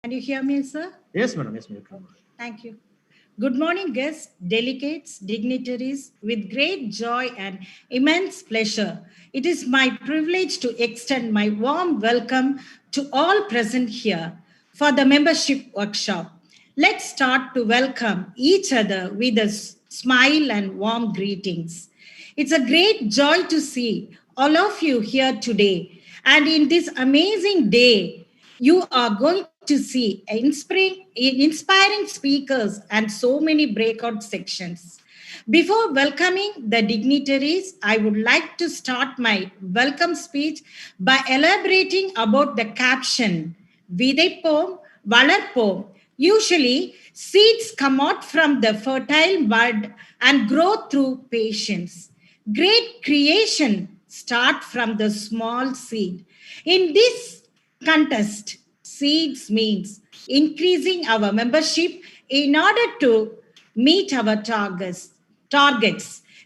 Can you hear me, sir? Yes, madam. Yes, madam. Thank you. Good morning, guests, delegates, dignitaries. With great joy and immense pleasure, it is my privilege to extend my warm welcome to all present here for the membership workshop. Let's start to welcome each other with a smile and warm greetings. It's a great joy to see all of you here today. And in this amazing day, you are going to see inspiring speakers and so many breakout sections. Before welcoming the dignitaries, I would like to start my welcome speech by elaborating about the caption Videpom, Valarpom. Usually, seeds come out from the fertile bud and grow through patience. Great creation start from the small seed. In this contest, seeds means increasing our membership in order to meet our targets.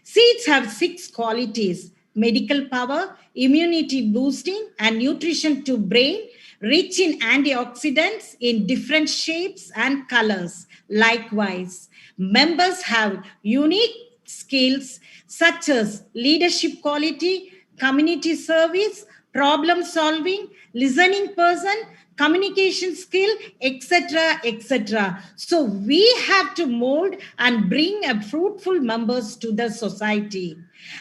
Seeds have six qualities: medical power, immunity boosting, and nutrition to brain, rich in antioxidants in different shapes and colors. Likewise, members have unique skills such as leadership quality, community service, problem solving, listening person, communication skill, etc., etc. So we have to mold and bring a fruitful members to the society.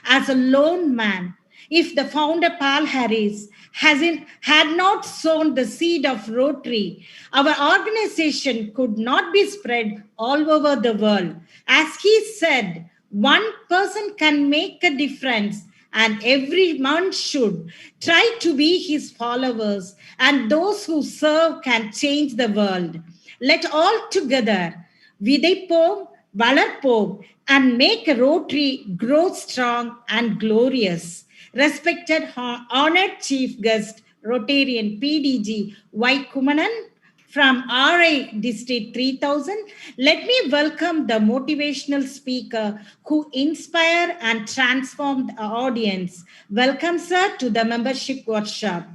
As a lone man, if the founder Paul Harris had not sown the seed of Rotary, our organization could not be spread all over the world. As he said, one person can make a difference, and everyone should try to be his followers, and those who serve can change the world. Let all together Videpom, Valarpom, and make Rotary grow strong and glorious. Respected honored chief guest, Rotarian PDG Y. Kumanan, from RI District 3000, let me welcome the motivational speaker who inspire and transform the audience. Welcome, sir, to the membership workshop.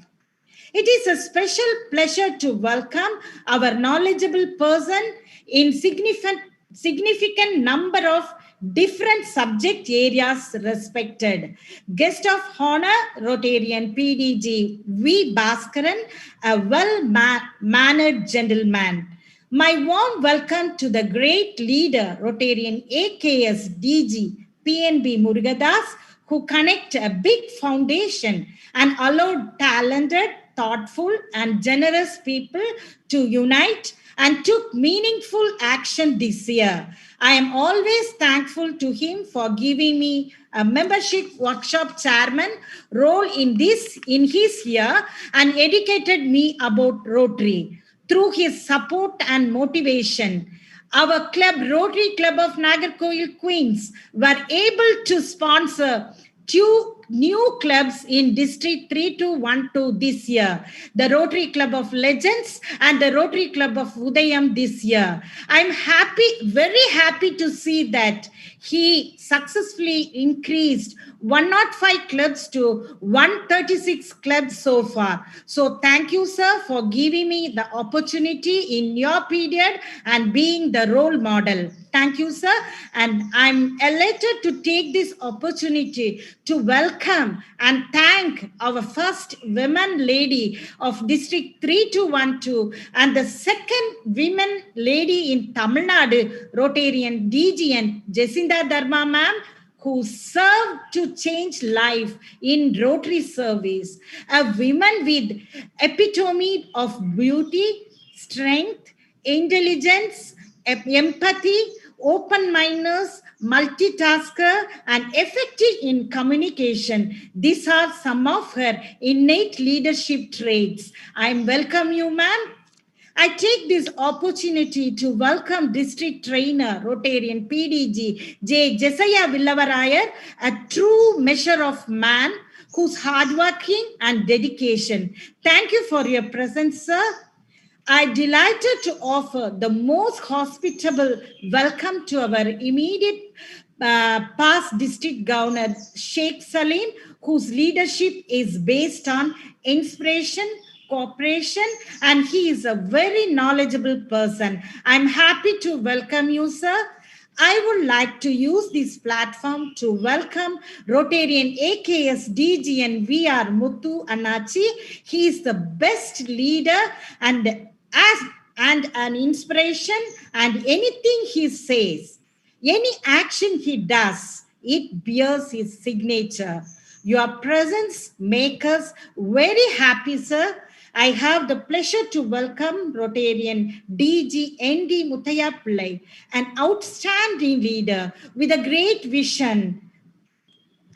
It is a special pleasure to welcome our knowledgeable person in significant number of different subject areas respected. Guest of honor, Rotarian PDG V. Bhaskaran, a well-mannered gentleman. My warm welcome to the great leader, Rotarian AKS DG PNB Murugadas, who connect a big foundation and allowed talented, thoughtful, and generous people to unite and took meaningful action this year. I am always thankful to him for giving me a membership workshop chairman role in his year and educated me about Rotary. Through his support and motivation, our club, Rotary Club of Nagarkoil Queens, were able to sponsor two new clubs in District 3212 this year, the Rotary Club of Legends and the Rotary Club of Udayam this year. I'm very happy to see that he successfully increased 105 clubs to 136 clubs so far. So thank you, sir, for giving me the opportunity in your period and being the role model. Thank you, sir. And I'm elated to take this opportunity to welcome and thank our first women lady of District 3212 and the second women lady in Tamil Nadu, Rotarian DGN, Jacinda Dharma ma'am, who served to change life in Rotary service. A woman with epitome of beauty, strength, intelligence, empathy, open-mindedness, multitasker, and effective in communication. These are some of her innate leadership traits. I welcome you, ma'am. I take this opportunity to welcome District Trainer, Rotarian PDG, J. Jesaya Villavarayar, a true measure of man who's hardworking and dedication. Thank you for your presence, sir. I'm delighted to offer the most hospitable welcome to our immediate past district governor, Sheikh Salim, whose leadership is based on inspiration, cooperation, and he is a very knowledgeable person. I'm happy to welcome you, sir. I would like to use this platform to welcome Rotarian AKS DG and VR Muthu Anachi. He is the best leader and an inspiration, and anything he says, any action he does, it bears his signature. Your presence makes us very happy, sir. I have the pleasure to welcome Rotarian DG ND Muthaiya Pillai, an outstanding leader with a great vision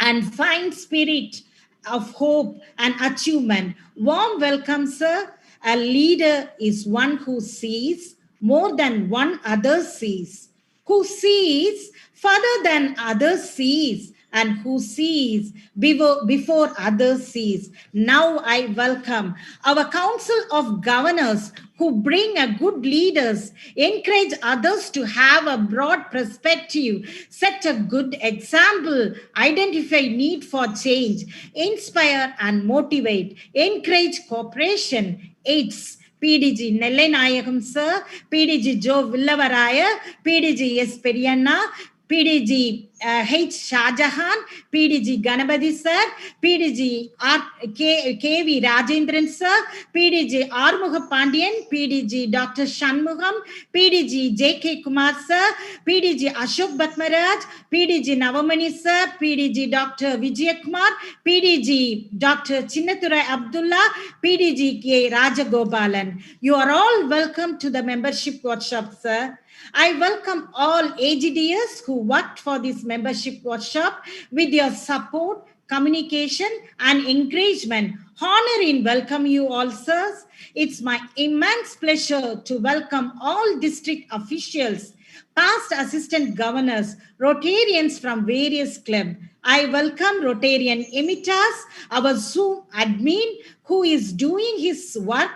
and fine spirit of hope and achievement. Warm welcome, sir. A leader is one who sees more than one other sees, who sees further than others sees, and who sees before others sees. Now I welcome our Council of Governors who bring a good leaders, encourage others to have a broad perspective, set a good example, identify need for change, inspire and motivate, encourage cooperation, aids PDG Nellai Nayagam sir, PDG Joe Villavaraya, PDG S. Periyanna, PDG H. Shahjahan, PDG Ganapathy sir, PDG KV Rajendran sir, PDG Armugha Pandian, PDG Dr. Shanmugam, PDG JK Kumar sir, PDG Ashok Bhatmaraj, PDG Navamani sir, PDG Dr. Vijay Kumar, PDG Dr. Chinnathurai Abdullah, PDG K. Rajagopalan. You are all welcome to the membership workshop, sir. I welcome all AGDS who worked for this membership workshop with your support, communication, and encouragement. Honor in welcome you all, sirs. It's my immense pleasure to welcome all district officials, past assistant governors, Rotarians from various clubs. I welcome Rotarian Emitas, our Zoom admin, who is doing his work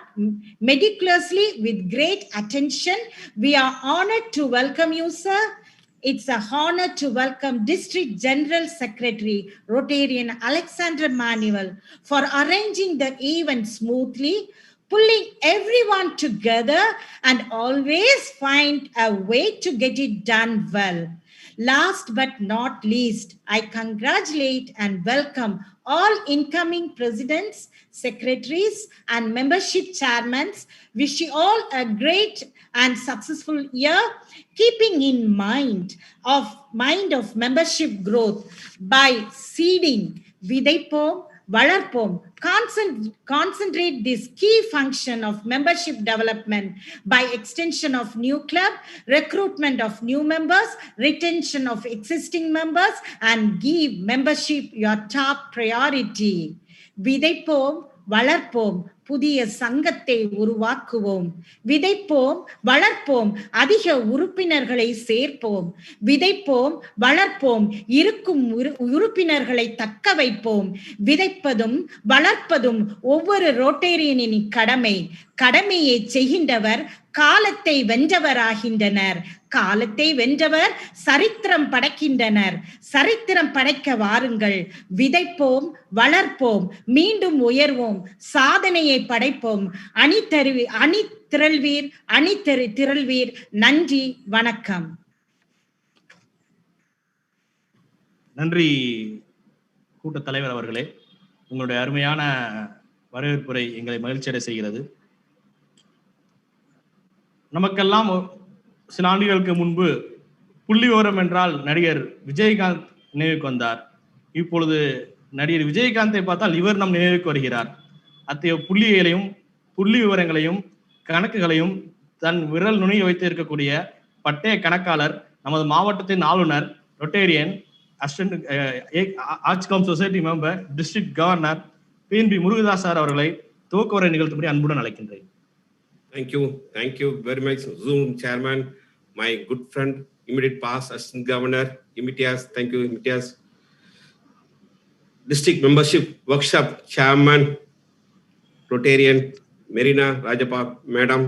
meticulously with great attention. We are honored to welcome you, sir. It's an honor to welcome District General Secretary, Rotarian Alexander Manuel, for arranging the event smoothly, pulling everyone together, and always find a way to get it done well. Last but not least, I congratulate and welcome all incoming presidents, secretaries, and membership chairmen. Wish you all a great and successful year, keeping in mind of membership growth by seeding Vidaipom, Valarpom, concentrate this key function of membership development by extension of new club, recruitment of new members, retention of existing members, and give membership your top priority. Vidaipom, Valarpom, புதிய சங்கத்தை உருவாக்குவோம். விதைப்போம், வளர்ப்போம், அதிக உறுப்பினர்களை சேர்ப்போம். விதைப்போம், வளர்ப்போம், இருக்கும் உறுப்பினர்களை தக்க வைப்போம். விதைப்பதும் வளர்ப்பதும் ஒவ்வொரு ரோட்டேரியனின் கடமை. கடமையை செய்கின்றவர் காலத்தை வென்றவராகின்றனர். காலத்தை வென்றவர் சரித்திரம் படைக்கின்றனர். சரித்திரம் படைக்க வாருங்கள். விதைப்போம், வளர்ப்போம், மீண்டும் உயர்வோம், சாதனையை படைப்போம். அணி திரள்வீர். நன்றி, வணக்கம். நன்றி கூட்டத் தலைவர் அவர்களே. உங்களுடைய அருமையான வரவேற்புரை எங்களை மகிழ்ச்சியடை செய்கிறது. நமக்கெல்லாம் சில ஆண்டுகளுக்கு முன்பு புள்ளி விவரம் என்றால் நடிகர் விஜயகாந்த் நினைவுக்கு வந்தார். இப்பொழுது நடிகர் விஜயகாந்தை பார்த்தால் இவர் நம் நினைவுக்கு வருகிறார். அத்தகைய புள்ளிகளையும் புள்ளி விவரங்களையும் கணக்குகளையும் தன் விரல் நுனி வைத்து இருக்கக்கூடிய பட்டய கணக்காளர், நமது மாவட்டத்தின் ஆளுநர், ரொட்டேரியன் ஆர்ட்ஸ்காம் society member, district governor PNB Murugadas sir அவர்களை துவக்க உரை நிகழ்த்தும்படி அன்புடன் அழைக்கின்றேன். Thank you very much, Zoom chairman, my good friend, immediate past assistant governor, Imitias. Thank you, Imitias. District membership workshop chairman, Rotarian Marina Rajapal Madam,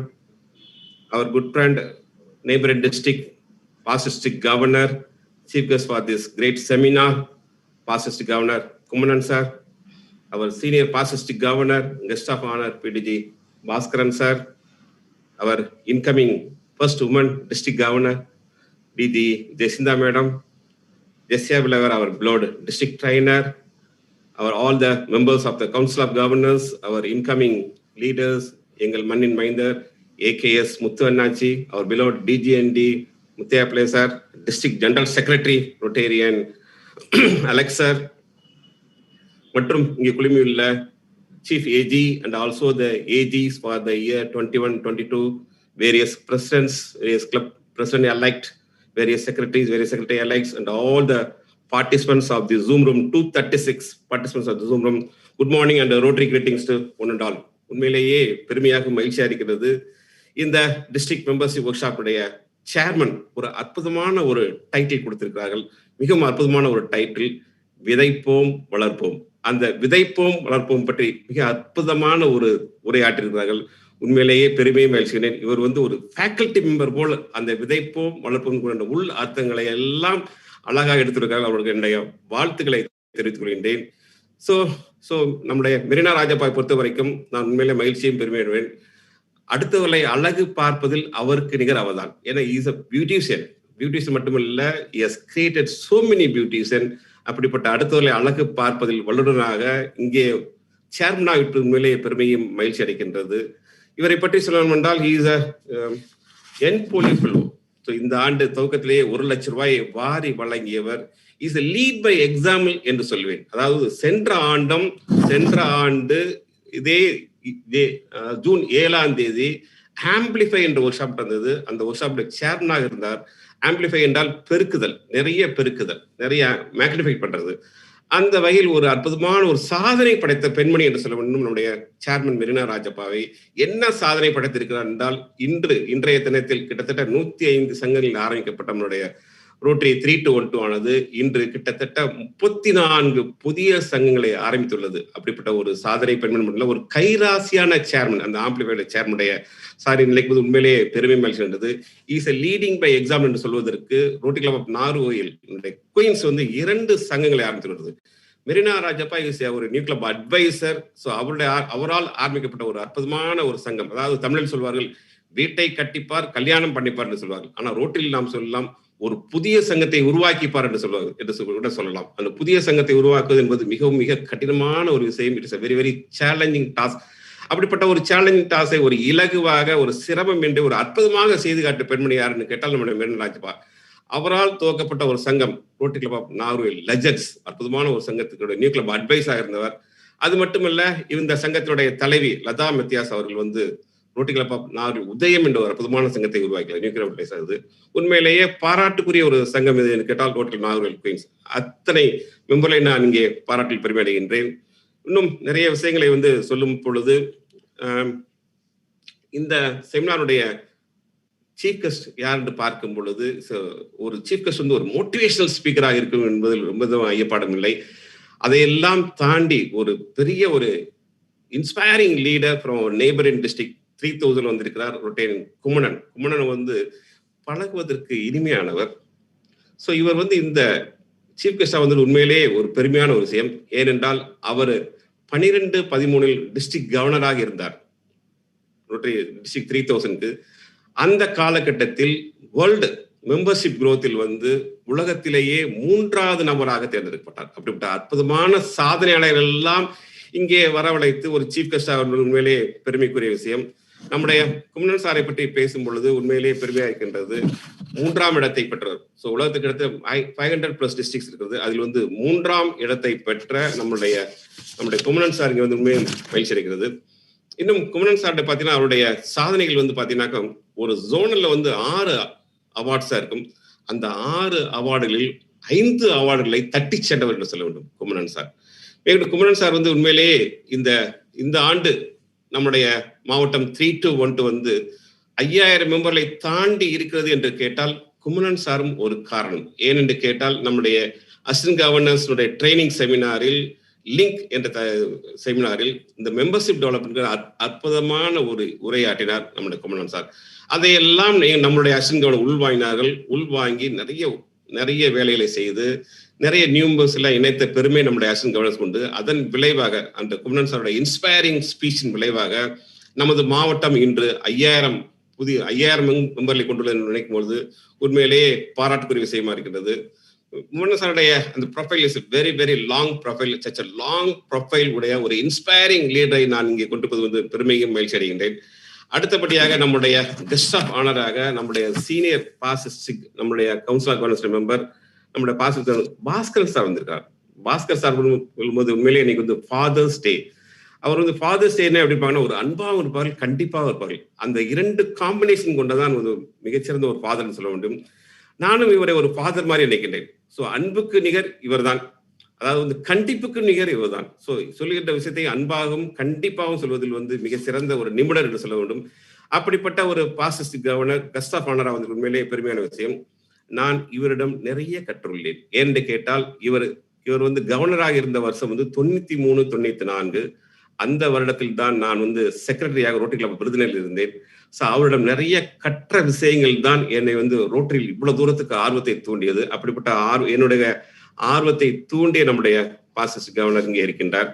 our good friend, neighboring district, past district governor, chief guest for this great seminar, past district governor Kumanan sir, our senior past district governor, guest of honor, PDG Bhaskaran sir, our incoming first woman district governor, DG Jacinda madam, Jessia Villavar, our beloved district trainer, all the members of the Council of Governors, our incoming leaders, Engal Mannin Mainder, AKS Muthu Annachi, our beloved DGND, Muthayapalai sir, District General Secretary, Rotarian Alex sir, மற்றும் இங்கே குழுமியுள்ள Chief AG and also the AGs for the year 21-22, various presidents, various club president-elect, various secretaries, various secretary-elects, and all the participants of the Zoom room, 236 participants of the Zoom room. Good morning and Rotary greetings to one and all. உண்மையிலேயே பெருமையாக மகிழ்ச்சியா இருக்கிறது. இந்த district membership work ஷாப்புடைய chairman ஒரு அற்புதமான ஒரு title கொடுத்திருக்கிறார்கள். மிகவும் அற்புதமான ஒரு டைட்டில், விதைப்போம் வளர்ப்போம். அந்த விதைப்போம் வளர்ப்போம் பற்றி மிக அற்புதமான ஒரு உரையாற்றிருக்கிறார்கள். உண்மையிலேயே பெருமையை மகிழ்ச்சிக்கிறேன். இவர் ஒரு ஃபேக்கல்டி மெம்பர் போல் அந்த விதைப்போம் வளர்ப்போம் கொண்ட உள் அர்த்தங்களை எல்லாம் அழகாக எடுத்திருக்கிறார்கள். அவர்களுக்கு என்னுடைய வாழ்த்துக்களை தெரிவித்துக் கொள்கின்றேன். ஸோ நம்முடைய மெரினா ராஜப்பாவை பொறுத்த வரைக்கும் நான் உண்மையிலே மகிழ்ச்சியும் பெருமையிடுவேன். அடுத்தவர்களை அழகு பார்ப்பதில் அவருக்கு நிகர் அவர்தான். ஏன்னா இஸ் அ பியூட்டிஷியன். பியூட்டிஷியன் மட்டுமல்ல, he has created so many beautician. அப்படிப்பட்ட அடுத்தவர்களை அழகு பார்ப்பதில் வல்லுநராக இங்கே சேர்மனாக விட்டு உண்மையிலே பெருமையும் மகிழ்ச்சி அடைக்கின்றது. இவரை பற்றி சொல்லணும் என்றால் he is a young fellow. So இந்த ஆண்டு துவக்கத்திலேயே 1 லட்சம் ரூபாயை வாரி வழங்கியவர். Is a lead by example என்று சொல்வேன். அதாவது சென்ற ஆண்டு இதே ஜூன் 7ஆம் தேதி ஆம்பிளிஃபை என்ற ஒர்க் ஷாப் நடந்தது. அந்த ஒர்க் ஷாப்ல சேர்மனாக இருந்தார். ஆம்பிளிஃபை என்றால் பெருக்குதல், நிறைய மேக்னிஃபை பண்றது. அந்த வகையில் ஒரு அற்புதமான ஒரு சாதனை படைத்த பெண்மணி என்று சொல்ல வேண்டும் நம்முடைய சேர்மன் மெரினா ராஜப்பாவை. என்ன சாதனை படைத்திருக்கிறார் என்றால், இன்றைய தினத்தில் கிட்டத்தட்ட 105 சங்கங்களில் ஆரம்பிக்கப்பட்ட நம்மளுடைய ரோட்டரி 3-2-1-2 ஆனது இன்று கிட்டத்தட்ட 34 புதிய சங்கங்களை ஆரம்பித்துள்ளது. அப்படிப்பட்ட ஒரு சாதனை பெண்மணி, ஒரு கைராசியான சேர்மன், அந்த ஆம்பிளிஃபைடு சேர்மனுடைய சாரி நிலைக்கு உண்மையிலேயே பெருமை மகிழ்ச்சின்றது. Is a leading by example என்று சொல்வதற்கு ரோட்டரி கிளப் ஆஃப் நார்வேயில் குயின்ஸ் 2 சங்கங்களை ஆரம்பித்துள்ளது. மெரினா ராஜப்பா இஸ் ஒரு நியூ கிளப் அட்வைசர். ஸோ அவரால் ஆரம்பிக்கப்பட்ட ஒரு அற்புதமான ஒரு சங்கம். அதாவது தமிழில் சொல்வார்கள், வீட்டை கட்டிப்பார் கல்யாணம் பண்ணிப்பார் என்று சொல்வார்கள். ஆனா ரோட்டரியில் நாம் சொல்லலாம், ஒரு புதிய சங்கத்தை உருவாக்கிப்பார் என்று சொல்லலாம். அந்த புதிய சங்கத்தை உருவாக்குவது என்பது மிக கடினமான ஒரு விஷயம். It is a very very challenging task. அப்படிப்பட்ட ஒரு சேலஞ்சிங் டாஸை ஒரு இலகுவாக, ஒரு சிரமம் என்று ஒரு அற்புதமாக செய்து காட்ட பெண்மணி யாருன்னு கேட்டால் நம்முடைய மெரினா ராஜப்பா. அவரால் துவக்கப்பட்ட ஒரு சங்கம் rotary club of Norway legends, அற்புதமான ஒரு சங்கத்துக்கு நியூ கிளப் அட்வைஸாக இருந்தவர். அது மட்டுமல்ல, இந்த சங்கத்தினுடைய தலைவி லதா மெத்தியாஸ் அவர்கள் ரோட்டரி கிளப் ஆஃப் நார்வே உதயம் என்ற ஒரு அற்புதமான சங்கத்தை உருவாக்கல நியூ கிளப் அட்வைஸ் ஆகுது. உண்மையிலேயே பாராட்டுக்குரிய ஒரு சங்கம் இது என்று கேட்டால் ரோட்டரி நார்வே குயின்ஸ். அத்தனை மெம்பர்களை நான் இங்கே பாராட்டில் பெருமை அடைகின்றேன். இன்னும் நிறைய விஷயங்களை சொல்லும் பொழுது, இந்த செமினாருடைய சீஃப் கெஸ்ட் யார் என்று பார்க்கும் பொழுது, ஒரு சீஃப் கெஸ்ட் ஒரு மோட்டிவேஷனல் ஸ்பீக்கராக இருக்கும் என்பதில் ரொம்ப ஐயப்பாடும் இல்லை. அதையெல்லாம் தாண்டி ஒரு பெரிய ஒரு inspiring leader from neighbouring district 3000 வந்திருக்கிறார். ரொட்டேரியன் குமணன் பழகுவதற்கு இனிமையானவர். ஸோ இவர் இந்த சீஃப் கெஸ்டா உண்மையிலே ஒரு பெருமையான ஒரு விஷயம். ஏனென்றால் அவர் 12-13 டிஸ்ட்ரிக்ட் கவர்னராக இருந்தார் ரோட்டரி டிஸ்ட்ரிக்ட் 3000க்கு. அந்த காலகட்டத்தில் வேர்ல்டு மெம்பர்ஷிப் குரோத்தில் உலகத்திலேயே 3வது நபராக தேர்ந்தெடுக்கப்பட்டார். அப்படிப்பட்ட அற்புதமான சாதனையாளர்கள் எல்லாம் இங்கே வரவழைத்து ஒரு சீஃப் கெஸ்டா உண்மையிலே பெருமைக்குரிய விஷயம். நம்முடைய குமணன் சாரை பற்றி பேசும் பொழுது உண்மையிலேயே பெருமையா இருக்கின்றது. 3ஆம் இடத்தை பெற்றவர். ஸோ உலகத்துக்கு அடுத்து 500+ டிஸ்ட்ரிக்ட்ஸ் இருக்கிறது. அதில் 3ஆம் இடத்தை பெற்ற நம்முடைய குமணன் சார் இங்கே உண்மையை மகிழ்ச்சி அடைகிறது. இன்னும் குமணன் சார்ட்ட பார்த்தீங்கன்னா அவருடைய சாதனைகள் பார்த்தீங்கன்னாக்கா ஒரு ஜோனல்ல 6 அவார்ட்ஸா இருக்கும். அந்த 6 அவார்டுகளில் 5 அவார்டுகளை தட்டி சென்றவர் என்று சொல்ல வேண்டும் குமணன் சார். குமணன் சார் உண்மையிலேயே இந்த ஆண்டு நம்முடைய மாவட்டம் 3-2-1-2 5000 மெம்பர்களை தாண்டி இருக்கிறது என்று கேட்டால் குமணன் சாரும் ஒரு காரணம். ஏனென்று கேட்டால் நம்முடைய அசிஸ்டன்ட் கவர்னர்ஸ் ட்ரைனிங் செமினாரில் லிங்க் என்ற செமினாரில் இந்த மெம்பர்ஷிப் டெவலப்மெண்ட் அற்புதமான ஒரு உரையாற்றினார் நம்முடைய குமணன் சார். அதையெல்லாம் நம்மளுடைய அசிஸ்டன்ட் கவர்னர் உள்வாங்கினார்கள். உள்வாங்கி நிறைய வேலைகளை செய்து நிறைய நியூ மெம்பர்ஸ் எல்லாம் இணைத்த பெருமை நம்முடைய அசிஸ்டன்ட் கவர்னர்ஸ் உண்டு. அதன் விளைவாக அந்த குமணன் சாரோட இன்ஸ்பைரிங் ஸ்பீச்சின் விளைவாக நமது மாவட்டம் இன்று 5000 மெம்பர்களை கொண்டுள்ள நினைக்கும் பொழுது உண்மையிலேயே பாராட்டுக்குரிய விஷயமா இருக்கின்றது. குமணன் சாருடைய அந்த profile is very very long profile. Such long profile உடைய ஒரு இன்ஸ்பைரிங் லீடரை நான் இங்கே கொண்டு போது வந்து பெருமையும் மகிழ்ச்சி அடைகின்றேன். அடுத்தபடியாக நம்முடைய கெஸ்ட் ஆஃப் ஆனராக நம்முடைய சீனியர் பாசிஸ்டிக் நம்முடைய கவுன்சில் ஆஃப் கவர்னன்ஸ் மெம்பர் நம்முடைய பாசிஸ்டர் பாஸ்கர் சார் வந்திருக்கார். பாஸ்கர் சார் சொல்லும்போது உண்மையிலேயே இன்னைக்கு வந்து ஃபாதர்ஸ் டே. அவர் வந்து ஃபாதர்ஸ் டே என்ன எப்படி ஒரு அன்பாகவும் இருப்பார்கள், கண்டிப்பாக இருப்பார்கள். அந்த 2 காம்பினேஷன் கொண்டதான் ஒரு மிகச்சிறந்த ஒரு ஃபாதர்னு சொல்ல வேண்டும். நானும் இவரை ஒரு ஃபாதர் மாதிரி நினைக்கின்றேன். ஸோ அன்புக்கு நிகர் இவர்தான், அதாவது வந்து கண்டிப்புக்கு நிகர் இவர்தான். ஸோ சொல்லுகின்ற விஷயத்தை அன்பாகவும் கண்டிப்பாகவும் சொல்வதில் வந்து மிக சிறந்த ஒரு நிபுணர் என்று சொல்ல வேண்டும். அப்படிப்பட்ட ஒரு பாசிஸ்டிக் கவர்னர் கெஸ்ட் ஆஃப் ஆனரா வந்து உண்மையிலேயே பெருமையான விஷயம். நான் இவரிடம் நிறைய கற்றுள்ளேன். ஏன்னு கேட்டால் இவர் வந்து கவர்னராக இருந்த வருஷம் வந்து 93, 94. அந்த வருடத்தில் தான் நான் வந்து செக்ரட்டரியாக ரோட்டரி கிளப் விருதுநகரில் இருந்தேன். ஸோ அவரிடம் நிறைய கற்ற விஷயங்கள் தான் என்னை வந்து ரோட்டரியில் இவ்வளவு தூரத்துக்கு ஆர்வத்தை தூண்டியது. அப்படிப்பட்ட என்னுடைய ஆர்வத்தை தூண்டிய நம்முடைய பாசிஸ்ட் கவர்னர் இங்கே இருக்கின்றார்.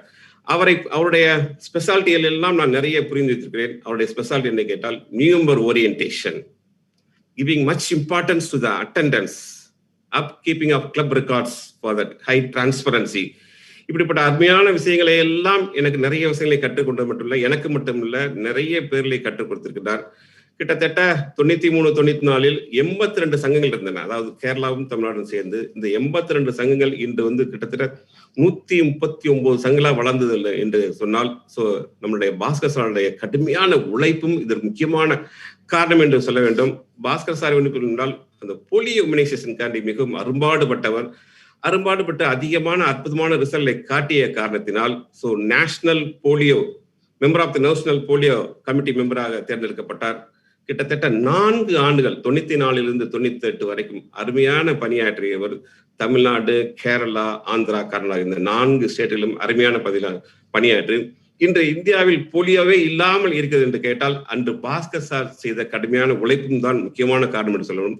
அவருடைய ஸ்பெஷாலிட்டிகள் எல்லாம் நான் நிறைய புரிந்து வைத்திருக்கிறேன். அவருடைய ஸ்பெஷாலிட்டி என்ன கேட்டால் new member orientation, giving much importance to the attendance, upkeeping of club records for that high transparency. இப்படிப்பட்ட அருமையான விஷயங்களை எல்லாம் எனக்கு நிறைய விஷயங்களை கற்றுக்கொண்டது மட்டுமில்லை, எனக்கு மட்டுமில்ல நிறைய பேர்களை கற்றுக் கொடுத்திருக்கிறார். கிட்டத்தட்ட 93, 94 82 சங்கங்கள் இருந்தன. அதாவது கேரளாவும் தமிழ்நாடும் சேர்ந்து இந்த 82 சங்கங்கள் இன்று வந்து கிட்டத்தட்ட 139 சங்கங்களா வளர்ந்தது என்று சொன்னால், ஸோ நம்மளுடைய பாஸ்கர் சாருடைய கடுமையான உழைப்பும் இதற்கு முக்கியமான காரணம் என்று சொல்ல வேண்டும். பாஸ்கர் சார் என்றால் அந்த போலியோ இம்யூனைசேஷனுக்காண்டி மிகவும் அரும்பாடுபட்டு அதிகமான அற்புதமான ரிசல்ட்டை காட்டிய காரணத்தினால் so national polio member of the national polio committee மெம்பராக தேர்ந்தெடுக்கப்பட்டார். கிட்டத்தட்ட 4 ஆண்டுகள் 94 98 வரைக்கும் அருமையான பணியாற்றியவர். தமிழ்நாடு, கேரளா, ஆந்திரா, கர்நாடகா இந்த 4 ஸ்டேட்டிலும் அருமையான பணியாற்றி இன்று இந்தியாவில் போலியோவே இல்லாமல் இருக்கிறது என்று கேட்டால் அன்று பாஸ்கர் சார் செய்த கடுமையான உழைப்பும் தான் முக்கியமான காரணம் என்று சொல்லணும்.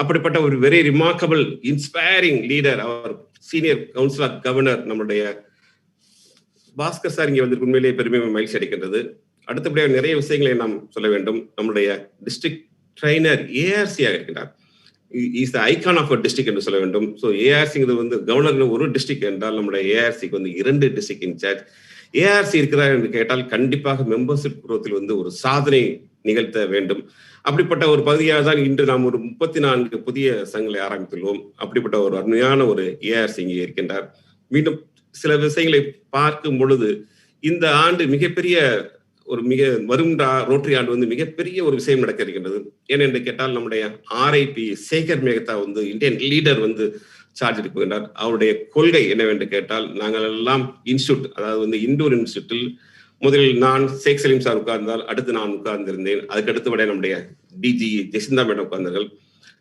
அப்படிப்பட்ட ஒரு வெரி ரிமார்க்கபிள் இன்ஸ்பைரிங் லீடர் அவர் சீனியர் கவுன்சில் ஆஃப் கவர்னர் நம்முடைய பாஸ்கர் சார் இங்கே வந்து உண்மையிலேயே பெருமை மகிழ்ச்சி அடைக்கின்றது. அடுத்தபடியாக நிறைய விஷயங்களை நாம் சொல்ல வேண்டும். நம்முடைய டிஸ்ட்ரிக்ட் ட்ரைனர் ஏஆர்சியாக இருக்கின்றார். Is the icon of a district என்று சொல்ல வேண்டும். ஸோ ஏஆர்சிங்கிறது வந்து கவர்னர் ஒரு டிஸ்ட்ரிக்ட் என்றால் நம்முடைய ஏஆர்சிக்கு வந்து 2 டிஸ்ட்ரிக்ட் இன்சார்ஜ். ஏஆர்சி இருக்கிறார் என்று கேட்டால் கண்டிப்பாக மெம்பர்ஷிப் குரோத்தில் வந்து ஒரு சாதனை நிகழ்த்த வேண்டும். அப்படிப்பட்ட ஒரு பகுதியாக தான் இன்று நாம் ஒரு 34 புதிய சங்கங்களை ஆரம்பித்துள்ளோம். அப்படிப்பட்ட ஒரு அருமையான ஒரு ஏஆர்சி இங்கே இருக்கின்றார். மீண்டும் சில விஷயங்களை பார்க்கும் பொழுது இந்த ஆண்டு மிகப்பெரிய வரும் ரோட்டரி ஆண்டு வந்து மிகப்பெரிய ஒரு விஷயம் நடக்க இருக்கின்றது. ஏனென்று கேட்டால் நம்முடைய ஆர்ஐபி சேகர் மேகதா வந்து இந்தியன் லீடர் வந்து சார்ஜ் எடுக்கின்றார். அவருடைய கொள்கை என்னவென்று கேட்டால் நாங்கள் எல்லாம் இன்ஸ்டியூட், அதாவது வந்து இண்டோர் இன்ஸ்டியூட்டில் முதலில் நான் ஷேக் சலீம் சார் உட்கார்ந்தால் அடுத்து நான் உட்கார்ந்திருந்தேன். அதுக்கு அடுத்தபடியாக நம்முடைய டிஜி ஜெசிந்தா மேடம் உட்கார்ந்தார்கள்.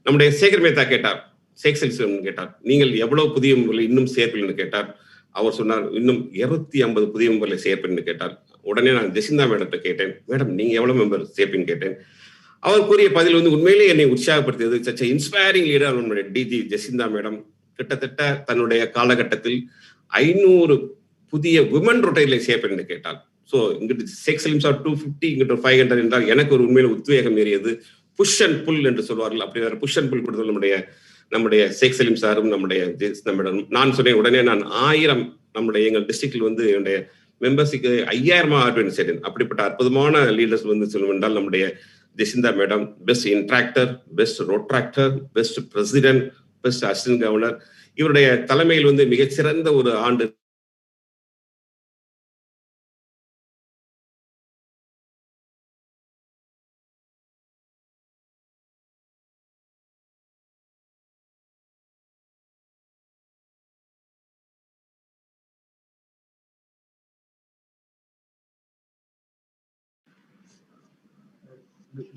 நம்முடைய சேகர் மேத்தா கேட்டார், ஷேக் சலீம் கேட்டார், நீங்கள் எவ்வளவு புதிய மெம்பர்களை இன்னும் சேர்ப்பீர்கள் கேட்டார். அவர் சொன்னார், இன்னும் 250 புதிய மெம்பர்களை சேர்ப்பேன் கேட்டார். உடனே நான் ஜெசிந்தா மேடத்தை கேட்டேன், மேடம் நீங்க எவ்வளவு மெம்பர் சேர்ப்பீன்னு கேட்டேன். அவர் கூறிய பதில் வந்து உண்மையிலேயே என்னை உற்சாகப்படுத்தியது. சச்ச இன்ஸ்பைரிங் லீடர் நம்முடைய டிஜி ஜெசிந்தா மேடம் கிட்டத்தட்ட தன்னுடைய காலகட்டத்தில் 500 புதிய விமன் ரொட்டரிகளை சேர்ப்பேன் என்று கேட்டார். ஸோ இங்கிட்டு ஷேக் சலீம் சார் 250 இங்கிட்ட 500 என்றால் எனக்கு ஒரு உண்மையில உத்வேகம் ஏறியது. புஷ் அண்ட் புல் என்று சொல்வார்கள். அப்படி வேற புஷ் அண்ட் புல் கொடுத்தது நம்முடைய ஷேக் சலீம் சாரும் நம்முடைய மேடம். நான் சொன்னேன், உடனே நான் 1000 நம்முடைய எங்கள் டிஸ்ட்ரிக்ட்ல வந்து என்னுடைய மெம்பர்ஸுக்கு 5000 ஆர்பின் சேர்ந்தேன். அப்படிப்பட்ட அற்புதமான லீடர்ஸ் வந்து சொல்லும் என்றால் நம்முடைய Jesintha madam best interactor, best rotaractor, best president, best assistant governor. இவருடைய தலைமையில் வந்து மிகச்சிறந்த ஒரு ஆண்டு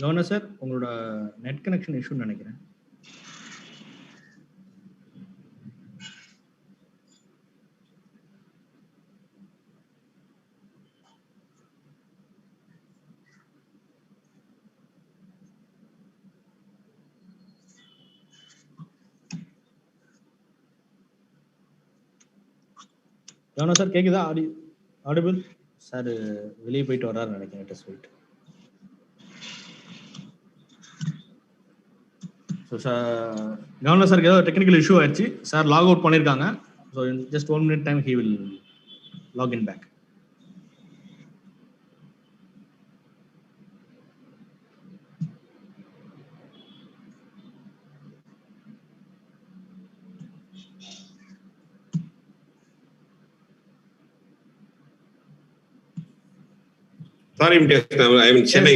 கவர்னர் சார், உங்களோட நெட் கனெக்ஷன் இஷ்யூன்னு நினைக்கிறேன். யோனா சார் கேக்குதா? ஆடிபிள் சார் வெளியே போயிட்டு வர்றாரு நினைக்கிறேன். டெஸ்ட் போயிட்டு. ஸோ சார் கவர்னர் சாருக்கு ஏதோ டெக்னிக்கல் இஷ்யூ ஆயிடுச்சு. சார் லாக் அவுட் பண்ணியிருக்காங்க. So just 1 minute time he will log in back. Sorry, I mean Chennai.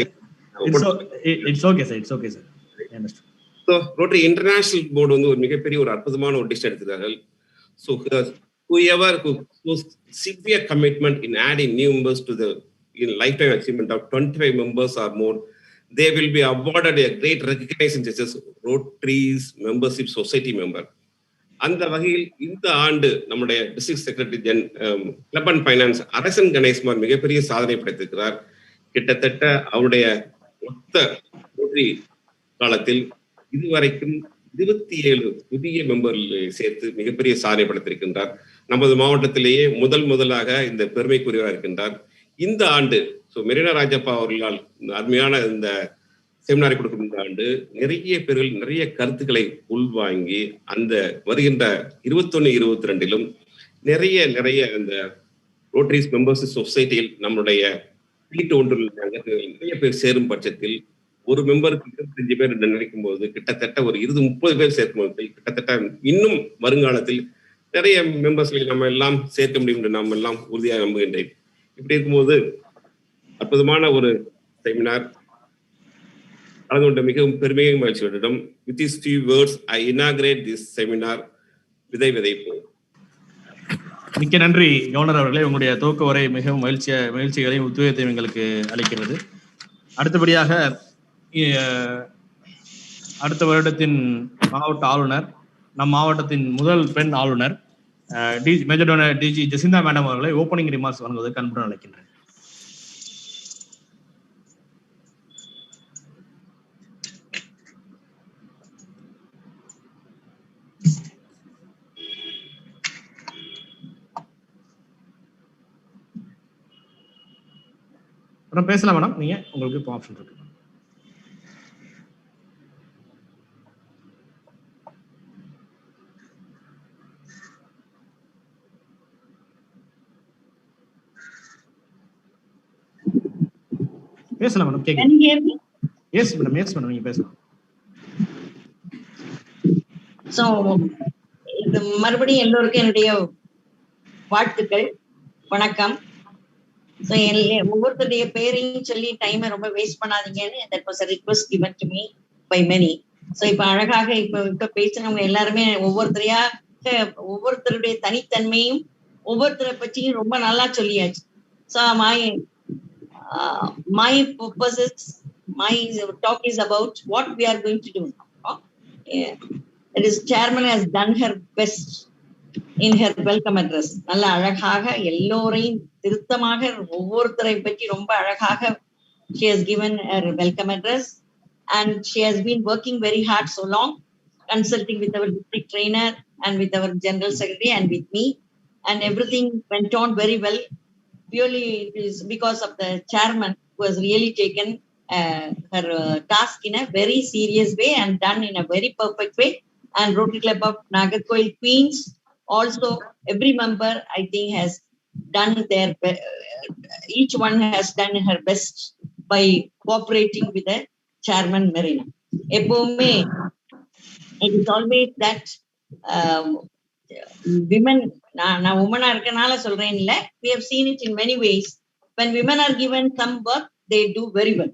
It's okay, sir. It's okay, sir. I understand. So Rotary International Board வந்து ஒரு மிகப்பெரிய ஒரு அற்புதமான ஒரு decision எடுத்துக்கிறார்கள். So whoever who shows severe commitment in adding new members to the lifetime achievement of 25 members or more, they will be awarded a great recognition as Rotary's membership society member. அந்த வகையில் இந்த ஆண்டு நம்முடைய district secretary club and finance அரசன் கணேஷ்குமார் மிகப்பெரிய சாதனை படைத்திருக்கிறார். கிட்டத்தட்ட அவருடைய மொத்த ரோட்டரி காலத்தில் இதுவரைக்கும் 27 புதிய மெம்பர்களை சேர்த்து மிகப்பெரிய சாதனை படைத்திருக்கின்றார். நமது மாவட்டத்திலேயே முதலாக இந்த பெருமைக்குரியவராக இருக்கின்றார். இந்த ஆண்டு மெரினா ராஜப்பா அவர்களால் அருமையான இந்த செமினாரை கொடுக்கும் இந்த ஆண்டு நிறைய பேர்கள் நிறைய கருத்துக்களை உள்வாங்கி அந்த வருகின்ற 21-22 நிறைய அந்த ரோட்டரிஸ் மெம்பர்ஸ் சொசைட்டியில் நம்முடைய வீட்டு ஒன்றில் நிறைய பேர் சேரும் பட்சத்தில் ஒரு மெம்பருக்கு 25 பேர் நினைக்கும் போது கிட்டத்தட்ட ஒரு 20-30 பேர் சேர்க்கும் போது கிட்டத்தட்ட இன்னும் வருங்காலத்தில் நிறைய மெம்பர்ஸ்களை நம்ம எல்லாம் சேர்க்க முடியும் என்று நாம் எல்லாம் உறுதியாக நம்புகின்றேன். இப்படி இருக்கும்போது அற்புதமான ஒரு செமினார் கலந்து கொண்ட மிகவும் பெருமையும் மகிழ்ச்சியுடன் with these few words I inaugurate this seminar. விதைப்போம். மிக்க நன்றி கவர்னர் அவர்களே. உங்களுடைய துவக்க உரை மிகவும் மகிழ்ச்சிகளையும் உத்வேகத்தையும் எங்களுக்கு அளிக்கிறது. அடுத்தபடியாக அடுத்த வருடத்தின் மாவட்ட ஆளுநர், நம் மாவட்டத்தின் முதல் பெண் ஆளுநர் மேஜர் டோனர் டிஜி ஜெசிந்தா மேடம் அவர்களை ஓப்பனிங் ரிமார்க்ஸ் வழங்குவதற்கு அன்புடன் அழைக்கின்றேன். பேசலாம் மேடம், நீங்க உங்களுக்கு இப்போ ஆப்ஷன் இருக்கு. பேசலாம் மேடம். கேக்குது? எஸ் மேடம் நீங்க பேசலாம். சோ மறுபடியும் எல்லோருக்கும் என்னுடைய வாழ்த்துக்கள், வணக்கம். ஒவ்வொருத்தருடைய பேரையும் சொல்லி டைமை ரொம்ப waste பண்ணாதீங்கன்னு that was a request given to me by many. இப்ப அழகாக இப்ப பேசினவங்க எல்லாருமே ஒவ்வொருத்தருடைய தனித்தன்மையும் ஒவ்வொருத்தரை பற்றியும் ரொம்ப நல்லா சொல்லியாச்சு. My purpose is, my talk is about what we are going to do. That is, chairman has done her best in her welcome address. நல்ல அழகாக எல்லோரையும் திருத்தமாக ஒவ்வொருத்தரை பற்றி ரொம்ப அழகாக she has given her welcome address, and she has been working very hard so long, consulting with our district trainer and with our general secretary and with me, and everything went on very well. Purely it is because of the chairman who has really taken her task in a very serious way and done in a very perfect way. And Rotary Club of Nagarkoil Queens also, every member I think has done their each one has done her best by cooperating with the chairman Marina. Epome, it is always that women, na women are kanala solren illa, we have seen it in many ways. When women are given some work, they do very well.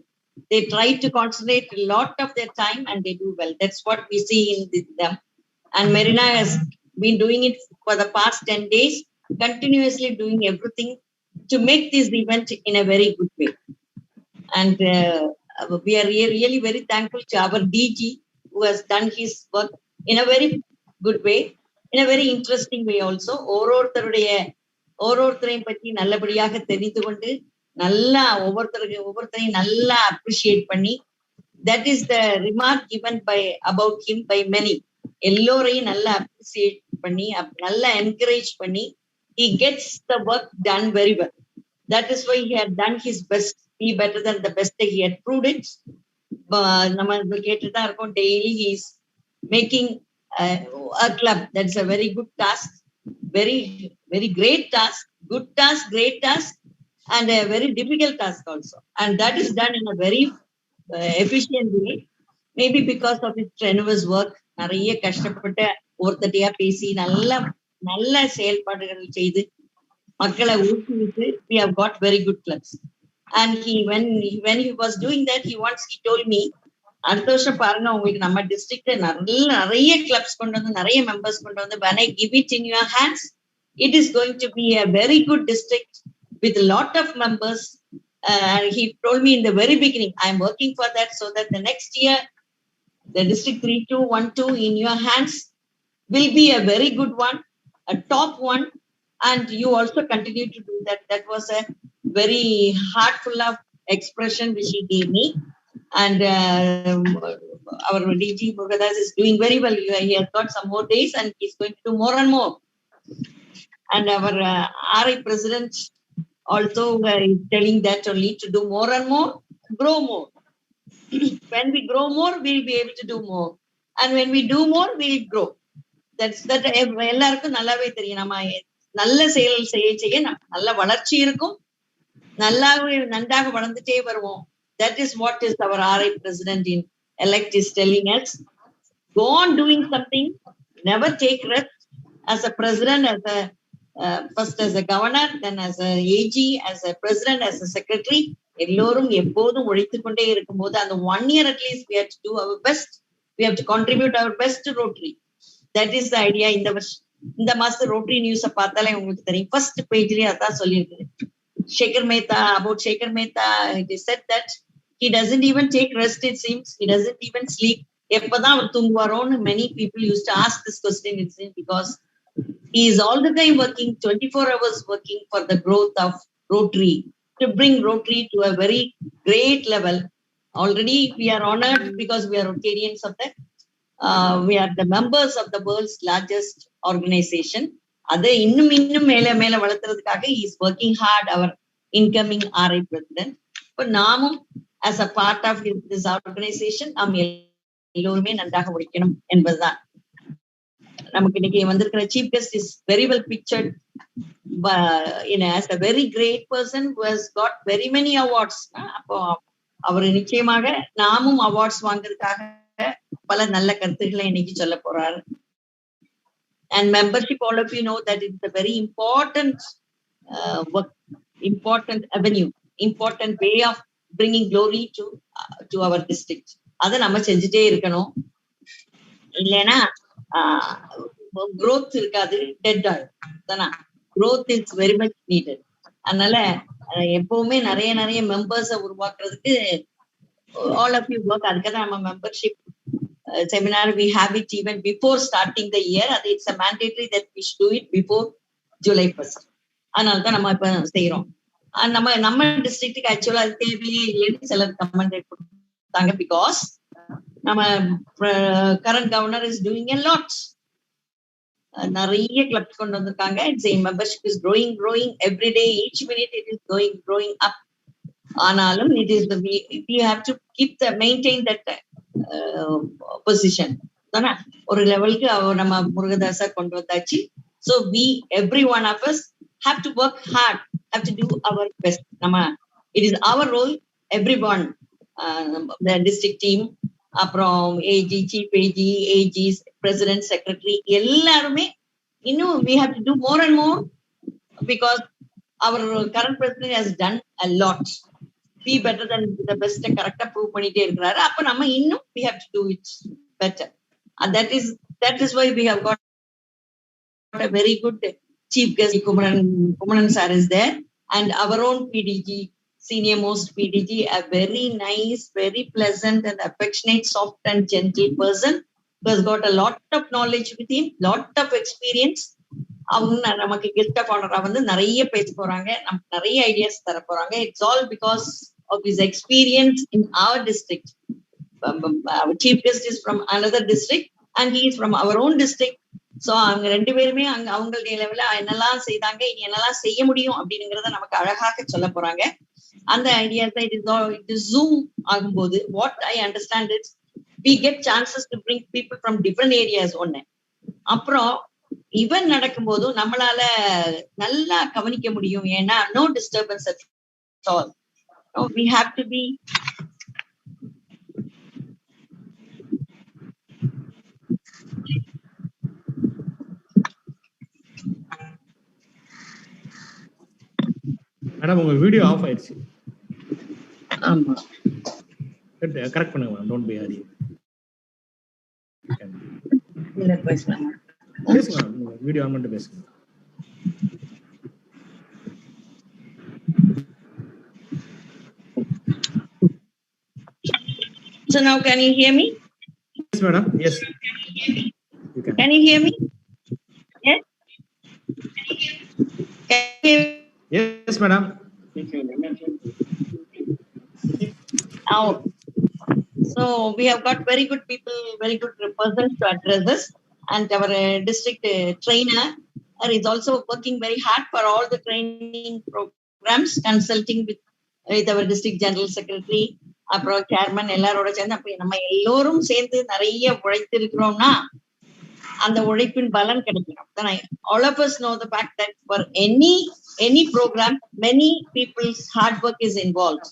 They try to concentrate a lot of their time and they do well. That's what we see in them. And Marina has been doing it for the past 10 days, continuously doing everything to make this event in a very good way. And we are really very thankful to our DG who has done his work in a very good way, in a very interesting way also. ஒவ்வொருத்தரையும் பற்றி நல்லபடியாக தெரிந்து கொண்டு நல்லா ஒவ்வொருத்தரையும் நல்லா appreciate பண்ணி, that is the remark given about him by many. எல்லோரையும் நல்லா அப்ரிஷியேட் பண்ணி நல்லா என்கரேஜ் பண்ணி he gets the work done very well. That is why he had done his best, be better than the best. He had proved it. Daily he is making a club. That's a very good task, very, very great task, good task, great task, and a very difficult task also. And that is done in a very efficient way. Maybe because of his strenuous work, நிறைய கஷ்டப்பட்டு ஒருத்தட்டையா பேசி நல்ல செயல்பாடுகள் செய்து மக்களை ஊக்குவித்து we have got very good clubs. And when he was doing that, he told me, அடுத்த வருஷம் பாருங்க உங்களுக்கு நம்ம டிஸ்ட்ரிக்ட்ல நிறைய கிளப்ஸ் கொண்டு வந்து நிறைய மெம்பர்ஸ் கொண்டு வந்து when I give it in your hands, it is going to be a very good district with a lot of members. He told me in the very beginning, I am working for that so that the next year the district 3212 in your hands will be a very good one, a top one, and you also continue to do that. That was a very heartful of expression which he gave me. And our DG Murugadas is doing very well. He has got some more days and he's going to do more and more. And our RI president also is telling that only to do more and more, grow more. When we grow more, we'll be able to do more. And when we do more, we'll grow. That's that. எல்லாருக்கும் நல்லாவே தெரியும். நம்ம நல்ல செயல் செய்ய நல்ல வளர்ச்சி இருக்கும், நன்றாக வளர்ந்துட்டே வருவோம். That is what is our RI president in elect is telling us. Go on doing something, never take rest. As a president, as a first as a governor, then as a AG, as a president, as a secretary, எல்லோரும் எப்போதும் உழைத்துக் கொண்டே இருக்கும்போது அந்த 1 year at least we have to do our best. We have to contribute our best to Rotary. That is the idea. இந்த மாசம் rotary நியூஸ பார்த்தாலே உங்களுக்கு தெரியும். ஃபர்ஸ்ட் பேஜ்லயே அதான் சொல்லியிருக்கு. Shekhar Mehta, about Shekhar Mehta, it is said that he doesn't even take rest, it seems. He doesn't even sleep. எப்பதான் அவர் தூங்குவாரோன்னு many people used to ask this question, it seems, because he is all the time working, 24 hours working for the growth of Rotary, to bring Rotary to a very great level. Already we are honored because we are Rotarians of that. We are the members of the world's largest organization. அதை இன்னும் மேல வளர்த்துறதுக்காக he is working hard, our incoming RI president. இப்போ நாமும் as a part of this organization நாம் எல்லோருமே நன்றாக உழைக்கணும் என்பதுதான். நமக்கு இன்னைக்கு வந்திருக்கிற chief guest is very well pictured as a very great person who has got very many awards. அப்போ அவர் நிச்சயமாக நாமும் அவார்ட்ஸ் வாங்குறதுக்காக பல நல்ல கருத்துக்களை இன்னைக்கு சொல்ல போறாரு. And membership, all of you know that it's a very important work, important avenue, important way of bringing glory to our district. அதை நம்ம செஞ்சுட்டே இருக்கணும். இல்லைன்னா growth இருக்காது, dead ஆகும். Growth is very much needed. அதனால எப்பவுமே நிறைய மெம்பர்ஸை உருவாக்குறதுக்கு all of you work. அதுக்காக நம்ம membership seminar, we have it even before starting the year. It's a mandatory that we should do it before July 1st. அதனால தான் நம்ம இப்ப செய்யறோம். நம்ம டிஸ்ட்ரிக்ட்டுக்கு ஆக்சுவலா அது தேவையே இல்லைன்னு சிலர் கமெண்ட் கொடுத்தாங்க. பிகாஸ் நம்ம current governor is doing a lot. நிறைய கிளப்ஸ் கொண்டு வந்திருக்காங்க. It's membership is growing every day, each minute it is growing up. ஆனாலும் it is we have to maintain that position. தானே ஒரு லெவலுக்கு நம்ம முருகதாசா கொண்டு வந்தாச்சு. So every one of us have to work hard, have to do our best. It is our role, everyone, the district team, அப்புறம் AG, chief AG, AGs, president, secretary, எல்லாருமே இன்னும் we have to do more and more because our current president has done a lot. Be better than the best, correct prove பண்ணிட்டே இருக்காரு. அப்ப நம்ம இன்னும் we have to do it better. And that is why we have got a very good chief guest. Kumaran sir is there, and our own PDG, senior most PDG, a very nice, very pleasant and affectionate, soft and gentle person who has got a lot of knowledge with him, lot of experience. அவங்க நமக்கு guest of ஆனரா வந்து நிறைய பேச போறாங்க, நமக்கு நிறைய ideas தர போறாங்க. It's all because of his experience in our district. Our chief guest is from another district and he is from our own district. So அவங்க 2 பேருமே அங்க அவங்களுடைய லெவல்ல என்னெல்லாம் செய்தாங்க, இனி என்னெல்லாம் செய்ய முடியும் அப்படிங்கறத நமக்கு அழகாக சொல்ல போறாங்க. அந்த ஐடியாஸ் இது ஜூம் ஆகும்போது what I understand is we get chances to bring people from different areas ஒண்ணு. அப்புறம் இவன் நடக்கும்போது நம்மளால நல்லா கவனிக்க முடியும். ஏன்னா no disturbance at all. No, we have to be madam உங்க வீடியோ ஆஃப் ஆயிடுச்சு. ஆமா கரெக்ட் பண்ணுங்க மேடம். Don't be Hari. இல்ல பேசலாமா? பேசுங்க வீடியோ ஆன் பண்ணிட்டு பேசுங்க. So now can you hear me? Yes madam. Yes. You can. Can you hear me? Yes. Can you... Yes madam. Now, so we have got very good people, very good persons to address this, and our district trainer is also working very hard for all the training programs, consulting with our district general secretary, அப்புறம் chairman எல்லாரோட சேர்ந்து அப்ப நம்ம எல்லோரும் சேர்ந்து நிறைய உழைத்திருக்கிறோம்னா அந்த உழைப்பின் பலன் கிடைக்கணும். All of us know the fact that for any program many people's hard work is involved.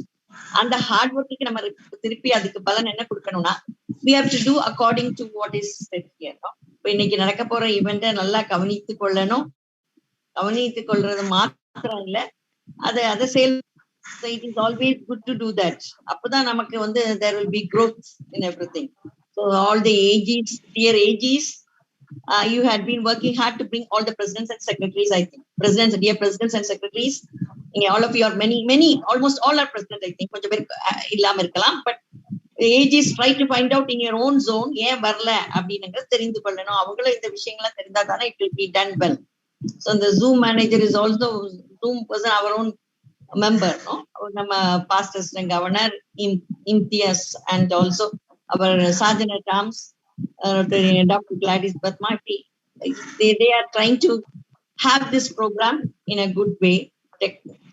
அந்த ஹார்ட் ஒர்க்குக்கு நம்ம திருப்பி அதுக்கு பலன் என்ன கொடுக்கணும்னா we have to do according to what is said here. இப்போ இன்னைக்கு நடக்க போற ஈவெண்ட்டை நல்லா கவனித்துக் கொள்றது மாத்திரம் இல்ல, அதை செயல் it is always good to do that. அப்பதான் நமக்கு வந்து there will be growth in everything. So all the AGs, dear AGs, you had been working hard to bring all the presidents and secretaries, I think. Dear presidents and secretaries, all of you are many, almost all are president, I think. கொஞ்சம் பேர் இல்லாம இருக்கலாம், but AGs try to find out in your own zone ஏன் வரல அப்படிங்கறத தெரிந்து கொள்ளணும். அவங்களும் இந்த விஷயங்களை தெரிந்தா தானே it will be done well. So the Zoom manager is also Zoom person, our own member, no? நம்ம past assistant governor Imtiaz and also our sergeant at arms Dr. Gladys Batmati. They are trying to have this program in a good way.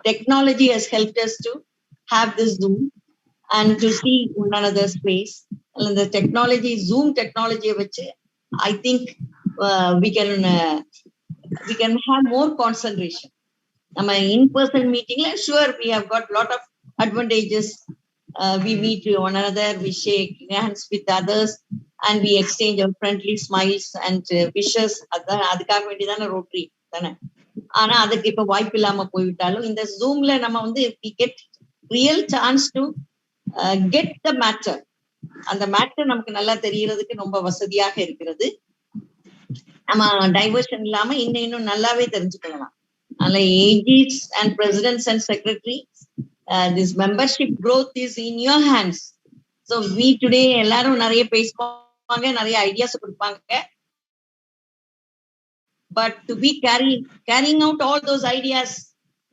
Technology has helped us to have this Zoom and to see one another's face. And the technology, Zoom technology, which I think we can have more concentration. In-person meeting, sure, we have got a lot of advantages. We meet one another, we shake hands with others, and we exchange our friendly smiles and wishes. அதுக்காக வேண்டியதான rotary தானே. ஆனா அதுக்கு இப்ப வாய்ப்பு இல்லாம போய்விட்டாலும் இந்த ஜூம்ல நம்ம வந்து we get real chance to get the matter. அந்த மேட்டர் நமக்கு நல்லா தெரியறதுக்கு ரொம்ப வசதியாக இருக்கிறது. நம்ம டைவர்ஷன் இல்லாம இன்னும் நல்லாவே தெரிஞ்சுக்கலாம். அதனால AGs and presidents and secretaries, this membership growth is in your hands. So we today எல்லாரும் நிறைய பேசுவாங்க, நிறைய ஐடியாஸ் கொடுப்பாங்க, but to be carrying out all those ideas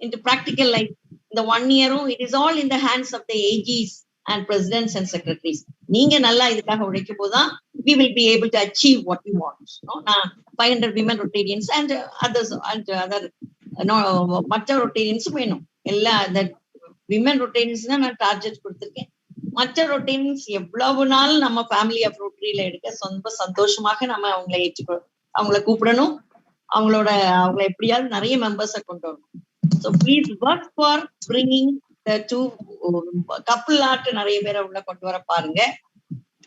into practical life in the 1 year, it is all in the hands of the AGs and presidents and secretaries. நீங்க நல்லா இதுக்காக உழைக்கும் போதுதான் we will be able to achieve what we want. நான் 500 women Rotarians and others and other மற்ற ரொட்டேரியன்ஸும் வேணும். எல்லா women Rotarians தான் நான் டார்கெட் கொடுத்திருக்கேன். மற்ற ரொட்டேரியன்ஸ் எவ்வளவு நாள் நம்ம ஃபேமிலி ஆஃப் ரொட்டரியில எடுக்க ரொம்ப சந்தோஷமாக நம்ம அவங்கள கூப்பிடணும். அவங்கள எப்படியாவது நிறைய மெம்பர்ஸை கொண்டு வரணும். So please work for bringing the two couple ஆட்டு நிறைய பேரை உள்ள கொண்டு வர பாருங்க.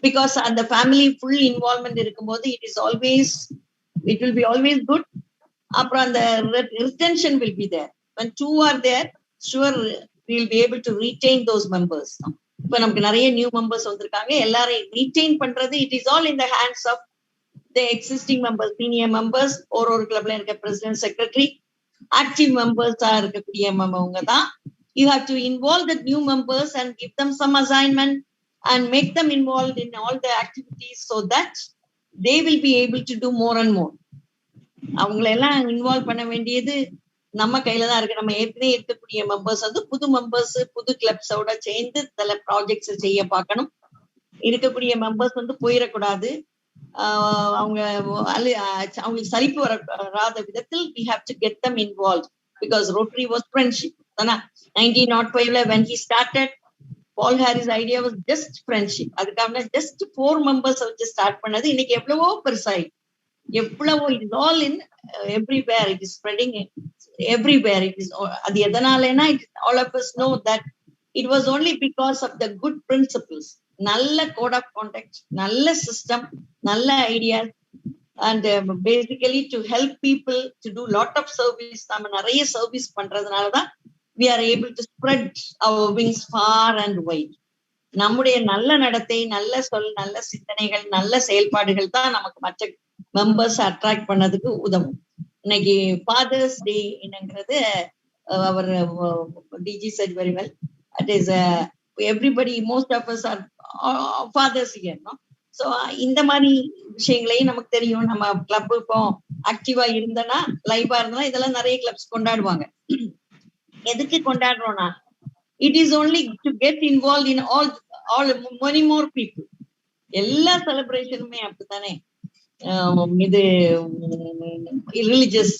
பிகாஸ் அந்த ஃபேமிலி ஃபுல் இன்வால்வ்மெண்ட் இருக்கும்போது it will be always good. அப்புறம் அந்த retention will be there. When two are there, sure we will be able to retain those members. இப்ப நமக்கு நிறைய நியூ மெம்பர்ஸ் வந்திருக்காங்க, எல்லாரையும் ரீடைன் பண்றது it is all in the hands of the existing members, senior members. ஒரு கிளப்ல இருக்க president, secretary, active members இருக்கக்கூடிய அவங்க தான். You have to involve the new members and give them some assignment and make them involved in all the activities so that they will be able to do more and more. அவங்களெல்லாம் involve பண்ண வேண்டியது நம்ம கையில தான் இருக்கு. நம்ம ஏற்கனவே இருக்கக்கூடிய மெம்பர்ஸ் வந்து புது மெம்பர்ஸ் புது கிளப்ஸோட சேர்ந்து சில ப்ராஜெக்ட்ஸ் செய்ய பார்க்கணும். இருக்கக்கூடிய மெம்பர்ஸ் வந்து போயிடக்கூடாது. அவங்க அவங்களுக்கு சலிப்பு வராத விதத்தில் we have to get them involved because Rotary was friendship. 1905 when he started, Paul Harris' idea was just friendship. அதுக்காக just 4 members வச்சு ஸ்டார்ட் பண்ணது. இன்னைக்கு எவ்வளவோ பெருசாய் எவ்வளவோ it is all in everywhere, it is spreading everywhere. It is அது எதனாலனா all of us know that it was only because of the good principles, நல்ல code of conduct, நல்ல system, நல்ல ideas, and basically to help people to do lot of service. நம்ம நிறைய service பண்றதுனால தான் we are able to spread our wings far and wide. நம்முடைய நல்ல நடத்தை, நல்ல சொல், நல்ல சிந்தனைகள், நல்ல செயல்பாடுகள் தான் நமக்கு மற்ற மெம்பர்ஸ் அட்ராக்ட் பண்ணதுக்கு உதவும். இன்னைக்கு ஃபாதர்ஸ் டே என்னங்கிறது அவர் டிஜி said very well. It is everybody, most of us are fathers here, no? So இந்த மாதிரி விஷயங்களையும் நமக்கு தெரியும். நம்ம கிளப் இப்போ ஆக்டிவா இருந்தனா, லைவா இருந்தனா இதெல்லாம் நிறைய கிளப்ஸ் கொண்டாடுவாங்க. எதுக்கு கொண்டாடுறோம்னா, it is only to get involved in all many more people. எல்லா செலிப்ரேஷனுமே அப்படித்தானே. இது religious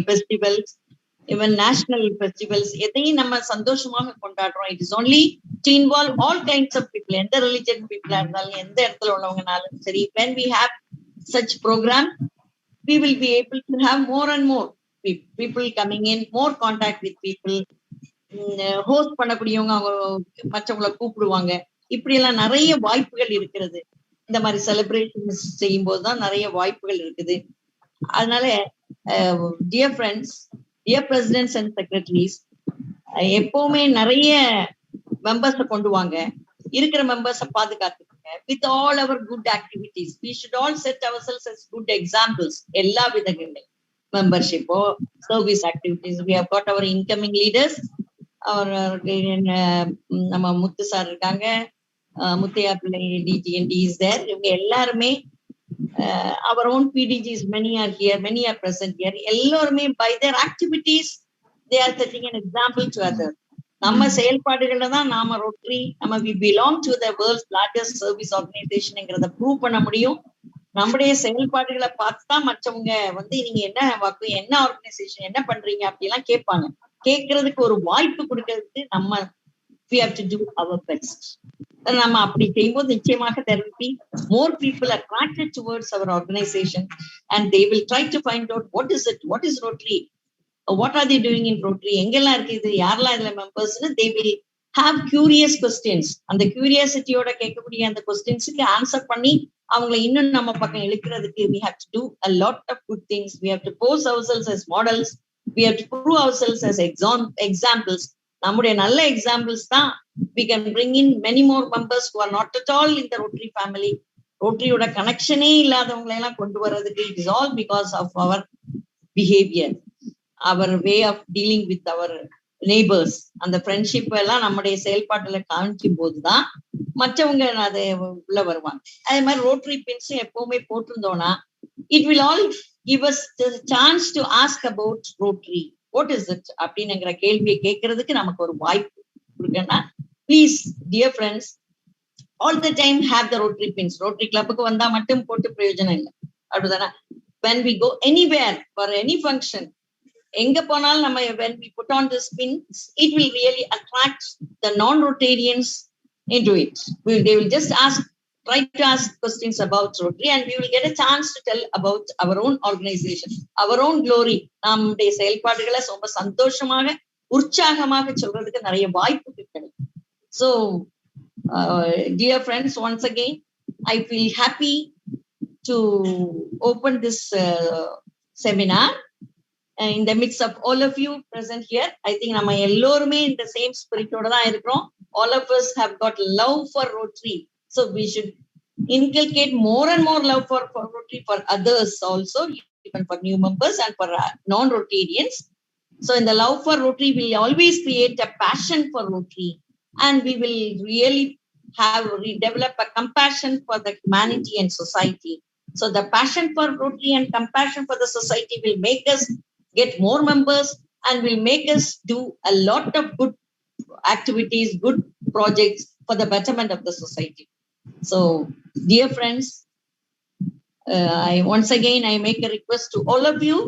festivals, even national festivals, எதையும் நம்ம சந்தோஷமாக கொண்டாடுறோம். it is only to involve all kinds of people, எந்த religion people இருந்தாலும், எந்த இடத்துல உள்ளவங்கனாலும் சரி. when we have such program, we will be able to have more and more people coming in, more contact with people. Host பண்ணக்கூடியவங்க அவங்க மற்றவங்களை கூப்பிடுவாங்க. இப்படி எல்லாம் நிறைய வாய்ப்புகள் இருக்கிறது. இந்த மாதிரி செலிப்ரேஷன் செய்யும் போதுதான் நிறைய வாய்ப்புகள் இருக்குது. அதனால dear friends, dear president's and secretaries, எப்பவுமே நிறைய மெம்பர்ஸை கொண்டு வாங்க, இருக்கிற மெம்பர்ஸை பாதுகாத்துக்கோங்க. with all our good activities, we should all set ourselves as good examples. எல்லா விதங்களும் மெம்பர்ஷிப்போ service activities. we have got our incoming leaders. நம்ம முத்து சார் இருக்காங்க, முத்தையா பிள்ளை டிஜிஎன்டி இஸ் தேர். இவங்க எல்லாருமே our own PDGs, many are here, many are present here. எல்லாருமே by their activities they are setting an example to others. நம்ம செயல்பாடுகள்ல தான் நாம rotary, நம்ம we belong to the world's largest service organizationங்கிறத ப்ரூவ் பண்ண முடியும். நம்முடைய செயல்பாடுகளை பார்த்தா மற்றவங்க நீங்க என்ன வாக்கு, என்ன ஆர்கனைசேஷன், என்ன பண்றீங்க அப்படிலாம் கேட்பாங்க. கேட்கறதுக்கு ஒரு வாய்ப்பு கொடுக்கறதுக்கு நம்ம we have to do our best. நம்ம அப்படி செய்யும்போது நிச்சயமாக there will be more people attracted towards our organization and they will try to find out what is it, what is Rotary, what are they doing in Rotary, எங்கெல்லாம் இருக்கு இது, யாரெல்லாம் இதுல மெம்பர்ஸ்னு they will have curious questions. அந்த கியூரியாசிட்டியோட கேட்கக்கூடிய அந்த கொஸ்டின்ஸுக்கு answer பண்ணி அவங்களை இன்னும் நம்ம பக்கம் இழுக்கிறதுக்கு we have to do a lot of good things. We have to pose ourselves as models. We have to prove ourselves as examples. நம்முடைய நல்ல எக்ஸாம்பிள்ஸ் தான் we can bring in many more members who are not at all in the Rotary family. ரோட்டரியோட கனெக்ஷனே இல்லாதவங்களை எல்லாம் கொண்டு வர்றதுக்கு it is all because of our behavior, our way of dealing with our neighbors. அந்த friendship எல்லாம் நம்முடைய செயல்பாட்டுல காமிக்கும் போதுதான் மற்றவங்க அதை உள்ள வருவாங்க. அதே மாதிரி ரோட்டரி பின்ஸ் எப்பவுமே போட்டிருந்தோம்னா it will all give us the chance to ask about Rotary. What is it அப்படிங்கிற கேள்வியை கேட்கறதுக்கு நமக்கு ஒரு வாய்ப்பு கொடுக்கணும்னா, please dear friends, all the time have the rotary pins. Rotary கிளப்புக்கு வந்தா மட்டும் போட்டு பிரயோஜனம் இல்லை, அப்படிதானே? when we go anywhere for any function, எங்க போனாலும் நம்ம when we put on this pins, it will really attract the non-Rotarians into it. They will just try to ask questions about Rotary and we will get a chance to tell about our own organization, our own glory. நம்முடைய செயல்பாடுகளை ரொம்ப சந்தோஷமாக உற்சாகமாக சொல்றதுக்கு நிறைய வாய்ப்பு கிடைக்கும். So dear friends, once again I feel happy to open this seminar in the midst of all of you present here. I think நம்ம எல்லோருமே இந்த same spirit ஓட தான் இருக்கிறோம். All of us have got love for Rotary. So we should inculcate more and more love for Rotary for others also, even for new members and for non-Rotarians. So in the love for Rotary, we always create a passion for Rotary and we will really develop a compassion for the humanity and society. So the passion for Rotary and compassion for the society will make us get more members and will make us do a lot of good activities, good projects for the betterment of the society. So, dear friends, Once again, I make a request to all of you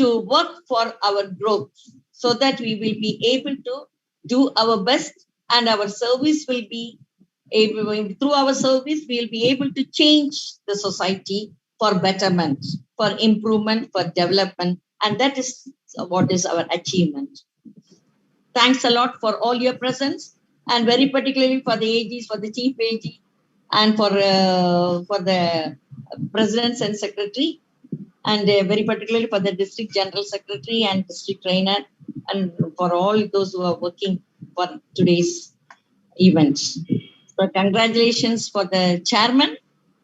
to work for our growth so that we will be able to do our best, and our service will be able, through our service, we will be able to change the society for betterment, for improvement, for development, and that is what is our achievement. Thanks a lot for all your presence, and very particularly for the AGs, for the Chief AG, and for the Presidents and Secretary, and very particularly for the District General Secretary and District Trainer, and for all those who are working for today's event. So congratulations for the Chairman,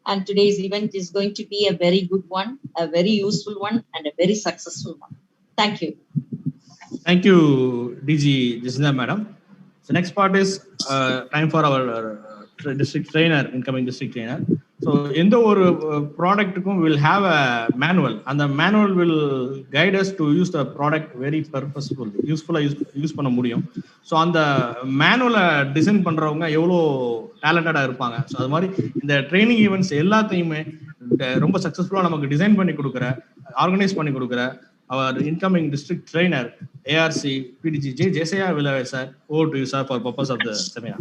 and today's event is going to be a very good one, a very useful one, and a very successful one. Thank you. Thank you, DG Jacinda Madam. So next part is time for our district trainer, incoming district trainer. So in the product we'll have a manual, and the manual will guide us to use the product very purposefully, useful use பண்ண முடியும். So அந்த மேனுவலை design பண்றவங்க எவ்வளோ டேலண்டடா இருப்பாங்க. So அது மாதிரி இந்த training events எல்லாத்தையுமே ரொம்ப சக்சஸ்ஃபுல்லா நமக்கு டிசைன் பண்ணி கொடுக்குற, ஆர்கனைஸ் பண்ணி கொடுக்குற our incoming district trainer, ARC PDG J. Jesaya Villavai sir. Over to you, sir, for purpose of the seminar.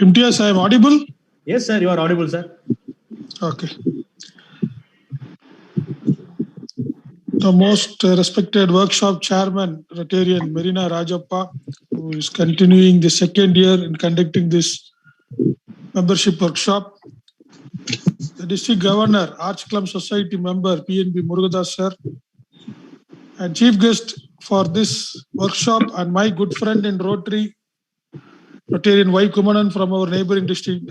MTS, I am audible? Yes, sir, you are audible, sir. Okay. The most respected workshop chairman, Rotarian Marina Rajappa, who is continuing the second year in conducting this membership workshop. The District Governor, Arch Club Society member, PNB Murugadas sir, and chief guest for this workshop, and my good friend in Rotary, Rotarian Y. Kumanan from our neighboring district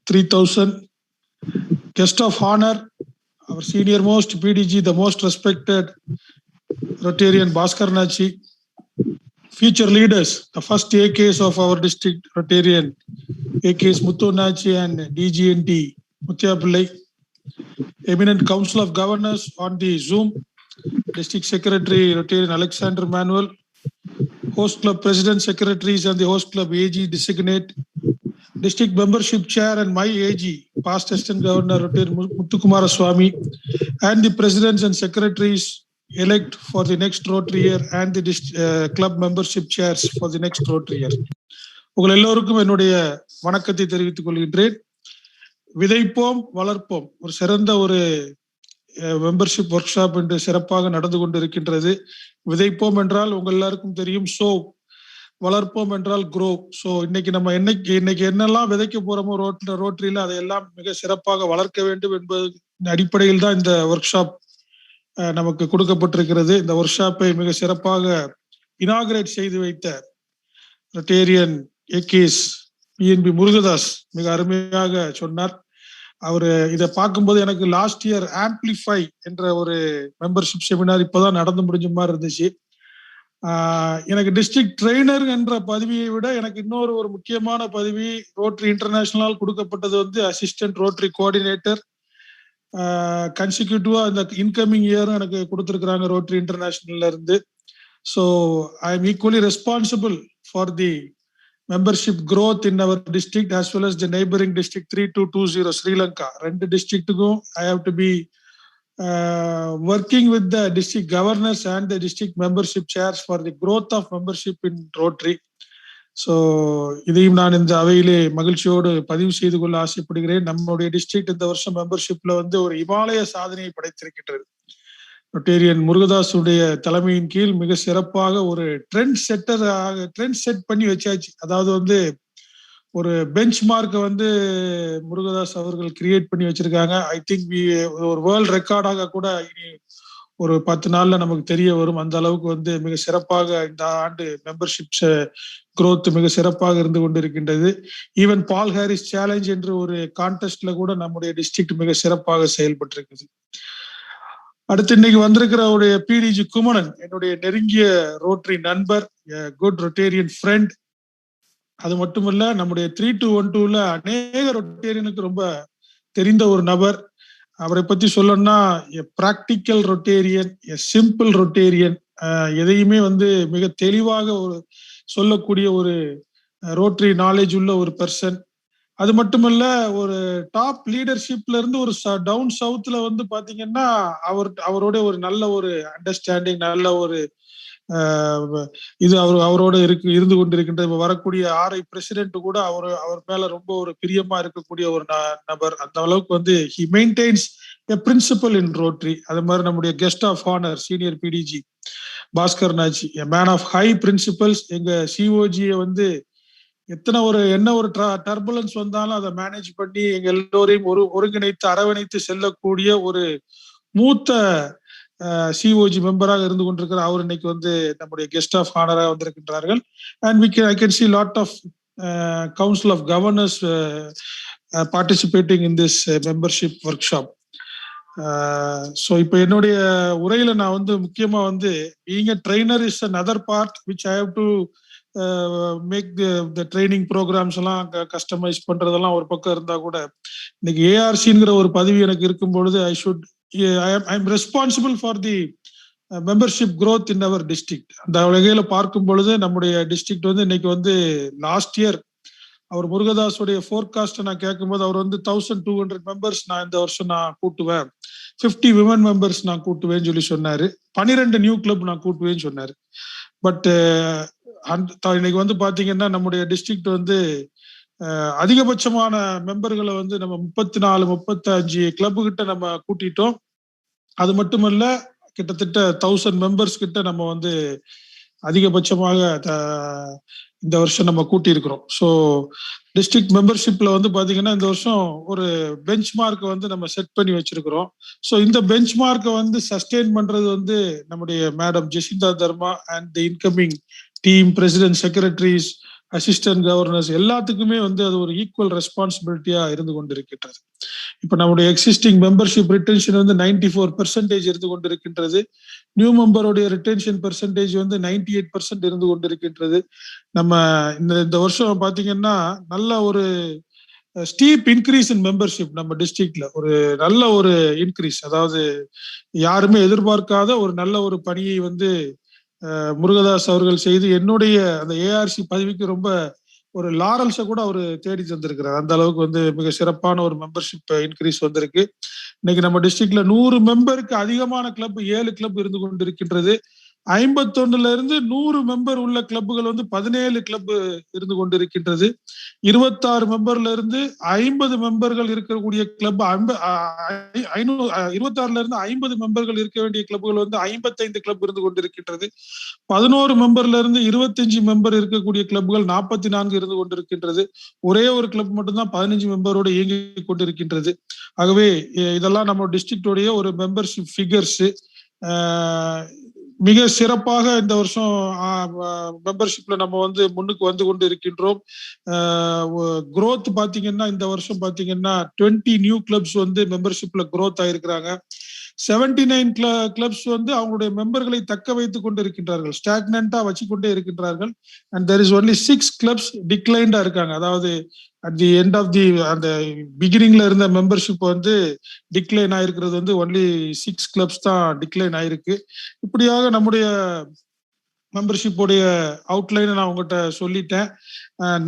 3000. Guest of honor, our senior most PDG, the most respected Rotarian Bhaskar Nachi. Future leaders, the first AKs of our district, Rotarian AKs Muthu Nachi and DGNT Muthya Pillai. Eminent Council of Governors on the Zoom, District Secretary Rotarian Alexander Manuel, Host Club President Secretaries and the Host Club AG designate, District Membership Chair and my AG, past Assistant Governor Rotarian Muthukumara Swamy, and the Presidents and Secretaries elect for the next Rotary year, and the Club Membership Chairs for the next Rotary year. உங்கள் எல்லோருக்கும் என்னுடைய வணக்கத்தை தெரிவித்துக் கொள்கின்றேன். விதைப்போம் வளர்ப்போம் ஒரு சிறந்த ஒரு மெம்பர்ஷிப் ஒர்க் ஷாப் என்று சிறப்பாக நடந்து கொண்டிருக்கின்றது. விதைப்போம் என்றால் உங்கள் எல்லாருக்கும் தெரியும், சோ. வளர்ப்போம் என்றால் க்ரோ. ஸோ இன்னைக்கு நம்ம இன்னைக்கு என்னெல்லாம் விதைக்க போறோமோ ரோட்டரியில அதையெல்லாம் மிக சிறப்பாக வளர்க்க வேண்டும் என்பது அடிப்படையில் தான் இந்த ஒர்க் ஷாப் நமக்கு கொடுக்கப்பட்டிருக்கிறது. இந்த ஒர்க் ஷாப்பை மிக சிறப்பாக இனாகிரேட் செய்து வைத்த ரொட்டேரியன் ஏகேஎஸ் பிஎன்பி முருகதாஸ் மிக அருமையாக சொன்னார். அவரு இதை பார்க்கும்போது எனக்கு லாஸ்ட் இயர் ஆம்பிளிஃபை என்ற ஒரு மெம்பர்ஷிப் செமினார் இப்பதான் நடந்து முடிஞ்ச மாதிரி இருந்துச்சு. எனக்கு டிஸ்ட்ரிக்ட் ட்ரெயினர் என்ற பதவியை விட எனக்கு இன்னொரு ஒரு முக்கியமான பதவி ரோட்டரி இன்டர்நேஷனல் கொடுக்கப்பட்டது வந்து அசிஸ்டன்ட் ரோட்டரி கோஆர்டினேட்டர். கன்சிக்யூட்டிவா இந்த இன்கமிங் இயரும் எனக்கு கொடுத்துருக்குறாங்க ரோட்டரி இன்டர்நேஷனல்ல இருந்து. So I am equally responsible for the membership growth in our district as well as the neighboring district 3220 Sri Lanka. Rendu district ku I have to be working with the district governors and the district membership chairs for the growth of membership in Rotary. So இதையும் நான் இந்த அவையிலே மகிழ்ச்சியோடு பதிவு செய்து கொள்ள ஆசைப்படுகிறேன். நம்முடைய டிஸ்ட்ரிக்ட் இந்த வருஷம் மெம்பர்ஷிப்ல வந்து ஒரு இமாலய சாதனையை படைத்திருக்கின்றது. ரொட்டேரியன் முருகதாசுடைய தலைமையின் கீழ் மிக சிறப்பாக ஒரு ட்ரெண்ட் செட் பண்ணி வச்சாச்சு. அதாவது வந்து ஒரு பெஞ்ச் மார்க்கை வந்து முருகதாஸ் அவர்கள் கிரியேட் பண்ணி வச்சிருக்காங்க. ஐ திங்க் ஒரு வேர்ல்ட் ரெக்கார்டாக கூட இனி ஒரு 10 நாள்ல நமக்கு தெரிய வரும். அந்த அளவுக்கு வந்து மிக சிறப்பாக இந்த ஆண்டு மெம்பர்ஷிப் growth மிக சிறப்பாக இருந்து கொண்டிருக்கின்றது. ஈவன் பால் ஹாரிஸ் சேலஞ்ச் என்று ஒரு கான்டெஸ்ட்ல கூட நம்முடைய டிஸ்ட்ரிக்ட் மிக சிறப்பாக செயல்பட்டிருக்குது. அடுத்து இன்னைக்கு வந்திருக்கிற அவருடைய பிடிஜி குமணன், என்னுடைய நெருங்கிய ரோட்டரி நண்பர், குட் ரொட்டேரியன் ஃப்ரெண்ட். அது மட்டுமல்ல, நம்முடைய 3212ல அநேக ரொட்டேரியனுக்கு ரொம்ப தெரிந்த ஒரு நபர். அவரை பத்தி சொல்லணும்னா பிராக்டிக்கல் ரொட்டேரியன், சிம்பிள் ரொட்டேரியன், எதையுமே வந்து மிக தெளிவாக ஒரு சொல்லக்கூடிய ஒரு ரோட்டரி நாலேஜ் உள்ள ஒரு பர்சன். அது மட்டுமல்ல ஒரு டாப் லீடர்ஷிப்ல இருந்து ஒரு டவுன் சவுத்ல வந்து பாத்தீங்கன்னா அவரோட ஒரு நல்ல ஒரு அண்டர்ஸ்டாண்டிங், நல்ல ஒரு இது அவரோட இருந்து கொண்டிருக்கின்ற வரக்கூடிய பிரசிடென்ட் கூட அவர் மேல ரொம்ப ஒரு பிரியமா இருக்கக்கூடிய ஒரு நபர். அந்த அளவுக்கு வந்து he maintains a principle in rotary. அது மாதிரி நம்முடைய guest of honour senior PDG Bhaskar Nachi, a man of high principles. எங்க சிஓஜியை வந்து என்ன ஒரு டர்புலன்ஸ் வந்தாலும் அதை மேனேஜ் பண்ணி எங்க எல்லோரையும் ஒருங்கிணைத்து அரவணைத்து செல்லக்கூடிய ஒரு மூத்த சிஓஜி மெம்பராக இருந்து கொண்டிருக்கிற அவர் இன்னைக்கு வந்து நம்முடைய கெஸ்ட் ஆஃப் ஆனராக வந்திருக்கின்றார்கள். And I can see lot of council of governors participating in this membership workshop. So இப்போ என்னுடைய உரையில நான் வந்து முக்கியமா வந்து being a trainer is another part which I have to make the training programs எல்லாம் கஸ்டமைஸ் பண்றதெல்லாம் ஒரு பக்கம் இருந்தா கூட இன்னைக்கு ஏஆர்சிங்கிற ஒரு பதவி எனக்கு இருக்கும் பொழுது I am responsible for the membership growth in our district. அந்த வகையில பார்க்கும் பொழுது நம்முடைய டிஸ்ட்ரிக்ட் வந்து இன்னைக்கு வந்து லாஸ்ட் இயர் அவர் முருகதாஸுடைய ஃபோர்காஸ்ட் நான் கேட்கும்போது அவர் வந்து 1200 மெம்பர்ஸ் நான் இந்த வருஷம் நான் கூட்டுவேன், 50 விமன் மெம்பர்ஸ் நான் கூட்டுவேன்னு சொல்லி சொன்னாரு, 12 நியூ கிளப் நான் கூட்டுவேன்னு சொன்னாரு. பட் இன்னைக்கு வந்து பாத்தீங்கன்னா நம்முடைய டிஸ்ட்ரிக்ட் வந்து அதிகபட்சமான மெம்பர்களை வந்து நம்ம 34-35 கிளப் கிட்ட நம்ம கூட்டிட்டோம். அது மட்டுமல்ல கிட்டத்தட்ட 1000 மெம்பர்ஸ் கிட்ட நம்ம வந்து அதிகபட்சமாக இந்த வருஷம் நம்ம கூட்டி இருக்கிறோம். ஸோ டிஸ்ட்ரிக்ட் மெம்பர்ஷிப்ல வந்து பாத்தீங்கன்னா இந்த வருஷம் ஒரு பெஞ்ச் மார்க்கை வந்து நம்ம செட் பண்ணி வச்சிருக்கிறோம். ஸோ இந்த பெஞ்ச் மார்க்கை வந்து சஸ்டெயின் பண்றது வந்து நம்முடைய madam Jacintha Dharma and the incoming team, president, secretaries, assistant governors எல்லாத்துக்குமே வந்து அது ஒரு ஈக்குவல் ரெஸ்பான்சிபிலிட்டியா இருந்து கொண்டிருக்கின்றது. இப்ப நம்முடைய எக்ஸிஸ்டிங் மெம்பர்ஷிப் ரிட்டென்ஷன் வந்து 94% இருந்து கொண்டிருக்கின்றது. நியூ மெம்பருடைய ரிட்டென்ஷன் பெர்சன்டேஜ் வந்து 98% இருந்து கொண்டிருக்கின்றது. நம்ம இந்த வருஷம் பாத்தீங்கன்னா நல்ல ஒரு ஸ்டீப் இன்க்ரீஸ் இன் மெம்பர்ஷிப் நம்ம டிஸ்ட்ரிக்ட்ல ஒரு நல்ல ஒரு இன்க்ரீஸ், அதாவது யாருமே எதிர்பார்க்காத ஒரு நல்ல ஒரு பணியை வந்து முருகதாஸ் அவர்கள் செய்து என்னுடைய அந்த ஏஆர்சி பதவிக்கு ரொம்ப ஒரு லாரல்ஸை கூட அவர் தேடி தந்திருக்கிறார். அந்த அளவுக்கு வந்து மிக சிறப்பான ஒரு மெம்பர்ஷிப் இன்க்ரீஸ் வந்திருக்கு. இன்னைக்கு நம்ம டிஸ்ட்ரிக்ட்ல 100 மெம்பருக்கு அதிகமான கிளப் 7 கிளப் இருந்து கொண்டிருக்கின்றது. 51 இருந்து 100 மெம்பர் உள்ள கிளப்புகள் வந்து 17 கிளப் இருந்து கொண்டிருக்கின்றது. 26 மெம்பர்ல இருந்து 50 மெம்பர்கள் இருக்கக்கூடிய கிளப் 26 இருந்து 50 மெம்பர்கள் இருக்க வேண்டிய கிளப்புகள் வந்து 55 கிளப் இருந்து கொண்டிருக்கின்றது. 11 மெம்பர்ல இருந்து 25 மெம்பர் இருக்கக்கூடிய கிளப்புகள் 44 இருந்து கொண்டிருக்கின்றது. ஒரே ஒரு கிளப் மட்டும்தான் 15 மெம்பரோடு இயங்கி கொண்டிருக்கின்றது. ஆகவே இதெல்லாம் நம்ம டிஸ்ட்ரிக்டோடைய ஒரு மெம்பர்ஷிப் ஃபிகர்ஸ். மிக சிறப்பாக இந்த வருஷம் மெம்பர்ஷிப்ல நம்ம வந்து முன்னுக்கு வந்து கொண்டு இருக்கின்றோம். growth பாத்தீங்கன்னா இந்த வருஷம் பாத்தீங்கன்னா 20 நியூ கிளப்ஸ் வந்து மெம்பர்ஷிப்ல growth ஆயிருக்கிறாங்க. 79 கிளப்ஸ் வந்து அவங்களுடைய மெம்பர்களை தக்க வைத்துக் கொண்டு இருக்கின்றார்கள், ஸ்டாக்னண்டா வச்சுக்கொண்டே இருக்கின்றார்கள். And there is only 6 clubs டிக்ளைன்டா இருக்காங்க. அதாவது at the end of the அந்த பிகினிங்ல இருந்த மெம்பர்ஷிப் வந்து டிக்ளைன் ஆயிருக்கிறது வந்து ஒன்லி 6 கிளப்ஸ் தான் டிக்ளைன் ஆயிருக்கு. இப்படியாக நம்முடைய மெம்பர்ஷிப்போடைய அவுட்லைனை நான் உங்ககிட்ட சொல்லிட்டேன்.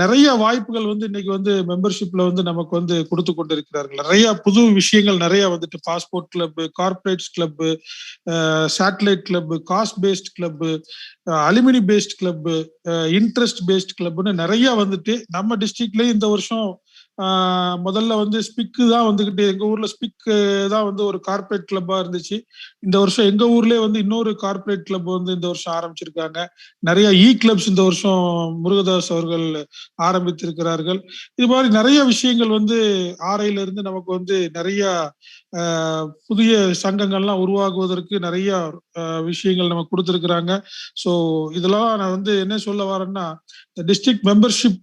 நிறைய வாய்ப்புகள் வந்து இன்னைக்கு வந்து மெம்பர்ஷிப்ல வந்து நமக்கு வந்து கொடுத்து கொண்டு இருக்கிறார்கள். நிறைய புது விஷயங்கள் நிறைய வந்துட்டு passport club, corporates club, satellite club, caste based club, alumni based club, interest based கிளப்னு நிறைய வந்துட்டு நம்ம டிஸ்ட்ரிக்ட்லயும் இந்த வருஷம் முதல்ல வந்து ஸ்பிக்கு தான் வந்துகிட்டு எங்க ஊர்ல ஸ்பிக் தான் வந்து ஒரு கார்பரேட் கிளப்பா இருந்துச்சு. இந்த வருஷம் எங்க ஊர்லயே வந்து இன்னொரு கார்பரேட் கிளப் வந்து இந்த வருஷம் ஆரம்பிச்சிருக்காங்க. நிறைய கிளப்ஸ் இந்த வருஷம் முருகதாஸ் அவர்கள் ஆரம்பித்திருக்கிறார்கள். இது மாதிரி நிறைய விஷயங்கள் வந்து ஆரையில இருந்து நமக்கு வந்து நிறைய புதிய சங்கங்கள்லாம் உருவாகுவதற்கு நிறைய விஷயங்கள் நம்ம கொடுத்திருக்கிறாங்க. ஸோ இதெல்லாம் நான் வந்து என்ன சொல்ல வரேன்னா, district membership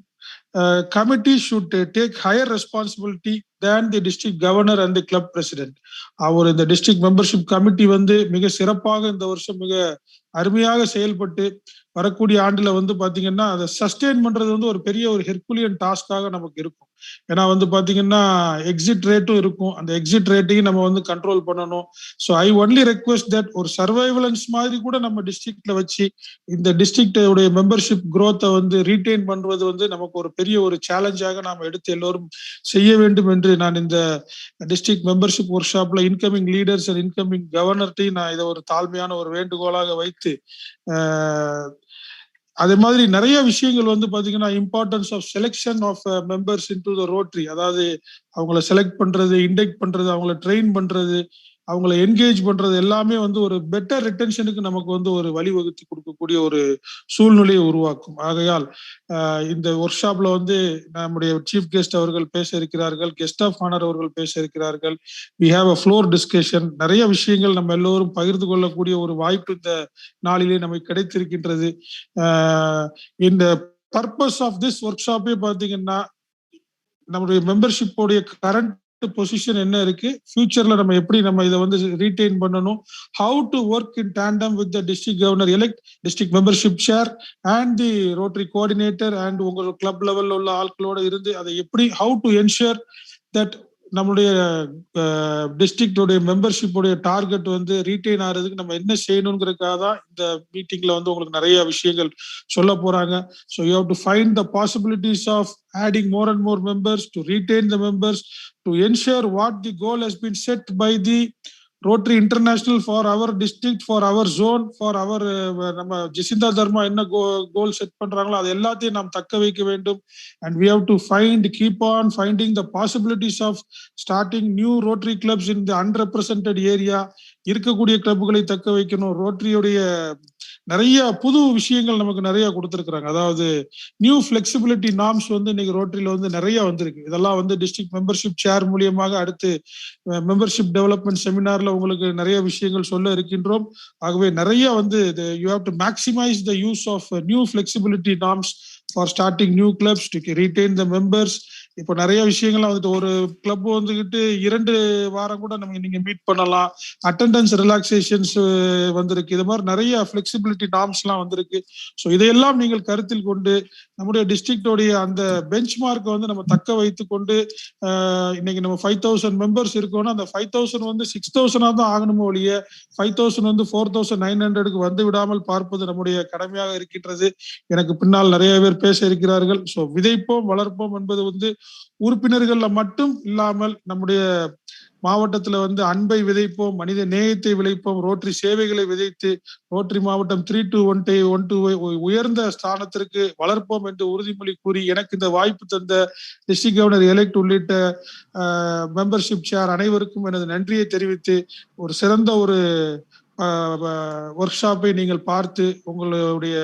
committee should take higher responsibility than the district governor and the club president. அவர் இந்த டிஸ்ட்ரிக்ட் மெம்பர்ஷிப் கமிட்டி வந்து மிக சிறப்பாக இந்த வருஷம் மிக அருமையாக செயல்பட்டு வரக்கூடிய ஆண்டுல வந்து பாத்தீங்கன்னா அதை சஸ்டெயின் பண்றது வந்து ஒரு பெரிய ஒரு ஹெர்குலியன் டாஸ்காக நமக்கு இருக்கும். ஏன்னா வந்து பாத்தீங்கன்னா எக்ஸிட் ரேட்டும் இருக்கும், அந்த எக்ஸிட் ரேட்டையும் நம்ம வந்து கண்ட்ரோல் பண்ணணும். So I only request that ஒரு சர்வைவலன்ஸ் மாதிரி கூட நம்ம டிஸ்ட்ரிக்ட்ல வச்சு இந்த டிஸ்ட்ரிக்டோடைய மெம்பர்ஷிப் growth-ஐ வந்து ரீட்டைன் பண்றது வந்து நமக்கு ஒரு பெரிய ஒரு சேலஞ்சாக நாம் எடுத்து எல்லோரும் செய்ய வேண்டும் என்று நான் இந்த டிஸ்ட்ரிக்ட் மெம்பர்ஷிப் ஒர்க் ஷாப்ல இன்கமிங் லீடர்ஸ் அண்ட் இன்கமிங் கவர்னர்ட்டையும் நான் இதை ஒரு தாழ்மையான ஒரு வேண்டுகோளாக வைத்து, அதே மாதிரி நிறைய விஷயங்கள் வந்து பாத்தீங்கன்னா importance of selection of members into the rotary, அதாவது அவங்கள செலக்ட் பண்றது, இண்டெக்ட் பண்றது, அவங்கள ட்ரெயின் பண்றது, அவங்கள என்கேஜ் பண்றது எல்லாமே வந்து ஒரு பெட்டர் ரிட்டென்ஷனுக்கு நமக்கு வந்து ஒரு வழிவகுத்து கொடுக்கக்கூடிய ஒரு சூழ்நிலையை உருவாக்கும். ஆகையால் இந்த ஒர்க் ஷாப்ல வந்து நம்முடைய சீஃப் கெஸ்ட் அவர்கள் பேச இருக்கிறார்கள், கெஸ்ட் ஆஃப் ஆனர் அவர்கள் பேச இருக்கிறார்கள். We have a floor discussion. நிறைய விஷயங்கள் நம்ம எல்லோரும் பகிர்ந்து கொள்ளக்கூடிய ஒரு வாய்ப்பு இந்த நாளிலே நமக்கு கிடைத்திருக்கின்றது. இந்த பர்பஸ் ஆஃப் திஸ் ஒர்க் ஷாப்பே பாத்தீங்கன்னா நம்முடைய மெம்பர்ஷிப்போடைய கரண்ட் பொசிஷன் என்ன இருக்கு, ஃபியூச்சர்ல நம்ம எப்படி நம்ம இதை வந்து ரீடைன் பண்ணணும், how to work in tandem with the district governor elect, district membership chair and the rotary coordinator and உங்க கிளப் லெவல்ல உள்ள ஆட்களோட இருந்து அதை எப்படி ஹவு டு என்ஷூர் தட் நம்மளுடைய டிஸ்ட்ரிக்டோடைய மெம்பர்ஷிப்போடைய டார்கெட் வந்து ரீட்டைன் ஆகிறதுக்கு நம்ம என்ன செய்யணுங்கிறதுக்காக தான் இந்த மீட்டிங்ல வந்து உங்களுக்கு நிறைய விஷயங்கள் சொல்ல போறாங்க. So you have to find the possibilities of adding more and more members, to retain the members, to ensure what the goal has been set by the Rotary International for our district, for our zone, for our நம்ம ஜெசிந்தா தர்மா என்ன goal set பண்றாங்களோ அது எல்லாத்தையும் நாம் தக்க வைக்க வேண்டும். and we have to keep on finding the possibilities of starting new Rotary clubs in the unrepresented area. இருக்கக்கூடிய கிளப்புகளை தக்க வைக்கணும். ரோட்டரியுடைய நிறைய புது விஷயங்கள் நமக்கு நிறைய கொடுத்துருக்காங்க. அதாவது நியூ ஃபிளெக்சிபிலிட்டி நார்ம்ஸ் வந்து இன்னைக்கு ரோட்டரியில வந்து நிறைய வந்திருக்கு. இதெல்லாம் வந்து டிஸ்ட்ரிக்ட் மெம்பர்ஷிப் சேர் மூலியமாக அடுத்து மெம்பர்ஷிப் டெவலப்மெண்ட் செமினார்ல உங்களுக்கு நிறைய விஷயங்கள் சொல்ல இருக்கின்றோம். ஆகவே நிறைய வந்து you have to maximise the use of new flexibility norms for starting new clubs to retain the members. இப்போ நிறைய விஷயங்கள்லாம் வந்துட்டு ஒரு கிளப் வந்துகிட்டு 2 வாரம் கூட நம்ம நீங்க மீட் பண்ணலாம். அட்டெண்டன்ஸ் ரிலாக்ஸேஷன்ஸ் வந்திருக்கு. இது மாதிரி நிறைய ஃபிளெக்சிபிலிட்டி நார்ம்ஸ் எல்லாம் வந்திருக்கு. ஸோ இதையெல்லாம் நீங்கள் கருத்தில் கொண்டு நம்முடைய டிஸ்ட்ரிக்டோடைய அந்த பெஞ்ச் மார்க்கை வந்து நம்ம தக்க வைத்து கொண்டு இன்னைக்கு நம்ம 5000 மெம்பர்ஸ் இருக்கோம்னா அந்த 5000 வந்து 6000 தான் ஆகணுமோ ஒழிய 5000 வந்து 4900க்கு வந்து விடாமல் பார்ப்பது நம்முடைய கடமையாக இருக்கின்றது. எனக்கு பின்னால் நிறைய பேர் பேச இருக்கிறார்கள். ஸோ விதைப்போம் வளர்ப்போம் என்பது வந்து உறுப்பினர்கள்ல மட்டும் இல்லாமல் நம்முடைய மாவட்டத்துல வந்து அன்பை விதைப்போம், மனித நேயத்தை விளைப்போம், ரோட்டரி சேவைகளை விதைத்து ரோட்டரி மாவட்டம் 3-2-1 உயர்ந்த ஸ்தானத்திற்கு வளர்ப்போம் என்று உறுதிமொழி கூறி எனக்கு இந்த வாய்ப்பு தந்த டிஸ்ட்ரிக்ட் கவர்னர் எலெக்ட் உள்ளிட்ட மெம்பர்ஷிப் சேர் அனைவருக்கும் எனது நன்றியை தெரிவித்து ஒரு சிறந்த ஒரு ஒர்க் ஷாப்பை நீங்கள் பார்த்து உங்களுடைய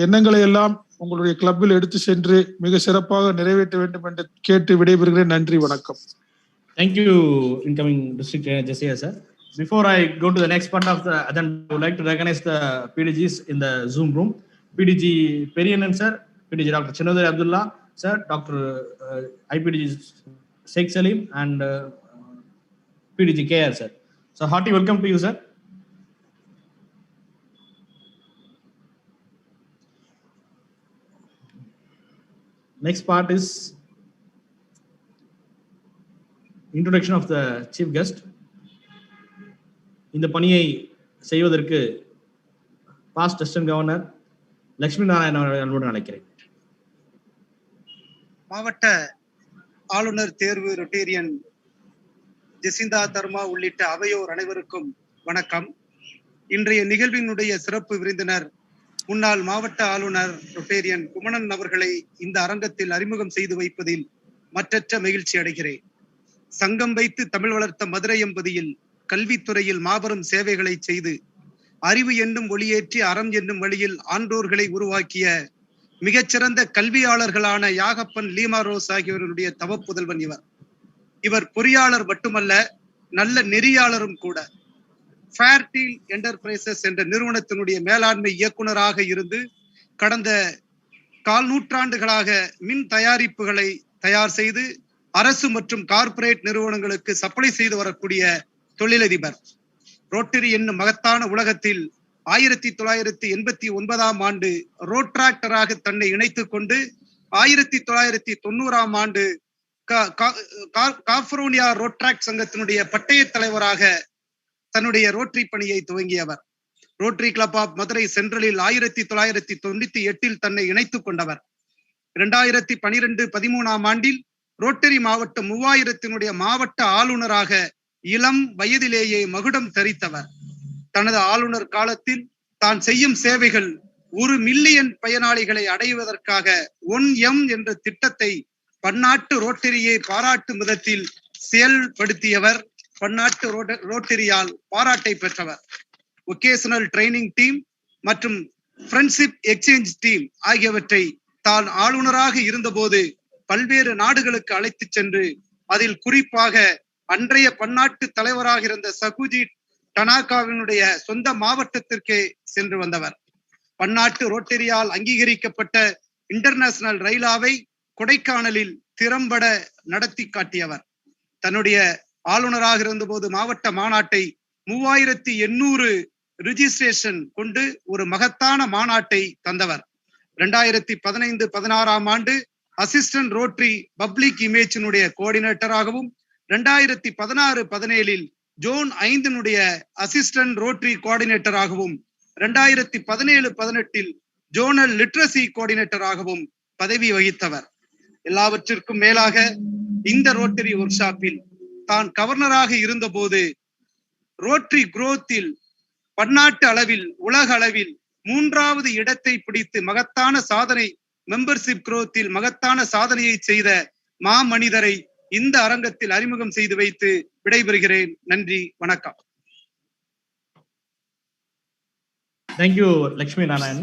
எண்ணங்களை எல்லாம் உங்களுடைய கிளப்பில் எடுத்து சென்று மிக சிறப்பாக நிறைவேற்ற வேண்டும் என்று கேட்டு விடைபெறுகிறேன். நன்றி, வணக்கம். Thank you, incoming District Jessica sir. Before I go to the next part of the agenda, I would like to recognize the PDGs in the Zoom room. PDG Periyanan sir, PDG Dr. Chinodari Abdullah sir, Dr. IPDG Sheikh Salim and PDG KR sir. So hearty welcome to you sir. Next part is introduction of the chief guest. இந்த பணியை செய்வதற்கு past assistant governor Lakshmi Narayanan அவர்களோடு அழைக்கிறேன். மாவட்ட ஆளுநர் தேர்வு Rotarian Jesintha தர்மா உள்ளிட்ட அவையோர் அனைவருக்கும் வணக்கம். இன்றைய நிகழ்வினுடைய சிறப்பு விருந்தினர் முன்னாள் மாவட்ட ஆளுநர் ரொட்டேரியன் குமணன் அவர்களை இந்த அரங்கத்தில் அறிமுகம் செய்து வைப்பதில் மற்றற்ற மகிழ்ச்சி அடைகிறேன். சங்கம் வைத்து தமிழ் வளர்த்த மதுரை எம்பதியில் கல்வித்துறையில் மாபெரும் சேவைகளை செய்து அறிவு என்னும் ஒளியேற்றி அறம் என்னும் வழியில் ஆன்றோர்களை உருவாக்கிய மிகச்சிறந்த கல்வியாளர்களான யாகப்பன் லீமா ரோஸ் ஆகியோருடைய தவப்புதல்வன் இவர் பொறியாளர் மட்டுமல்ல, நல்ல நெறியாளரும் கூட. ஃபேர்டீல் என்டர்பிரைசஸ் என்ற நிறுவனத்தினுடைய மேலாண்மை இயக்குனராக இருந்து கடந்த 4 நூற்றாண்டுகளாக மின் தயாரிப்புகளை தயார் செய்து அரசு மற்றும் கார்ப்பரேட் நிறுவனங்களுக்கு சப்ளை செய்து வரக்கூடிய தொழிலதிபர். ரோட்டரி என்னும் மகத்தான உலகத்தில் 1989ஆம் ஆண்டு ரோட்ராக்டராக தன்னை இணைத்துக் கொண்டு 1990ஆம் ஆண்டு காஃபரோனியா ரோட்ராக்ட் சங்கத்தினுடைய பட்டய தலைவராக தன்னுடைய ரோட்டரி பணியை துவங்கியவர். ரோட்டரி கிளப் ஆஃப் மதுரை சென்ட்ரலில் 1998 தன்னை இணைத்துக் கொண்டவர். 2012-13 ஆண்டில் ரோட்டரி மாவட்டம் 3000 மாவட்ட ஆளுநராக இளம் வயதிலேயே மகுடம் தரித்தவர். தனது ஆளுநர் காலத்தில் தான் செய்யும் சேவைகள் 1 மில்லியன் பயனாளிகளை அடைவதற்காக 1M என்ற திட்டத்தை பன்னாட்டு ரோட்டரியை பாராட்டும் விதத்தில் செயல்படுத்தியவர். பன்னாட்டு ரோட்டரியால் பாராட்டை பெற்றவர். ஒகேஷனல் ட்ரைனிங் டீம் மற்றும் ஃப்ரெண்ட்ஷிப் எக்ஸ்சேஞ்ச் டீம் ஆகியவற்றை தான் ஆளுநராக இருந்தபோது பல்வேறு நாடுகளுக்கு அழைத்து சென்று அதில் குறிப்பாக அன்றைய பன்னாட்டு தலைவராக இருந்த சகுஜி டனாகாவினுடைய சொந்த மாவட்டத்திற்கே சென்று வந்தவர். பன்னாட்டு ரோட்டரியால் அங்கீகரிக்கப்பட்ட இன்டர்நேஷனல் ரயிலாவை கொடைக்கானலில் திறம்பட நடத்தி காட்டியவர். தன்னுடைய ஆளுநராக இருந்தபோது மாவட்ட மாநாட்டை 3800 ரிஜிஸ்ட்ரேஷன் கொண்டு ஒரு மகத்தான மாநாட்டை தந்தவர். 2015-16 ஆண்டு அசிஸ்டன்ட் ரோட்டரி பப்ளிக் இமேஜினுடைய கோஆர்டினேட்டராகவும் 2016-17 ஜோன் 5 அசிஸ்டன்ட் ரோட்டரி கோஆர்டினேட்டராகவும் 2017-18 ஜோனல் லிட்ரசி கோஆர்டினேட்டராகவும் பதவி வகித்தவர். எல்லாவற்றிற்கும் மேலாக இந்த ரோட்டரி ஒர்க் ஷாப்பில் தான் கவர்னராக இருந்தபோது ரோட்டரி குரோத்தில் பன்னாட்டு அளவில் உலக அளவில் 3வது இடத்தை பிடித்து மகத்தான சாதனை, மெம்பர்ஷிப் குரோத்தில் மகத்தான சாதனையை செய்த மாமனிதரை இந்த அரங்கத்தில் அறிமுகம் செய்து வைத்து விடைபெறுகிறேன். நன்றி, வணக்கம். Thank you, Lakshmi Narayan.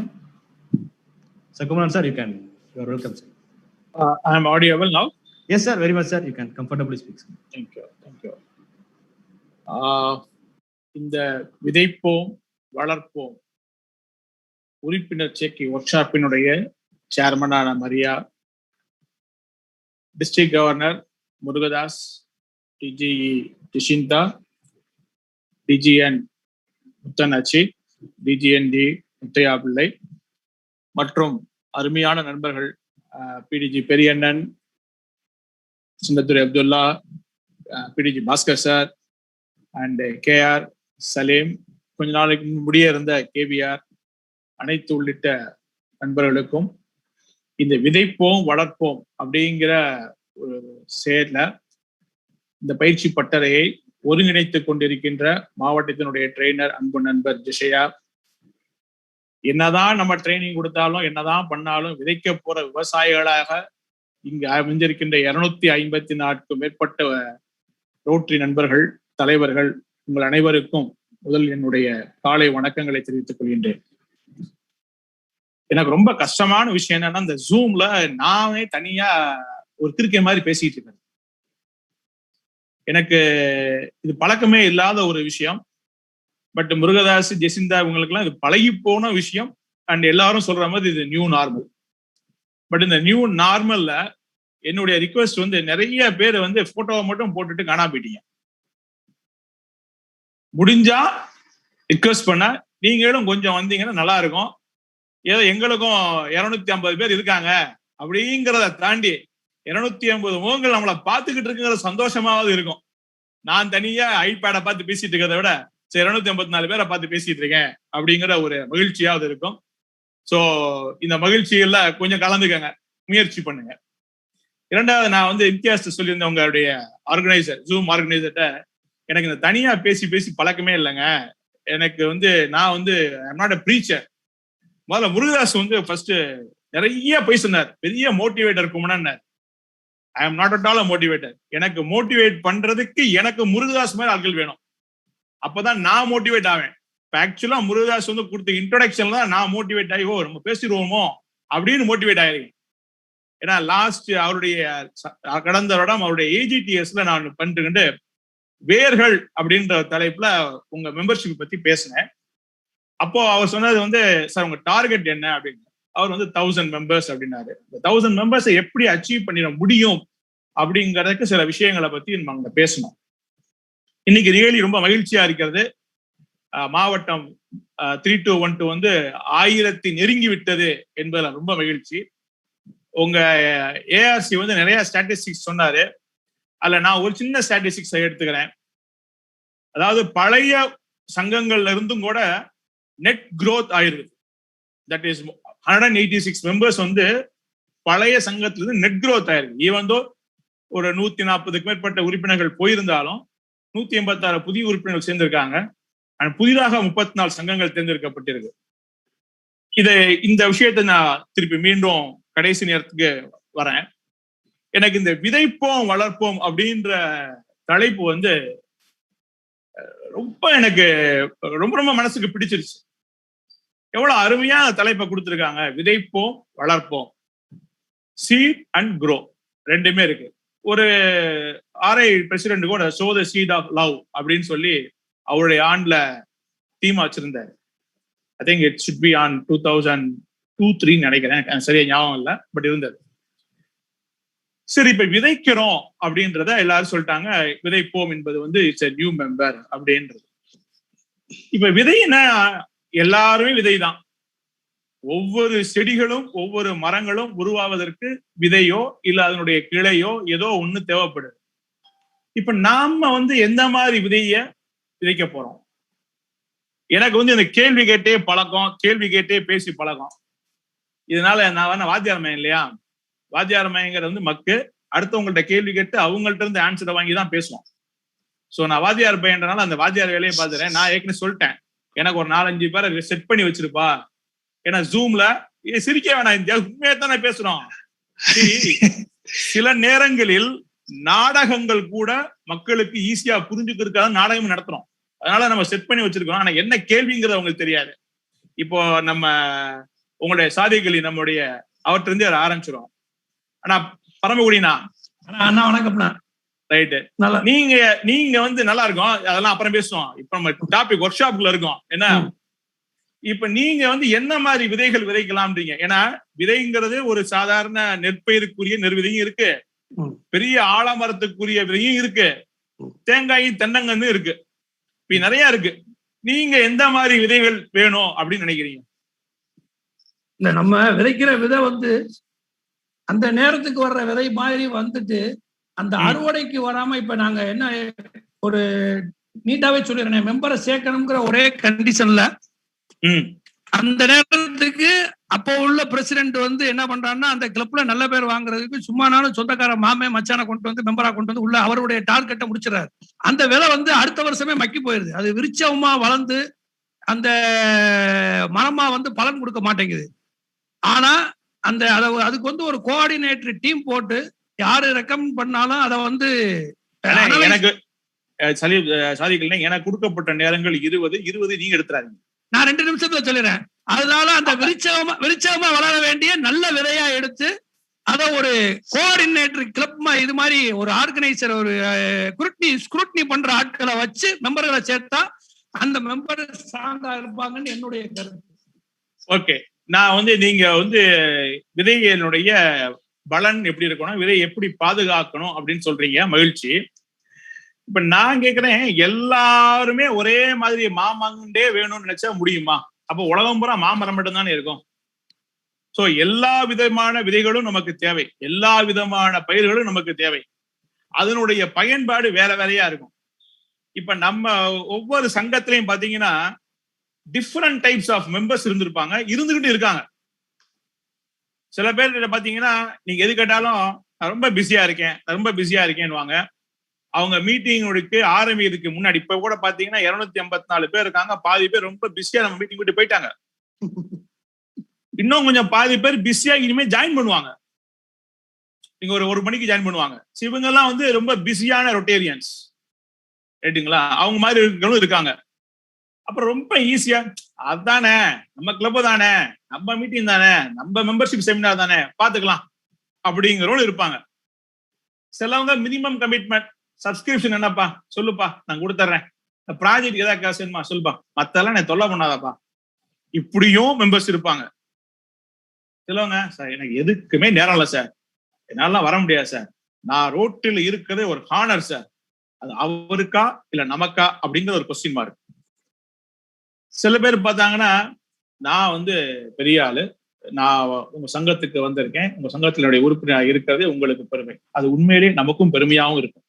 Sir Kumaran sir, you are welcome, sir. I am audible now? Yes, sir, very much, sir. You can comfortably speak, sir. Thank you. இந்த விதைப்போம் வளர்ப்போம் உறுப்பினர் சேர்க்கை ஒர்க் ஷாப்பினுடைய சேர்மனான Maria, district governor Murugadas, DGE Jesintha, DGN Muthanachi, DGND Muthaiya Pillai மற்றும் அருமையான நண்பர்கள் PDG Periyannan, Chinnathurai Abdullah, PDG Bhaskar sir and KR Salim, கொஞ்ச நாளைக்கு முடிய இருந்த கேவிஆர், அனைத்து உள்ளிட்ட நண்பர்களுக்கும் இந்த விதைப்போம் வளர்ப்போம் அப்படிங்கிற ஒரு செயல்ல இந்த பயிற்சி பட்டறையை ஒருங்கிணைத்துக் கொண்டிருக்கின்ற மாவட்டத்தினுடைய ட்ரெயினர் அன்பு நண்பர் ஜெஷயா, என்னதான் நம்ம ட்ரைனிங் கொடுத்தாலும் என்னதான் பண்ணாலும் விதைக்க போற விவசாயிகளாக இங்கு அமைஞ்சிருக்கின்ற 254க்கும் மேற்பட்ட ரோட்டரி நண்பர்கள், தலைவர்கள், உங்கள் அனைவருக்கும் முதல் என்னுடைய காலை வணக்கங்களை தெரிவித்துக் கொள்கின்றேன். எனக்கு ரொம்ப கஷ்டமான விஷயம் என்னன்னா, இந்த ஜூம்ல நானே தனியா ஒரு கிறுக்கை மாதிரி பேசிட்டு இருக்கேன். எனக்கு இது பழக்கமே இல்லாத ஒரு விஷயம். பட் முருகதாஸ், ஜெசிந்தா இவங்களுக்கெல்லாம் இது பழகி போன விஷயம். அண்ட் எல்லாரும் சொல்ற மாதிரி இது நியூ நார்மல். பட் இந்த நியூ நார்மல்ல என்னுடைய ரிக்வெஸ்ட் நிறைய பேர் போட்டோவை மட்டும் போட்டுட்டு காணா போயிட்டீங்க. முடிஞ்சா ரிக்வெஸ்ட் பண்ண நீங்களும் கொஞ்சம் வந்தீங்கன்னா நல்லா இருக்கும். ஏதோ எங்களுக்கும் 250 பேர் இருக்காங்க அப்படிங்கிறத தாண்டி 250 முகங்கள் நம்மளை பார்த்துக்கிட்டு இருக்குங்கிற சந்தோஷமாவது இருக்கும். நான் தனியா ஐபேடை பார்த்து பேசிட்டு இருக்கிறத விட 254 பேரை பார்த்து பேசிட்டு இருக்கேன் அப்படிங்கிற ஒரு மகிழ்ச்சியாவது இருக்கும். ஸோ இந்த மகிழ்ச்சிகள்ல கொஞ்சம் கலந்துக்கங்க, முயற்சி பண்ணுங்க. இரண்டாவது, நான் இம்தியாஸ் சொல்லியிருந்தேன் உங்களுடைய ஆர்கனைசர், ஜூம் ஆர்கனைசர்கிட்ட, எனக்கு இந்த தனியா பேசி பேசி பழக்கமே இல்லைங்க. எனக்கு நான் ஐம் நாட் அ ப்ரீச்சர். முதல்ல முருகதாஸ் ஃபர்ஸ்ட் நிறைய போய் சொன்னார், பெரிய மோட்டிவேட்டர் குமணன்னார். I am not at all a motivator. எனக்கு மோட்டிவேட் பண்றதுக்கு எனக்கு முருகதாஸ் மாதிரி ஆட்கள் வேணும். அப்பதான் நான் மோட்டிவேட் ஆவேன். இப்போ ஆக்சுவலா முருகதாஸ் கொடுத்த இன்ட்ரோடக்ஷன்ல தான் நான் மோட்டிவேட் ஆகி நம்ம பேசிடுவோமோ அப்படின்னு மோட்டிவேட் ஆயிருக்கேன். ஏன்னா லாஸ்ட் அவருடைய கடந்த வருடம் அவருடைய ஏஜிடிஎஸ்ல நான் பண்ணிட்டு வேர்கள் அப்படின்ற தலைப்புல உங்க மெம்பர்ஷிப் பத்தி பேசினேன். அப்போ அவர் சொன்னது சார் உங்க டார்கெட் என்ன அப்படின்னு. அவர் 1000 மெம்பர்ஸ் அப்படின்னாரு. 1000 மெம்பர்ஸை எப்படி அச்சீவ் பண்ணிட முடியும் அப்படிங்கிறதுக்கு சில விஷயங்களை பத்தி நம்ம பேசணும். இன்னைக்கு ரியலி ரொம்ப மகிழ்ச்சியா இருக்கிறது. மாவட்டம் 3212 1000 நெருங்கி விட்டது என்பதுல ரொம்ப மகிழ்ச்சி. உங்க ஏஆர்சி வந்து நிறைய ஸ்டாட்டிஸ்டிக்ஸ் சொன்னாரு. அதுல நான் ஒரு சின்ன ஸ்டாட்டிஸ்டிக்ஸ் எடுத்துக்கிறேன். அதாவது பழைய சங்கங்கள்ல இருந்தும் கூட நெட் growth ஆயிருக்கு. தட் இஸ் 186 மெம்பர்ஸ் வந்து பழைய சங்கத்துல இருந்து நெட் growth ஆயிருக்கு. ஈவன் தோ ஒரு 140க்கு மேற்பட்ட உறுப்பினர்கள் போயிருந்தாலும் 186 புதிய உறுப்பினர்கள் சேர்ந்திருக்காங்க. புதிதாக 34 சங்கங்கள் தேர்ந்தெடுக்கப்பட்டிருக்கு. இந்த விஷயத்தை நான் திருப்பி மீண்டும் கடைசி நேரத்துக்கு வரேன். எனக்கு இந்த விதைப்போம் வளர்ப்போம் அப்படின்ற தலைப்பு வந்து எனக்கு ரொம்ப ரொம்ப மனசுக்கு பிடிச்சிருச்சு. எவ்வளவு அருமையான தலைப்பை கொடுத்திருக்காங்க. விதைப்போம் வளர்ப்போம், சீட் அண்ட் க்ரோ ரெண்டுமே இருக்கு. ஒரு ஆர்ஐ பிரசிடென்ட் கூட sow the seed of love அப்படின்னு சொல்லி அவருடைய ஆண்ட்ல தீமா வச்சிருந்தாரு. I think it should be on 2002-03 நினைக்கிறேன், சரியா ஞாபகம் இல்லை, பட் இருந்தது. சரி, இப்ப விதைக்கிறோம் அப்படின்றத எல்லாரும் சொல்லிட்டாங்க. விதைப்போம் என்பது வந்து இட்ஸ் a நியூ மெம்பர் அப்படின்றது. இப்ப விதைன்னா எல்லாருமே விதைதான். ஒவ்வொரு செடிகளும் ஒவ்வொரு மரங்களும் உருவாவதற்கு விதையோ இல்ல அதனுடைய கிளையோ ஏதோ ஒண்ணு தேவைப்படுது. இப்ப நாம வந்து எந்த மாதிரி விதைய விதைக்க போறோம்? எனக்கு வந்து இந்த கேள்வி கேட்டே பழக்கம், கேள்வி கேட்டே பேசி பழக்கம். இதனால நான் வாத்தியார் மயம் இல்லையா? வாத்தியார் மயங்கிறது வந்து மக்கு அடுத்தவங்கள்ட்ட கேள்வி கேட்டு அவங்கள்ட்ட இருந்து ஆன்சரை வாங்கி தான் பேசுவோம். சோ நான் வாத்தியார் பையன்றனால அந்த வாத்தியார் வேலையை பார்த்துறேன். நான் ஏற்கனவே சொல்லிட்டேன், எனக்கு ஒரு 4-5 பேரை செட் பண்ணி வச்சிருப்பா. ஏன்னா ஜூம்ல சிரிக்க வேணாம், உண்மையா தானே பேசுறோம். சில நேரங்களில் நாடகங்கள் கூட மக்களுக்கு ஈஸியா புரிஞ்சுக்கிறதுக்காக நாடகம் நடத்துறோம். அதனால நம்ம செட் பண்ணி வச்சிருக்கோம். ஆனா என்ன கேள்விங்கிறது அவங்களுக்கு தெரியாது. இப்போ நம்ம உங்களுடைய சாதிகளி நம்முடைய அவர்கிட்ட இருந்து ஆரம்பிச்சிடும். ஆனா பரமக்குடினா அண்ணா வணக்கம்ண்ணா. ரைட்டு, நீங்க வந்து நல்லா இருக்கும், அதெல்லாம் அப்புறம் பேசுவோம். இப்ப நம்ம டாபிக் ஒர்க் ஷாப்ல இருக்கோம். என்ன இப்ப நீங்க வந்து என்ன மாதிரி விதைகள் விதைக்கலாம்ன்றீங்க? ஏன்னா விதைங்கிறது ஒரு சாதாரண நெற்பயிற்குரிய நெற்விதையும் இருக்கு, பெரிய ஆலமரத்துக்குரிய விதையும் இருக்கு, தேங்காய் தென்னங்கன்னு இருக்கு, இப்ப நிறைய இருக்கு. நீங்க எந்த மாதிரி விதைகள் வேணும் அப்படின்னு நினைக்கிறீங்க? இல்ல, நம்ம விதைக்கிற விதை வந்து அந்த நேரத்துக்கு வர்ற விதை மாதிரி வந்துட்டு அந்த அறுவடைக்கு வராம இப்ப நாங்க என்ன ஒரு நீட்டாவே சொல்லிடுறேன், மெம்பரை சேர்க்கணுங்கிற ஒரே கண்டிஷன்ல அந்த நேரத்துக்கு அப்போ உள்ள பிரசிடென்ட் வந்து என்ன பண்றாருன்னா அந்த கிளப்ல நல்ல பேர் வாங்குறதுக்கு சும்மானாலும் சொந்தக்கார மாமே மச்சான கொண்டு வந்து மெம்பரா கொண்டு வந்து உள்ள அவருடைய டார்கெட்டை முடிச்சிடறாரு. அந்த விலை வந்து அடுத்த வருஷமே மக்கி போயிருது. அது விருட்சமா வளர்ந்து அந்த மரமா வந்து பலன் கொடுக்க மாட்டேங்குது. ஆனா அந்த அதுக்கு வந்து ஒரு கோஆர்டினேட்டர் டீம் போட்டு யாரு ரெக்கமெண்ட் பண்ணாலும் அதை வந்து எனக்கு எனக்கு கொடுக்கப்பட்ட நேரங்கள் 20 நீங்க எடுத்துறாதீங்க. நான் 2 நிமிஷத்துல சொல்லிடுறேன். அதனால அந்த விருட்சமா வளர வேண்டிய நல்ல விதையா எடுத்து அத ஒரு கோஆர்டினேட்டர் கிளப் இது மாதிரி ஒரு ஆர்கனைசர் ஒரு ஸ்க்ரூட்னி பண்ற ஆட்களை வச்சு மெம்பர்களை சேர்த்தா அந்த மெம்பர் ஸ்ட்ராங்கா இருப்பாங்கன்னு என்னுடைய கருத்து. ஓகே, நான் வந்து நீங்க வந்து விதையினுடைய பலன் எப்படி இருக்கணும், விதை எப்படி பாதுகாக்கணும் அப்படின்னு சொல்றீங்க, மகிழ்ச்சி. இப்ப நான் கேக்குறேன், எல்லாருமே ஒரே மாதிரி மாமரண்டே வேணும்னு நினைச்சா முடியுமா? அப்போ உலகம் பூரா மாமரம் மட்டும் தானே இருக்கும். சோ எல்லா விதமான விதைகளும் நமக்கு தேவை, எல்லா விதமான பயிர்களும் நமக்கு தேவை. அதனுடைய பயன்பாடு வேற வேறையா இருக்கும். இப்ப நம்ம ஒவ்வொரு சங்கத்திலையும் பாத்தீங்கன்னா டிஃப்ரெண்ட் டைப்ஸ் ஆஃப் மெம்பர்ஸ் இருந்துகிட்டு இருக்காங்க. சில பேர் பாத்தீங்கன்னா நீங்க எது கேட்டாலும் நான் ரொம்ப பிஸியா இருக்கேன்னு அவங்க மீட்டிங்களுக்கு ஆரம்பிக்கிறதுக்கு முன்னாடி இப்ப கூட பாத்தீங்கன்னா 254 பேர் இருக்காங்க. பாதி பேர் ரொம்ப பிஸியா நம்ம மீட்டிங் விட்டு போயிட்டாங்க. இன்னும் கொஞ்சம் பாதி பேர் பிஸியா இனிமே ஜாயின் பண்ணுவாங்க. நீங்க ஒரு மணிக்கு ஜாயின் பண்ணுவாங்க. இவங்க எல்லாம் வந்து ரொம்ப பிஸியான ரொட்டேரியன்ஸ், ரைட்டுங்களா? அவங்க மாதிரி இருக்கிறவங்களும் இருக்காங்க. அப்புறம் ரொம்ப ஈஸியா அதானே நம்ம கிளப் தானே, நம்ம மீட்டிங் தானே, நம்ம மெம்பர்ஷிப் செமினார் தானே, பாத்துக்கலாம் அப்படிங்கிறவங்களும் இருப்பாங்க. சிலவங்க மினிமம் கமிட்மெண்ட், சப்ஸ்கிரிப்ஷன் என்னப்பா சொல்லுப்பா நான் கொடுத்துட்றேன், ப்ராஜெக்ட் ஏதாவது காசு வேணுமா சொல்லுப்பா, மத்தெல்லாம் நான் தொல்லை பண்ணாதப்பா, இப்படியும் மெம்பர்ஸ் இருப்பாங்க. சிலவங்க சார் எனக்கு எதுக்குமே நேரம் இல்லை சார், என்னால வர முடியாது சார், நான் ரோட்டில் இருக்கிறது ஒரு ஹானர் சார், அது அவருக்கா இல்ல நமக்கா அப்படிங்கிற ஒரு கொஸ்டின் மார்க். சில பேர் பார்த்தாங்கன்னா நான் வந்து பெரிய ஆளு, நான் உங்க சங்கத்துக்கு வந்திருக்கேன், உங்க சங்கத்தினுடைய உறுப்பினராக இருக்கிறது உங்களுக்கு பெருமை. அது உண்மையிலேயே நமக்கும் பெருமையாகவும் இருக்கும்.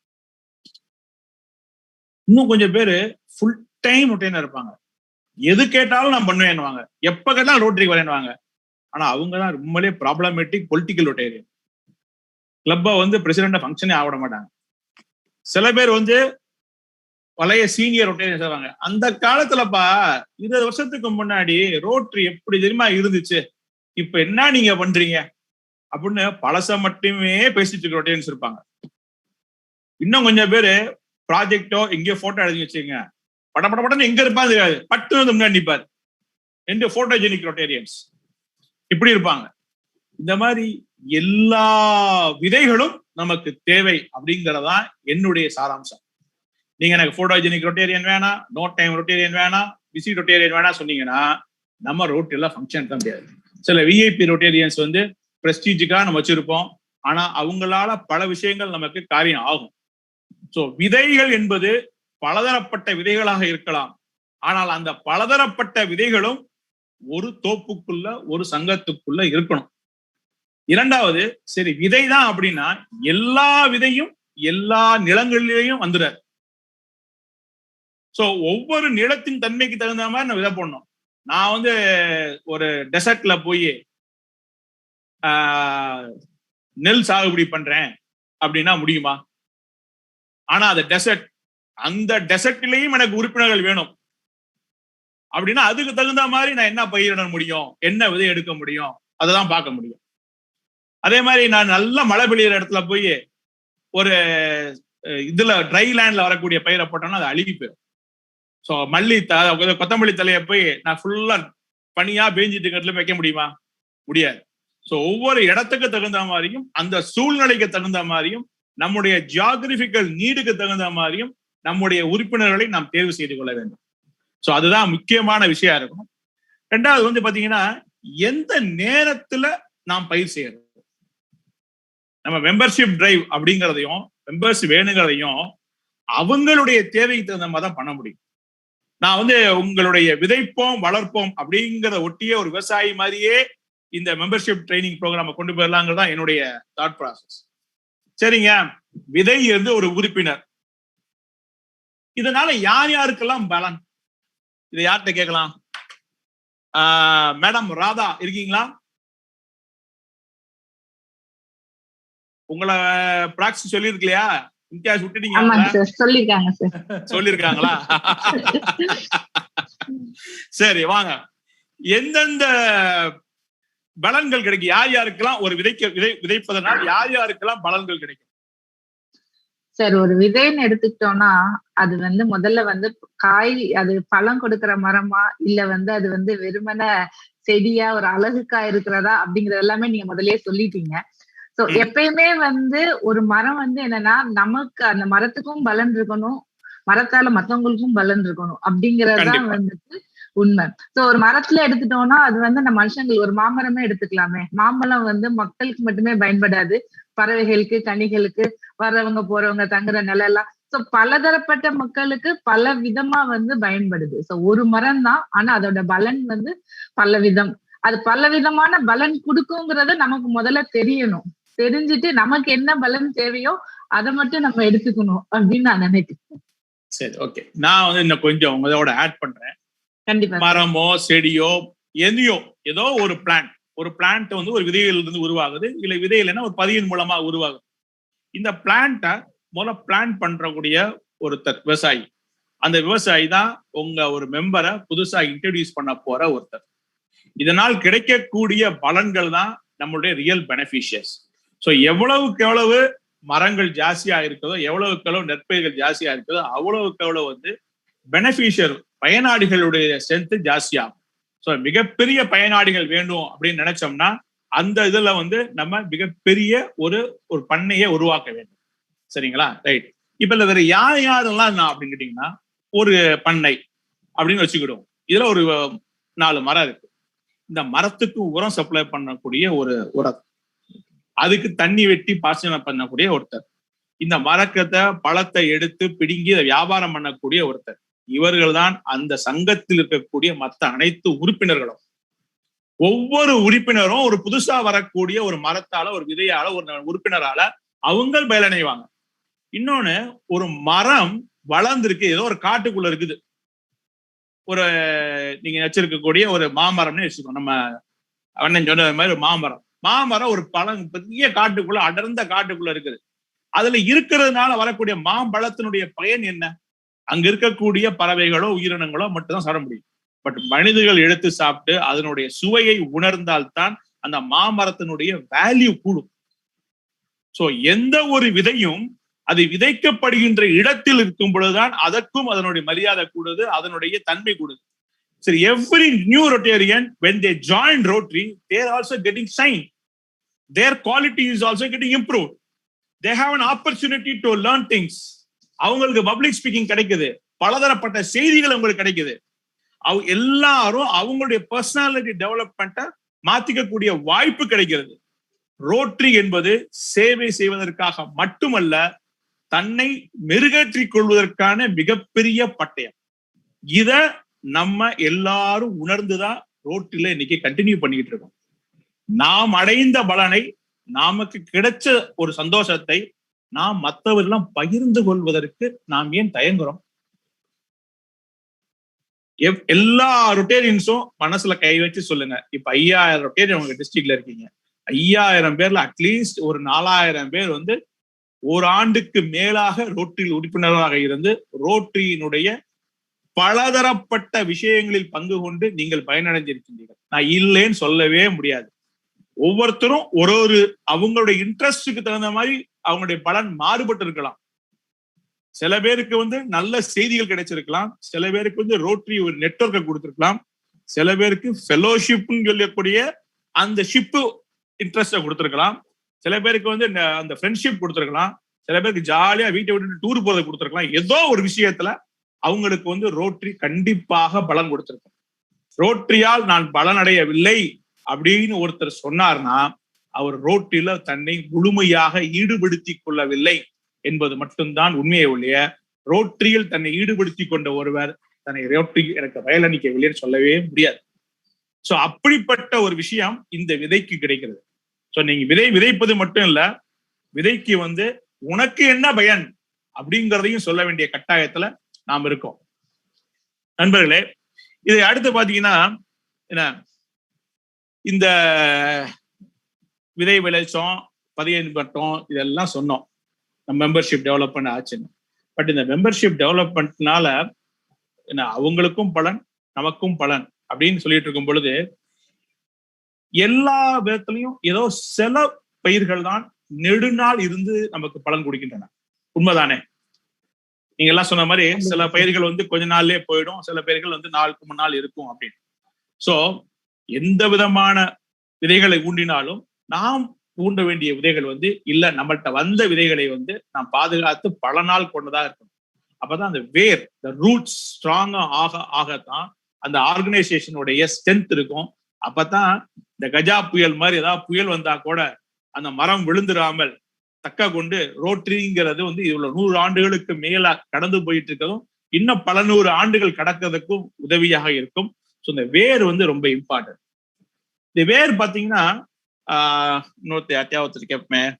இன்னும் கொஞ்சம் பேரு ஃபுல் டைம் ரொட்டேனா இருப்பாங்க. எது கேட்டாலும் நான் பண்ணுவேன்னுவாங்க, எப்ப கேட்டாலும் ரோட்டரிக்கு வரேன்னுவாங்க. ஆனா அவங்க தான் ரொம்பவே ப்ராப்ளமேட்டிக் பொலிட்டிக்கல் ரொட்டேரியன். கிளப்பை வந்து பிரசிடென்டா ஃபங்க்ஷனே ஆக மாட்டாங்க. சில பேர் வந்து பழைய சீனியர் ரொட்டேரியன் செய்வாங்க. அந்த காலத்துலப்பா 20 வருஷத்துக்கு முன்னாடி ரோட்டரி எப்படி தெரியுமா இருந்துச்சு, இப்ப என்ன நீங்க பண்றீங்க அப்படின்னு பழச மட்டுமே பேசிட்டு இருக்க ரொட்டேரியன்ஸ் இருப்பாங்க. இன்னும் கொஞ்சம் பேரு ப்ராஜெக்டோ எங்கேயோ போட்டோ எழுதி வச்சுங்க, படப்படன்னு எங்க இருப்பா தெரியாது, பட்டு வந்து முன்னாடி நிற்பார். ரெண்டு போட்டோஜெனிக் ரொட்டேரியன்ஸ் இப்படி இருப்பாங்க. இந்த மாதிரி எல்லா விதைகளும் நமக்கு தேவை அப்படிங்கறதான் என்னுடைய சாராம்சம். நீங்க எனக்கு போட்டோஜெனிக் ரொட்டேரியன் வேணாம், நோ டைம் ரொட்டேரியன் வேணாம், பிசி ரொட்டேரியன் வேணாம் சொன்னீங்கன்னா நம்ம ரோட்டரியில ஃபங்க்ஷன் தான் முடியாது. சில விஐபி ரொட்டேரியன்ஸ் வந்து பிரஸ்டீஜுக்காக நம்ம வச்சிருப்போம், ஆனா அவங்களால பல விஷயங்கள் நமக்கு காரியம் ஆகும். ஸோ விதைகள் என்பது பலதரப்பட்ட விதைகளாக இருக்கலாம், ஆனால் அந்த பலதரப்பட்ட விதைகளும் ஒரு தோப்புக்குள்ள ஒரு சங்கத்துக்குள்ள இருக்கணும். இரண்டாவது, சரி விதை தான் அப்படின்னா எல்லா விதையும் எல்லா நிலங்களிலேயும் வந்துடாது. சோ ஒவ்வொரு நிலத்தின் தன்மைக்கு தகுந்த மாதிரி நான் விதை போடணும். நான் வந்து ஒரு டெசர்ட்ல போய் நெல் சாகுபடி பண்றேன் அப்படின்னா முடியுமா? ஆனா அந்த டெசர்ட்லயும் எனக்கு உறுப்பினர்கள் வேணும் அப்படின்னா அதுக்கு தகுந்த மாதிரி நான் என்ன பயிரிட முடியும், என்ன விதை எடுக்க முடியும், அதைதான் பார்க்க முடியும். அதே மாதிரி நான் நல்ல மழை பெய்யுற இடத்துல போய் ஒரு இதுல ட்ரை லேண்ட்ல வரக்கூடிய பயிரை போட்டோம்னா அது அழுகி போயிடும். ஸோ கொத்தமல்லி தலையை போய் நான் ஃபுல்லா பனியா பேஞ்சிட்டு இருக்கிறதுல வைக்க முடியுமா? முடியாது. ஸோ ஒவ்வொரு இடத்துக்கு தகுந்த மாதிரியும் அந்த சூழ்நிலைக்கு தகுந்த மாதிரியும் நம்முடைய ஜியாகிரபிக்கல் நீடுக்கு தகுந்த மாதிரியும் நம்முடைய உறுப்பினர்களை நாம் தேர்வு செய்து கொள்ள வேண்டும். ஸோ அதுதான் முக்கியமான விஷயம் இருக்கும். ரெண்டாவது வந்து பாத்தீங்கன்னா எந்த நேரத்துல நாம் பயிர் செய்யறது. நம்ம மெம்பர்ஷிப் டிரைவ் அப்படிங்கிறதையும் மெம்பர்ஸ் வேணுங்கிறதையும் அவங்களுடைய தேவைக்கு தகுந்த மாதிரி தான் பண்ண முடியும். நான் வந்து உங்களுடைய விதைப்போம் வளர்ப்போம் அப்படிங்கிற ஒட்டிய ஒரு விவசாயி மாதிரியே இந்த மெம்பர்ஷிப் ட்ரைனிங் ப்ரோக்ராமை கொண்டு போயிடலாங்கிறதா என்னுடைய தாட் ப்ராசஸ். சரிங்க, விதை இருந்து ஒரு உறுப்பினர், இதனால யார் யாருக்கெல்லாம் பலன்? இதை யார்கிட்ட கேட்கலாம்? மேடம் ராதா இருக்கீங்களா? உங்களை பிராக்டிஸ் சொல்லிருக்கலையா? இம்தியாஸ் விட்டுட்டீங்க? சொல்லிருக்காங்களா? சரி வாங்க, எந்தெந்த பலன்கள் கிடைக்கும், யார் யாருக்கெல்லாம் ஒரு விதைப்பதனால் யார் யாருக்கெல்லாம் பலன்கள் கிடைக்கும்? சார், ஒரு விதைன்னு எடுத்துக்கிட்டோம்னா அது வந்து முதல்ல வந்து காய், அது பழம் கொடுக்கிற மரமா இல்ல வந்து அது வந்து வெறுமன செடியா ஒரு அழகுக்கா இருக்கிறதா அப்படிங்கறது எல்லாமே நீங்க முதல்லயே சொல்லிட்டீங்க. சோ எப்பயுமே வந்து ஒரு மரம் வந்து என்னன்னா நமக்கு அந்த மரத்துக்கும் பலன் இருக்கணும், மரத்தால மத்தவங்களுக்கும் பலன் இருக்கணும் அப்படிங்கறதுதான் வந்துட்டு உண்மை. சோ ஒரு மரத்துல எடுத்துட்டோம்னா அது வந்து நம்ம மனுஷங்களுக்கு, ஒரு மாமரமே எடுத்துக்கலாமே, மாம்பழம் வந்து மக்களுக்கு மட்டுமே பயன்படாது, பறவைகளுக்கு, கனிகளுக்கு, வர்றவங்க போறவங்க தங்குற நிலம், சோ பலதரப்பட்ட மக்களுக்கு பல விதமா வந்து பயன்படுது. சோ ஒரு மரம் தான், ஆனா அதோட பலன் வந்து பல விதம். அது பல விதமான பலன் கொடுக்குங்கிறத நமக்கு முதல்ல தெரியணும். தெரிஞ்சுட்டு நமக்கு என்ன பலன் தேவையோ அதை மட்டும் நம்ம எடுத்துக்கணும் அப்படின்னு நான் நினைக்கிறேன். சரி, ஓகே. நான் வந்து இன்னும் கொஞ்சம் உங்களோட ஆட் பண்றேன். கண்டிப்பா. மரமோ செடியோ எதையோ ஏதோ ஒரு பிளான்ட் வந்து ஒரு விதையில இருந்து உருவாகுது, இல்ல விதையிலன்னா ஒரு பதியின் மூலமா உருவாகுது. இந்த பிளான்ட்டை முதல்ல பிளான் பண்றக்கூடிய ஒருத்தர் விவசாயி. அந்த விவசாயி தான் உங்க ஒரு மெம்பரை புதுசா இன்ட்ரடியூஸ் பண்ண போற ஒருத்தர். இதனால் கிடைக்கக்கூடிய பலன்கள் தான் நம்மளுடைய ரியல் பெனிஃபிஷியர்ஸ். ஸோ எவ்வளவுக்கு எவ்வளவு மரங்கள் ஜாஸ்தியா இருக்குதோ, எவ்வளவுக்கு எவ்வளவு நெற்பயிர்கள் ஜாஸ்தியா இருக்குதோ, அவ்வளவுக்கு எவ்வளவு வந்து பெனிஃபிஷியர் பயனாளிகளுடைய ஸ்ட்ரென்த் ஜாஸ்தியாகும். ஸோ மிகப்பெரிய பயனாளிகள் வேணும் அப்படின்னு நினைச்சோம்னா அந்த இதுல வந்து நம்ம மிகப்பெரிய ஒரு பண்ணையை உருவாக்க வேண்டும். சரிங்களா? ரைட். இப்ப இல்ல வேற யாரெல்லாம் அப்படின்னு கேட்டீங்கன்னா, ஒரு பண்ணை அப்படின்னு வச்சுக்கிடுவோம். இதுல ஒரு 4 மரம் இருக்கு. இந்த மரத்துக்கு உரம் சப்ளை பண்ணக்கூடிய ஒரு உரம், அதுக்கு தண்ணி வெட்டி பாசனம் பண்ணக்கூடிய ஒருத்தர், இந்த மரக்கத்தை பழத்தை எடுத்து பிடுங்கி அதை வியாபாரம் பண்ணக்கூடிய ஒருத்தர். இவர்கள் தான் அந்த சங்கத்தில் இருக்கக்கூடிய மற்ற அனைத்து உறுப்பினர்களும். ஒவ்வொரு உறுப்பினரும் ஒரு புதுசா வரக்கூடிய ஒரு மரத்தால, ஒரு விதையால, ஒரு உறுப்பினரால அவங்க பயனடைவாங்க. இன்னொன்னு, ஒரு மரம் வளர்ந்துருக்கு, ஏதோ ஒரு காட்டுக்குள்ள இருக்குது, ஒரு நீங்க வச்சிருக்கக்கூடிய ஒரு மாமரம்னு வச்சுக்கோ, நம்ம அண்ணன் சொன்ன மாதிரி ஒரு மாமரம் ஒரு பழம் பெரிய காட்டுக்குள்ள, அடர்ந்த காட்டுக்குள்ள இருக்குது. அதுல இருக்கிறதுனால வரக்கூடிய மாம்பழத்தினுடைய பயன் என்ன? அங்க இருக்கக்கூடிய பறவைகளோ உயிரினங்களோ மட்டும்தான் சாப்பிட முடியும். பட் மனிதர்கள் எடுத்து சாப்பிட்டு அதனுடைய சுவையை உணர்ந்தால்தான் அந்த மாமரத்தினுடைய வேல்யூ கூடும். சோ எந்த ஒரு விதையும் அது விதைக்கப்படுகின்ற இடத்தில் இருக்கும் பொழுதுதான் அதற்கும் அதனுடைய மரியாதை கூடுது, அதனுடைய தன்மை கூடுது. சரி, every new Rotarian when they join Rotary, they are also getting shine. Their quality is also getting improved. They have an opportunity to learn things. அவங்களுக்கு பப்ளிக் ஸ்பீக்கிங் கிடைக்குது, பலதரப்பட்ட செய்திகள் அவங்களுக்கு கிடைக்குது. எல்லாரும் அவங்களுடைய பர்சனாலிட்டி டெவலப்மெண்ட்டை மாத்திக்கக்கூடிய வாய்ப்பு கிடைக்கிறது. ரோட்டரி என்பது சேவை செய்வதற்காக மட்டுமல்ல, தன்னை மெருகேற்றிக் கொள்வதற்கான மிகப்பெரிய பட்டயம். இத நம்ம எல்லாரும் உணர்ந்துதான் ரோட்டரியில இன்னைக்கு கண்டினியூ பண்ணிக்கிட்டு இருக்கோம். நாம் அடைந்த பலனை, நமக்கு கிடைச்ச ஒரு சந்தோஷத்தை நாம் மற்றவர்களெல்லாம் பகிர்ந்து கொள்வதற்கு நாம் ஏன் தயங்குறோம்? எல்லா ரொட்டேரியன்ஸும் மனசுல கை வச்சு சொல்லுங்க. இப்ப 5000 ரொட்டேரியன் உங்க டிஸ்ட்ரிக்ட்ல இருக்கீங்க. 5000 பேர்ல அட்லீஸ்ட் ஒரு 4000 பேர் வந்து ஒரு ஆண்டுக்கு மேலாக ரோட்டரியில் உறுப்பினராக இருந்து ரோட்டரியினுடைய பலதரப்பட்ட விஷயங்களில் பங்கு கொண்டு நீங்கள் பயனடைஞ்சிருக்கின்றீர்கள். நான் இல்லைன்னு சொல்லவே முடியாது. ஒவ்வொருத்தரும் ஒரு அவங்களுடைய இன்ட்ரெஸ்டுக்கு தகுந்த மாதிரி அவங்களுடைய பலன் மாறுபட்டு இருக்கலாம். சில பேருக்கு வந்து நல்ல செய்திகள் கிடைச்சிருக்கலாம், சில பேருக்கு வந்து ரோட்டரி ஒரு நெட்வொர்க்கை கொடுத்திருக்கலாம், சில பேருக்கு ஃபெலோஷிப்னு சொல்லக்கூடிய அந்த ஷிப்பு இன்ட்ரெஸ்ட கொடுத்திருக்கலாம், சில பேருக்கு வந்து அந்த ஃப்ரெண்ட்ஷிப் கொடுத்திருக்கலாம், சில பேருக்கு ஜாலியா வீட்டை விட்டு டூர் போறதை கொடுத்திருக்கலாம். ஏதோ ஒரு விஷயத்துல அவங்களுக்கு வந்து ரோட்டரி கண்டிப்பாக பலன் கொடுத்திருக்கும். ரோட்டரியால் நான் பலன் அடையவில்லை அப்படின்னு ஒருத்தர் சொன்னார்னா அவர் ரோட்டரியில தன்னை முழுமையாக ஈடுபடுத்திக் கொள்ளவில்லை என்பது மட்டும்தான் உண்மையை ஒழிய, ரோட்டரியில் தன்னை ஈடுபடுத்தி கொண்ட ஒருவர் தன்னை ரோட்டரி எனக்கு பயனளிக்கவில்லைன்னு சொல்லவே முடியாது. சோ அப்படிப்பட்ட ஒரு விஷயம் இந்த விதைக்கு கிடைக்கிறது. சோ நீங்க விதைப்பது மட்டும் இல்ல, விதைக்கு வந்து உனக்கு என்ன பயன் அப்படிங்கிறதையும் சொல்ல வேண்டிய கட்டாயத்துல நாம் இருக்கோம். நண்பர்களே, இதை அடுத்து பாத்தீங்கன்னா என்ன, இந்த விதை விளைச்சோம், பதியப்பட்டோம், இதெல்லாம் சொன்னோம், நம்ம மெம்பர்ஷிப் டெவலப்மெண்ட் ஆச்சுன்னு. பட் இந்த மெம்பர்ஷிப் டெவலப்மெண்ட்னால என்ன, அவங்களுக்கும் பலன் நமக்கும் பலன் அப்படின்னு சொல்லிட்டு இருக்கும் பொழுது, எல்லா விதத்திலையும் ஏதோ சில பயிர்கள் தான் நெடுநாள் இருந்து நமக்கு பலன் கொடுக்கின்றன. உண்மைதானே? நீங்க எல்லாம் சொன்ன மாதிரி சில பயிர்கள் வந்து கொஞ்ச நாள்லயே போயிடும், சில பயிர்கள் வந்து நாளுக்கு முன்னால் இருக்கும் அப்படின்னு. சோ எந்த விதமான விதைகளை ஊண்டினாலும் நாம் ஊண்ட வேண்டிய விதைகள் வந்து இல்ல, நம்மள்கிட்ட வந்த விதைகளை வந்து நாம் பாதுகாத்து பல நாள் கொண்டதா இருக்கணும். அப்பதான் அந்த வேர், ரூட்ஸ் ஸ்ட்ராங்கா ஆகத்தான் அந்த ஆர்கனைசேஷனுடைய ஸ்ட்ரென்த் இருக்கும். அப்பதான் இந்த கஜா புயல் மாதிரி ஏதாவது புயல் வந்தா கூட அந்த மரம் விழுந்துடாமல் தக்க கொண்டு ரோட்டரிங்கிறது வந்து இவ்வளவு 100 ஆண்டுகளுக்கு மேல கடந்து போயிட்டு இருக்கிறதும் இன்னும் பல 100 ஆண்டுகள் கடக்கிறதுக்கும் உதவியாக இருக்கும். ஸோ இந்த வேர் வந்து ரொம்ப இம்பார்ட்டன்ட். இந்த வேர் பாத்தீங்கன்னா இன்னொருத்த அத்தியாவத்தில் கேட்பேன்,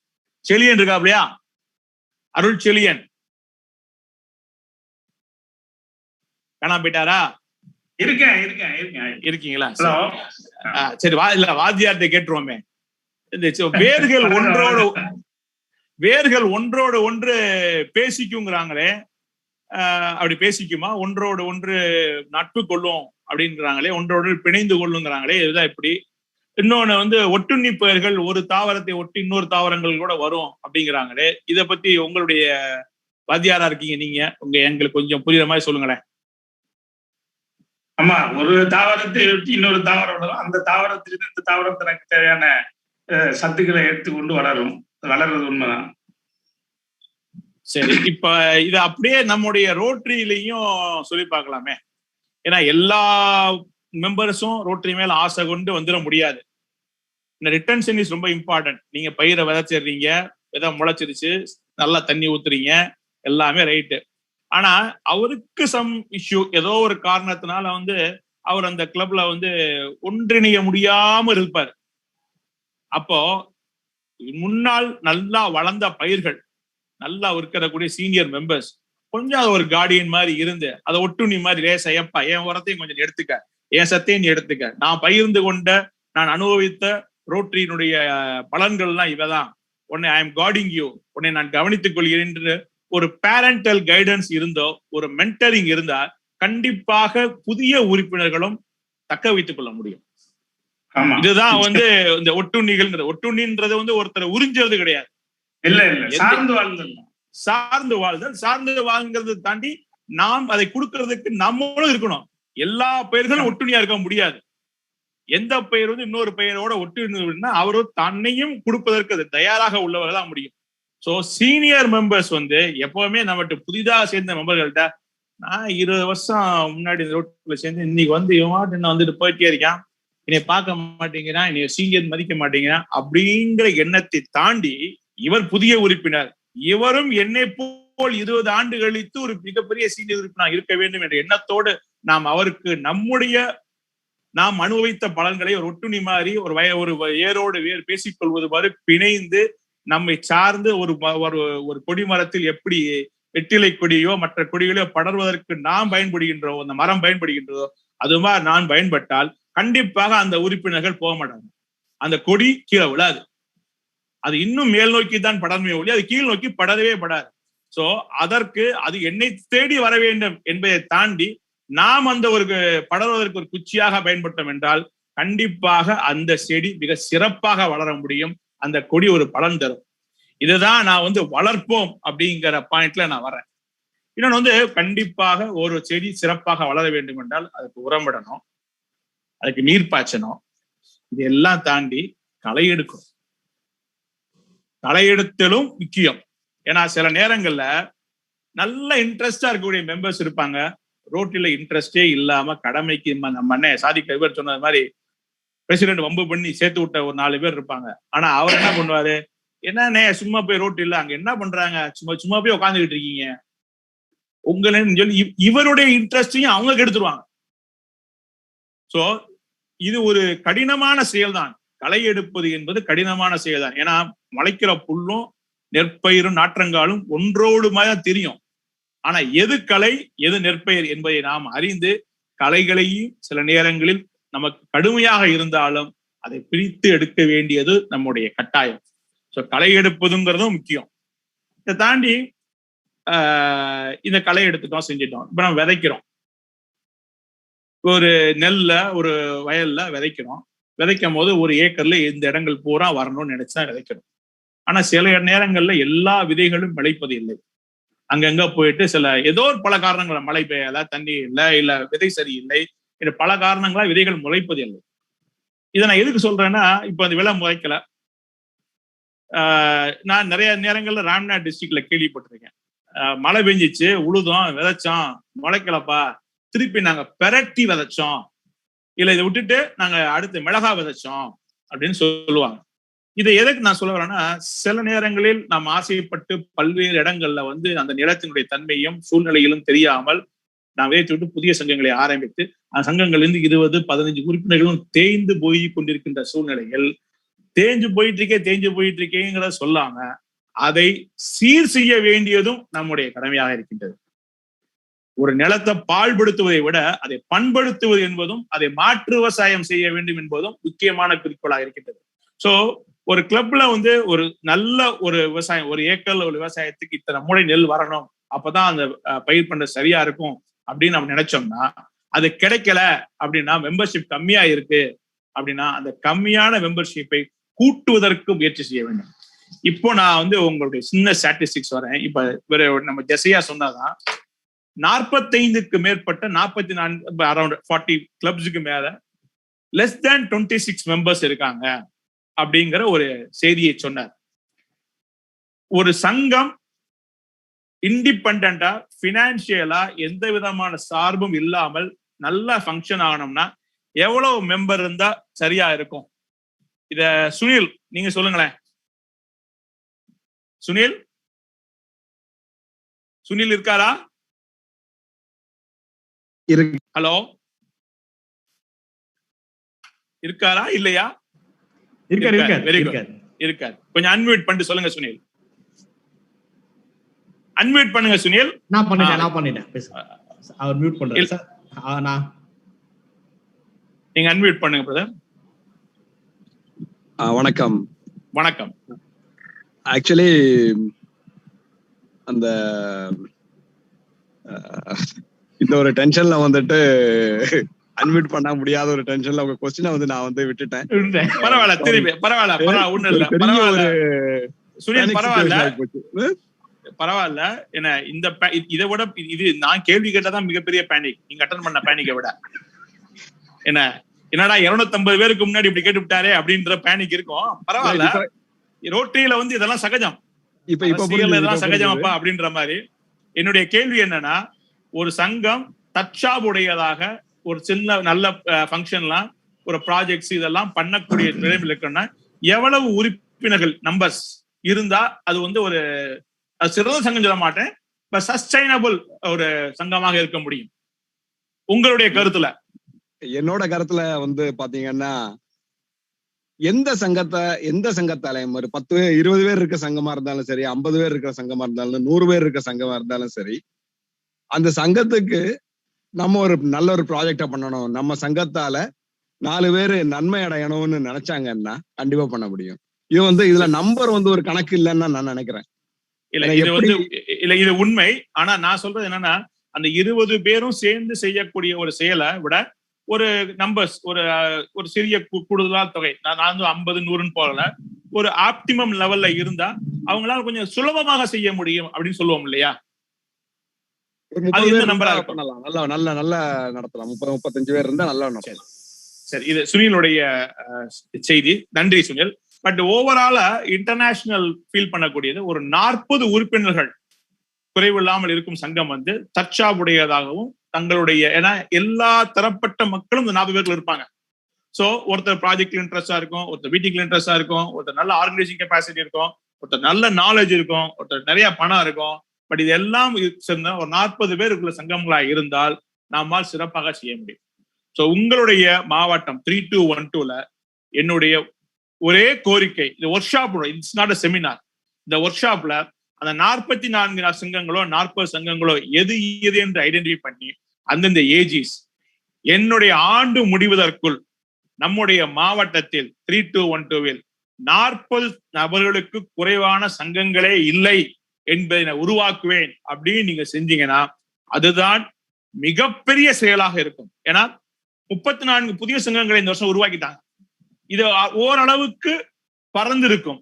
செழியன் இருக்கா அப்படியா? அருள் செழியன் காணாம போயிட்டாரா? இருக்கீங்களா? சரி, இல்ல வாத்தியார்ட்ட கேட்டுருவோமே. இந்த வேர்கள் ஒன்றோடு ஒன்று பேசிக்குங்கிறாங்களே, அப்படி பேசிக்குமா? ஒன்றோடு ஒன்று நட்பு கொள்ளும் அப்படிங்கிறாங்களே, ஒன்றோடு பிணைந்து கொள்ளுங்கிறாங்களே, இதுதான் இப்படி. இன்னொன்னு வந்து ஒட்டுண்ணி பயிர்கள் ஒரு தாவரத்தை ஒட்டி இன்னொரு தாவரங்கள் கூட வரும் அப்படிங்கிறாங்களே, இதை பத்தி உங்களுடைய வாத்தியாரா இருக்கீங்க நீங்க, எங்களுக்கு கொஞ்சம் புரியுற மாதிரி சொல்லுங்களேன். ஆமா, ஒரு தாவரத்தை ஒட்டி இன்னொரு தாவரம் வளரும், அந்த தாவரத்திலிருந்து இந்த தாவரம் தனக்கு தேவையான சத்துக்களை எடுத்துக்கொண்டு வளர்றது உண்மைதான். சரி, இப்ப இது அப்படியே நம்முடைய ரோட்டரியிலையும் சொல்லி பார்க்கலாமே. ஏன்னா எல்லா மெம்பர்ஸும் ரோட்டரி மேல ஆசை கொண்டு வந்துட முடியாது. இந்த ரிட்டன்ஷன் இஸ் ரொம்ப இம்பார்ட்டன்ட். நீங்க பயிரை விதைச்சிடுறீங்க, விதை முளைச்சிருச்சு, நல்லா தண்ணி ஊத்துறீங்க, எல்லாமே ரைட்டு. ஆனா அவருக்கு சம் இஷ்யூ, ஏதோ ஒரு காரணத்தினால வந்து அவர் அந்த கிளப்ல வந்து ஒன்றிணைய முடியாம இருப்பார். அப்போ முன்னாள் நல்லா வளர்ந்த பயிர்கள், நல்லா இருக்கக்கூடிய சீனியர் மெம்பர்ஸ் கொஞ்சம் ஒரு கார்டியன் மாதிரி இருந்து அதை ஒட்டுண்ணி மாதிரி லேசையப்பா என் உரத்தையும் கொஞ்சம் எடுத்துக்க, என் சத்தையும் நீ எடுத்துக்க, நான் பகிர்ந்து கொண்ட நான் அனுபவித்த ரோட்டரியினுடைய பலன்கள்லாம் இவதான், உன்னை ஐ எம் கார்டிங் யூ, உன்னை நான் கவனித்துக் கொள்கிறேன் என்று ஒரு பேரண்டல் கைடன்ஸ் இருந்தோ, ஒரு மென்டரிங் இருந்தா கண்டிப்பாக புதிய உறுப்பினர்களும் தக்க வைத்துக் கொள்ள முடியும். இதுதான் வந்து இந்த ஒட்டுண்ணிகள். ஒட்டுண்ணின்றது வந்து ஒருத்தர் உறிஞ்சது கிடையாது, சார்ந்து வாழ்தல். சார்ந்து வாழ்ங்கிறத தாண்டி நாம் அதை கொடுக்கறதுக்கு நம்மளும் இருக்கணும். எல்லா பெயர்களும் ஒட்டுண்ணியா இருக்க முடியாது. எந்த பெயர் வந்து இன்னொரு பெயரோட ஒட்டுண்ணினா அவரும் தன்னையும் கொடுப்பதற்கு அது தயாராக உள்ளவர்கள் தான் முடியும். சோ சீனியர் மெம்பர்ஸ் வந்து எப்பவுமே நம்மகிட்ட புதிதாக சேர்ந்த மெம்பர்கள்ட்ட, நான் 20 வருஷம் முன்னாடி இந்த ரோட்ல சேர்ந்து இன்னைக்கு வந்து இவன் வந்துட்டு போயிட்டே இருக்கான், என்னை பார்க்க மாட்டேங்கிறான், என்னை சீனியர் மதிக்க மாட்டேங்கிறான் அப்படிங்கிற எண்ணத்தை தாண்டி இவர் புதிய உறுப்பினர், இவரும் என்னை போல் 20 ஆண்டு கழித்து ஒரு மிகப்பெரிய சீனியர் உறுப்பினர் இருக்க வேண்டும் என்ற எண்ணத்தோடு நாம் அவருக்கு நாம் அனுபவித்த பலன்களை ஒரு ஒட்டுணி மாதிரி ஒரு ஏரோடு வேர் பேசிக்கொள்வது மாதிரி பிணைந்து நம்மை சார்ந்து ஒரு கொடிமரத்தில் எப்படி வெற்றிலை கொடியோ மற்ற கொடிகளோ படர்வதற்கு நாம் பயன்படுகின்றோம், அந்த மரம் பயன்படுகின்றதோ அது மாதிரி நான் பயன்பட்டால் கண்டிப்பாக அந்த உறுப்பினர்கள் போக மாட்டாங்க, அந்த கொடி கீழே விழாது, அது இன்னும் மேல் நோக்கி தான் படர்மையை ஒழி, அது கீழ் நோக்கி படரவே படாது. சோ அதற்கு அது என்னை தேடி வர வேண்டும் என்பதை தாண்டி நாம் அந்த ஒரு படர்வதற்கு ஒரு குச்சியாக பயன்பட்டோம் என்றால் கண்டிப்பாக அந்த செடி மிக சிறப்பாக வளர முடியும், அந்த கொடி ஒரு பலன் தரும். இதுதான் நான் வந்து வளர்ப்போம் அப்படிங்கிற பாயிண்ட்ல நான் வரேன். இன்னொன்னு வந்து கண்டிப்பாக ஒரு செடி சிறப்பாக வளர வேண்டும் என்றால் அதுக்கு உரமிடணும், அதுக்கு நீர் பாய்ச்சணும், இதெல்லாம் தாண்டி களை எடுக்கணும். களை எடுத்தலும் முக்கியம். ஏன்னா சில நேரங்கள்ல நல்ல இன்ட்ரெஸ்டா இருக்கக்கூடிய மெம்பர்ஸ் இருப்பாங்க, ரோட்டில இன்ட்ரெஸ்டே இல்லாம கடமைக்கு நம்ம அண்ணன் சாதிக்க இவர் சொன்னது மாதிரி பிரசிடென்ட் வம்பு பண்ணி சேர்த்து விட்ட ஒரு 4 பேர் இருப்பாங்க. ஆனா அவர் என்ன பண்ணுவாரு, என்னண்ணே சும்மா போய் ரோட்டு இல்ல அங்க என்ன பண்றாங்க, சும்மா போய் உட்காந்துக்கிட்டு இருக்கீங்க உங்களன்னு சொல்லி இவருடைய இன்ட்ரெஸ்டையும் அவங்க கெடுத்துருவாங்க. சோ இது ஒரு கடினமான செயல் தான், களை எடுப்பது என்பது கடினமான செயல் தான். ஏன்னா முளைக்கிற புல்லும் நெற்பயிரும் நாற்றங்காலும் ஒன்றோடு மாதிரி தெரியும். ஆனா எது களை எது நெற்பயிர் என்பதை நாம் அறிந்து களைகளையும் சில நேரங்களில் நமக்கு கடுமையாக இருந்தாலும் அதை பிரித்து எடுக்க வேண்டியது நம்முடைய கட்டாயம். ஸோ களை எடுப்பதுங்கிறதும் முக்கியம். இதை தாண்டி இந்த களை எடுத்துட்டோம் செஞ்சிட்டோம். இப்ப நம்ம விதைக்கிறோம், ஒரு நெல்ல ஒரு வயல்ல விதைக்கிறோம். விதைக்கும் போது ஒரு ஏக்கர்ல இந்த இடங்கள் பூரா வரணும்னு நினைச்சா விதைக்கிறோம். ஆனா சில நேரங்கள்ல எல்லா விதைகளும் விளைப்பது இல்லை. அங்கங்க போயிட்டு ஏதோ பல காரணங்கள், மழை பெய்யல, தண்ணி இல்லை, இல்ல விதை சரியில்லை, பல காரணங்களா விதைகள் முளைப்பது இல்லை. இதை நான் எதுக்கு சொல்றேன்னா, இப்ப அந்த விலை முளைக்கல. நான் நிறைய நேரங்கள்ல ராம்நாத் டிஸ்ட்ரிக்ட்ல கேள்விப்பட்டிருக்கேன், மழை பெஞ்சிச்சு, உழுதோம், விதைச்சோம், முளைக்கலப்பா, திருப்பி நாங்க பெரட்டி விதைச்சோம், இல்ல இதை விட்டுட்டு நாங்க அடுத்து மிளகா விதைச்சோம் அப்படின்னு சொல்லுவாங்க. இதை எதுக்கு நான் சொல்ல வரேன்னா, சில நேரங்களில் நாம் ஆசைப்பட்டு பல்வேறு இடங்கள்ல வந்து அந்த நிலத்தினுடைய தன்மையும் சூழ்நிலைகளும் தெரியாமல் நான் விதைத்து விட்டு புதிய சங்கங்களை ஆரம்பித்து அந்த சங்கங்கள்ல 20-15 உறுப்பினர்களும் தேய்ந்து போய் கொண்டிருக்கின்ற சூழ்நிலைகள், தேஞ்சு போயிட்டு இருக்கேங்கிறத சொல்லாம அதை சீர் செய்ய வேண்டியதும் நம்முடைய கடமையாக இருக்கின்றது. ஒரு நிலத்தை பாழ்படுத்துவதை விட அதை பண்படுத்துவது என்பதும் அதை மாற்று விவசாயம் செய்ய வேண்டும் என்பதும் முக்கியமான குறிக்கோளாக இருக்கின்றது. சோ ஒரு கிளப்ல வந்து ஒரு நல்ல ஒரு விவசாயம், ஒரு ஏக்கர்ல ஒரு விவசாயத்துக்கு இத்தனை மூளை நெல் வரணும், அப்பதான் அந்த பயிர் பண்ண சரியா இருக்கும் அப்படின்னு நம்ம நினைச்சோம்னா, அது கிடைக்கல அப்படின்னா, மெம்பர்ஷிப் கம்மியா இருக்கு அப்படின்னா அந்த கம்மியான மெம்பர்ஷிப்பை கூட்டுவதற்கு முயற்சி செய்ய வேண்டும். இப்போ நான் வந்து உங்களுடைய சின்ன ஸ்டாட்டிஸ்டிக்ஸ் வரேன். இப்ப நம்ம ஜெசையா சொன்னாதான் 45க்கு மேற்பட்ட 44 அரௌண்ட் 40 கிளப்ஸுக்கு மேல லெஸ் தேன் 26 மெம்பர்ஸ் இருக்காங்க அப்படிங்கிற ஒரு செய்தியை சொன்னார். ஒரு சங்கம் இண்டிபெண்டா பினான்சியலா எந்த விதமான சார்பும் இல்லாமல் நல்லா ஃபங்க்ஷன் ஆகணும்னா எவ்வளவு மெம்பர் இருந்தா சரியா இருக்கும்? இத சுனில் நீங்க சொல்லுங்களேன். சுனில் இருக்காரா? ஹலோ இருக்காரா இல்லையா? இருக்காரு வெரி குட். இருக்காரு. கொஞ்சம் அன்மியூட் பண்ணிட்டு சொல்லுங்க சுனில். அன்மியூட் பண்ணுங்க சுனில். நான் பண்ணிட்டேன். பேசுங்க. அவர் மியூட் பண்றாரு சார். நான் நீங்க அன்மியூட் பண்ணுங்க பிரதர். வணக்கம். வணக்கம். ஆக்சுவலி அந்த இந்த ஒரு டென்ஷன்ல வந்துட்டு அன்மியூட் பண்ண முடியாத ஒரு டென்ஷன்ல உங்க क्वेश्चனை வந்து நான் வந்து விட்டுட்டேன். பரவாயில்ல, திருப்பி பரவாயில்ல ஒண்ணும் இல்ல. பரவாயில்ல சுனில், பரவாயில்ல. என்ன இந்த இதை விட இது நான் கேள்வி கேட்டதான் மிகப்பெரிய பேனிக். நீங்க அட்டன் பண்ண பேனிக்கை விட என்னடா 250 பேருக்கு முன்னாடி இப்படி கேட்டு விட்டாரே அப்படின்ற பேனிக் இருக்கும். பரவாயில்ல, ரோட்டரியில வந்து இதெல்லாம் சகஜம். இப்ப இதெல்லாம் சகஜம் அப்பா அப்படின்ற மாதிரி. என்னுடைய கேள்வி என்னன்னா, ஒரு சங்கம் தற்சார்புடையதாக ஒரு சின்ன நல்ல ஃபங்க்ஷன்லாம் ஒரு ப்ராஜெக்ட்ஸ் இதெல்லாம் பண்ணக்கூடிய நிலைமையில் இருக்குன்னா எவ்வளவு உறுப்பினர்கள் நம்பர்ஸ் இருந்தா அது வந்து ஒரு சிறந்த சங்கம் சொல்ல மாட்டேன், சஸ்டைனபிள் ஒரு சங்கமாக இருக்க முடியும் உங்களுடைய கருத்துல? என்னோட கருத்துல வந்து பாத்தீங்கன்னா, எந்த சங்கத்தாலையும் ஒரு 10-20 பேர் இருக்க சங்கமா இருந்தாலும் சரி, 50 பேர் இருக்கிற சங்கமா இருந்தாலும், 100 பேர் இருக்க சங்கமா இருந்தாலும் சரி, அந்த சங்கத்துக்கு நம்ம ஒரு நல்ல ஒரு ப்ராஜெக்டா பண்ணணும், நம்ம சங்கத்தால 4 பேரு நன்மை அடையணும்னு நினைச்சாங்கன்னா கண்டிப்பா பண்ண முடியும். இது வந்து இதுல நம்பர் வந்து ஒரு கணக்கு இல்லைன்னு நான் நினைக்கிறேன். இது உண்மை. ஆனா நான் சொல்றது என்னன்னா, அந்த 20 பேரும் சேர்ந்து செய்யக்கூடிய ஒரு செயலை விட ஒரு நம்பர்ஸ் ஒரு சிறிய கூடுதலான தொகை, நான் 50-100 போகல, ஒரு ஆப்டிமம் லெவல்ல இருந்தா அவங்களால கொஞ்சம் சுலபமாக செய்ய முடியும் அப்படின்னு சொல்லுவோம் இல்லையா? நல்லா நடத்தலாம். 30-35 பேர் இருந்தா நல்லா நடத்தலாம். சரி, இது சுனிலுடைய செய்தி. நன்றி சுனில். பட் ஓவராலா இன்டர்நேஷனல் ஃபீல் பண்ணக்கூடியது ஒரு 40 உறுப்பினர்கள் குறைவில்லாமல் இருக்கும் சங்கம் வந்து தற்சார்புடையதாகவும் தங்களுடைய, ஏன்னா எல்லா தரப்பட்ட மக்களும் இந்த 40 பேர்கள் இருப்பாங்க. சோ ஒருத்தர் ப்ராஜெக்ட்ல இன்ட்ரெஸ்டா இருக்கும், ஒருத்தர் மீட்டிங்ல இன்ட்ரெஸ்டா இருக்கும், ஒருத்தர் நல்ல ஆர்கனைசிங் கெப்பாசிட்டி இருக்கும், ஒருத்தர் நல்ல நாலேஜ் இருக்கும், ஒருத்தர் நிறைய பணம் இருக்கும். பட் இது எல்லாம் சேர்ந்த ஒரு 40 பேருக்குள்ள சங்கங்களா இருந்தால் நம்மால் சிறப்பாக செய்ய முடியும். சோ உங்களுடைய மாவட்டம் 3212ல என்னுடைய ஒரே கோரிக்கை, இந்த work shop, it's not a seminar, இந்த ஒர்க் ஷாப்ல அந்த 44 சங்கங்களோ 40 சங்கங்களோ எது என்று ஐடென்டிஃபை பண்ணி அந்தந்த ஏஜிஸ் என்னுடைய ஆண்டு முடிவதற்குள் நம்முடைய மாவட்டத்தில் 3212ல் 40 நபர்களுக்கு குறைவான சங்கங்களே இல்லை என்பதை நான் உருவாக்குவேன் அப்படின்னு நீங்க செஞ்சீங்கன்னா அதுதான் மிகப்பெரிய செயலாக இருக்கும். ஏன்னா 34 புதிய சங்கங்களை இந்த வருஷம் உருவாக்கிட்டாங்க. இது ஓரளவுக்கு பறந்து இருக்கும்.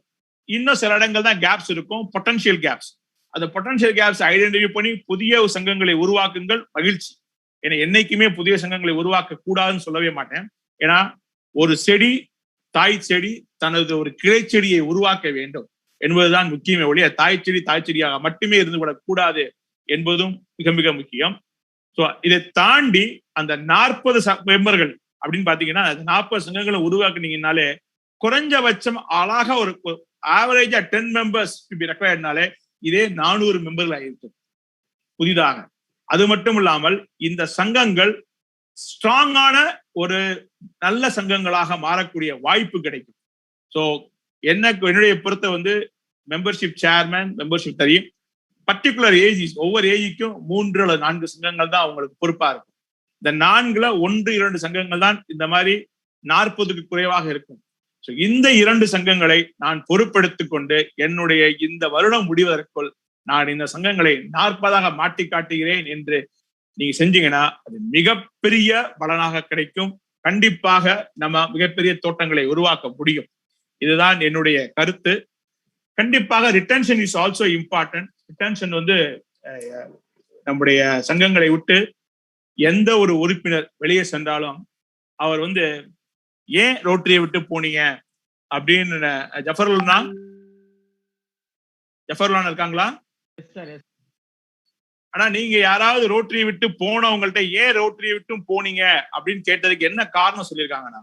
இன்னும் சில இடங்கள் தான் கேப்ஸ் இருக்கும், பொட்டன்ஷியல் கேப்ஸ். அந்த பொட்டன்ஷியல் கேப்ஸ் ஐடென்டிஃபை பண்ணி புதிய சங்கங்களை உருவாக்குங்கள், மகிழ்ச்சி. ஏன்னா என்னைக்குமே புதிய சங்கங்களை உருவாக்க கூடாதுன்னு சொல்லவே மாட்டேன். ஏன்னா ஒரு செடி, தாய் செடி தனது ஒரு கிளை செடியை உருவாக்க வேண்டும் என்பதுதான் முக்கியமே ஒழிய தாய் செடியாக மட்டுமே இருந்து விடக் கூடாது என்பதும் மிக மிக முக்கியம். ஸோ இதை தாண்டி அந்த 40 மெம்பர்கள் அப்படின்னு பாத்தீங்கன்னா 40 சங்கங்களை உருவாக்குனீங்கன்னாலே குறைஞ்சபட்சம் அழகா ஒரு ஆவரேஜா 10 மெம்பர்ஸ் ரெக்வயர்ட்னாலே இதே 400 மெம்பர்கள் ஆயிருக்கும் புதிதாக. அது மட்டும் இல்லாமல் இந்த சங்கங்கள் ஸ்ட்ராங்கான ஒரு நல்ல சங்கங்களாக மாறக்கூடிய வாய்ப்பு கிடைக்கும். ஸோ என்னுடைய பொறுத்த வந்து மெம்பர்ஷிப் சேர்மேன், மெம்பர்ஷிப் தெரியும், பர்டிகுலர் ஏஜிஸ், ஒவ்வொரு ஏஜிக்கும் 3 அல்லது 4 சங்கங்கள் தான் அவங்களுக்கு பொறுப்பா இருக்கும். இந்த 4ல 1-2 சங்கங்கள் தான் இந்த மாதிரி 40க்கு குறைவாக இருக்கும். ஸோ இந்த 2 சங்கங்களை நான் பொறுப்பெடுத்துக் கொண்டு என்னுடைய இந்த வருடம் முடிவதற்குள் நான் இந்த சங்கங்களை 40ஆக மாற்றி காட்டுகிறேன் என்று நீங்க செஞ்சீங்கன்னா அது மிகப்பெரிய பலனாக கிடைக்கும். கண்டிப்பாக நம்ம மிகப்பெரிய தோட்டங்களை உருவாக்க முடியும். இதுதான் என்னுடைய கருத்து. கண்டிப்பாக retention is also important. Retention வந்து நம்முடைய சங்கங்களை விட்டு எந்த ஒரு உறுப்பினர் வெளியே சென்றாலும் அவர் வந்து ஏன் ரோட்டரியை விட்டு போனீங்க அப்படின்னு ஜஃபர்லான் இருக்காங்களா? ஆனா நீங்க யாராவது ரோட்டரியை விட்டு போனவங்கள்ட்ட ஏன் ரோட்டரியை விட்டு போனீங்க அப்படின்னு கேட்டதுக்கு என்ன காரணம் சொல்லியிருக்காங்கண்ணா?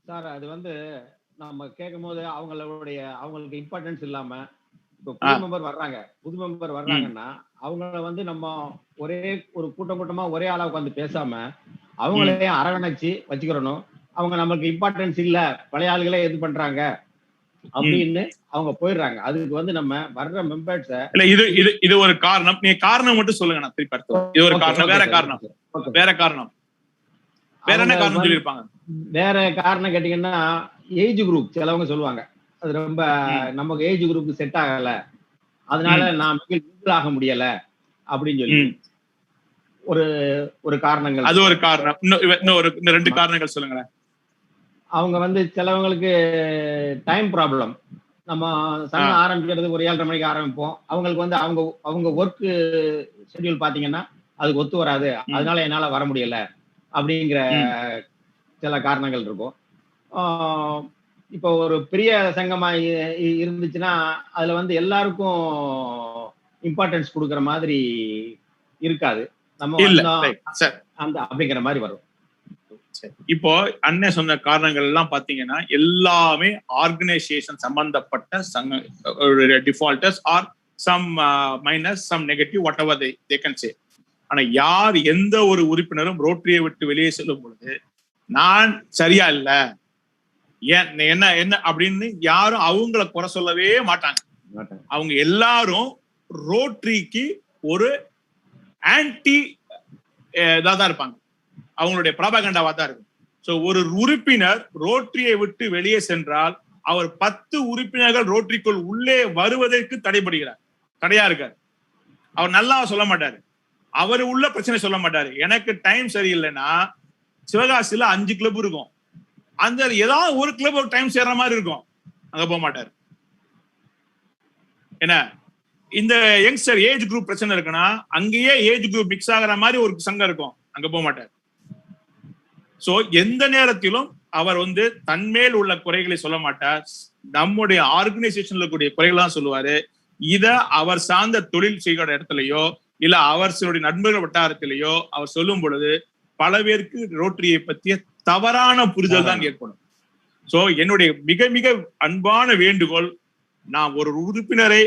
சார் அது வந்து நம்ம கேட்கும் போது அவங்களுக்கு இம்பார்ட்டன்ஸ் இல்லாம இப்போ புது மெம்பர் வர்றாங்கன்னா அவங்கள வந்து நம்ம ஒரே ஒரு கூட்டமா ஒரே ஆளா உட்காந்து பேசாம அவங்களையும் அரவணைச்சு வச்சுக்கிறணும். அவங்க நமக்கு இம்பார்ட்டன்ஸ் இல்ல, பழைய ஆளுகளே இது பண்றாங்க அப்படின்னு அவங்க போயிடுறாங்க. அதுக்கு வந்து நம்ம வர்ற மெம்பர்ஸ் இல்ல இது ஒரு காரணம். நீங்க காரணம் மட்டும் சொல்லுங்க, நான் திருப்பி அடுத்து இது ஒரு காரணம். வேற காரணம் வேற என்ன காரணம் சொல்லியிருப்பாங்க? வேற காரணம் கேட்டீங்கன்னா ஏஜ் குரூப் சிலவங்க சொல்லுவாங்க, அது ரொம்ப நமக்கு ஏஜ் குரூப் செட் ஆகல, அதனால நான் மிங்கிள் ஆக முடியல அப்படின்னு சொல்லி ஒரு காரணங்கள். அது ஒரு காரணம். இன்னும் 2 காரணங்கள் சொல்லுங்களேன். அவங்க வந்து சிலவங்களுக்கு டைம் ப்ராப்ளம். நம்ம சங்கம் ஆரம்பிக்கிறது ஒரு 7:30 மணிக்கு ஆரம்பிப்போம். அவங்களுக்கு வந்து அவங்க ஒர்க் ஷெட்யூல் பாத்தீங்கன்னா அதுக்கு ஒத்து வராது, அதனால என்னால வர முடியல அப்படிங்கிற சில காரணங்கள் இருக்கும். இப்போ ஒரு பெரிய சங்கமா இருந்துச்சுன்னா அதுல வந்து எல்லாருக்கும் இம்பார்ட்டன்ஸ் கொடுக்குற மாதிரி இருக்காது, நம்ம அந்த அப்படிங்கிற மாதிரி வரும். இப்போ அண்ணன் சொன்ன காரணங்கள் எல்லாம் பாத்தீங்கன்னா எல்லாமே ஆர்கனைசேஷன் சம்பந்தப்பட்ட defaulters are some minus some negative whatever they can say. ஆனா யார் எந்த ஒரு உறுப்பினரும் ரோட்டரியை விட்டு வெளியே செல்லும் பொழுது நான் சரியா இல்ல என்ன என்ன அப்படின்னு யாரும் அவங்கள குறை சொல்லவே மாட்டாங்க. அவங்க எல்லாரும் ரோட்டரிக்கு ஒரு ஆன்டி இதாதான் இருப்பாங்க, அவங்களுடைய ப்ராபகண்டாவா தான் இருக்கும். சோ ஒரு உறுப்பினர் ரோட்டரியை விட்டு வெளியே சென்றால் அவர் 10 உறுப்பினர்கள் ரோட்டரிக்குள் உள்ளே வருவதற்கு தடையா இருக்காரு. அவர் நல்லா சொல்ல மாட்டாரு, அவர் உள்ள பிரச்சனை சொல்ல மாட்டாரு. எனக்கு டைம் சரியில்லைன்னா சிவகாசியில 5 கிளப் இருக்கும், அந்த ஏதாவது ஒரு கிளப் ஒரு டைம் சேர்ற மாதிரி இருக்கும், அங்க போக மாட்டாரு. என்ன இந்த யங்ஸ்டர் ஏஜ் குரூப் பிரச்சனை இருக்குன்னா அங்கேயே ஏஜ் குரூப் மிக்ஸ் ஆகிற மாதிரி ஒரு சங்கம் இருக்கும், அங்க போக மாட்டார். சோ எந்த நேரத்திலும் அவர் வந்து தன்மேல் உள்ள குறைகளை சொல்ல மாட்டார், நம்முடைய ஆர்கனைசேஷன்ல கூடிய குறைகள் தான் சொல்லுவாரு. இத அவர் சார்ந்த தொழில் செய்கிற இடத்துலயோ இல்ல அவர்களுடைய நண்பர்கள் வட்டாரத்திலேயோ அவர் சொல்லும் பொழுது பல பேருக்கு ரோட்டரியை பற்றிய தவறான புரிதல் தான் ஏற்படும். சோ என்னுடைய மிக மிக அன்பான வேண்டுகோள், நாம் ஒரு உறுப்பினரை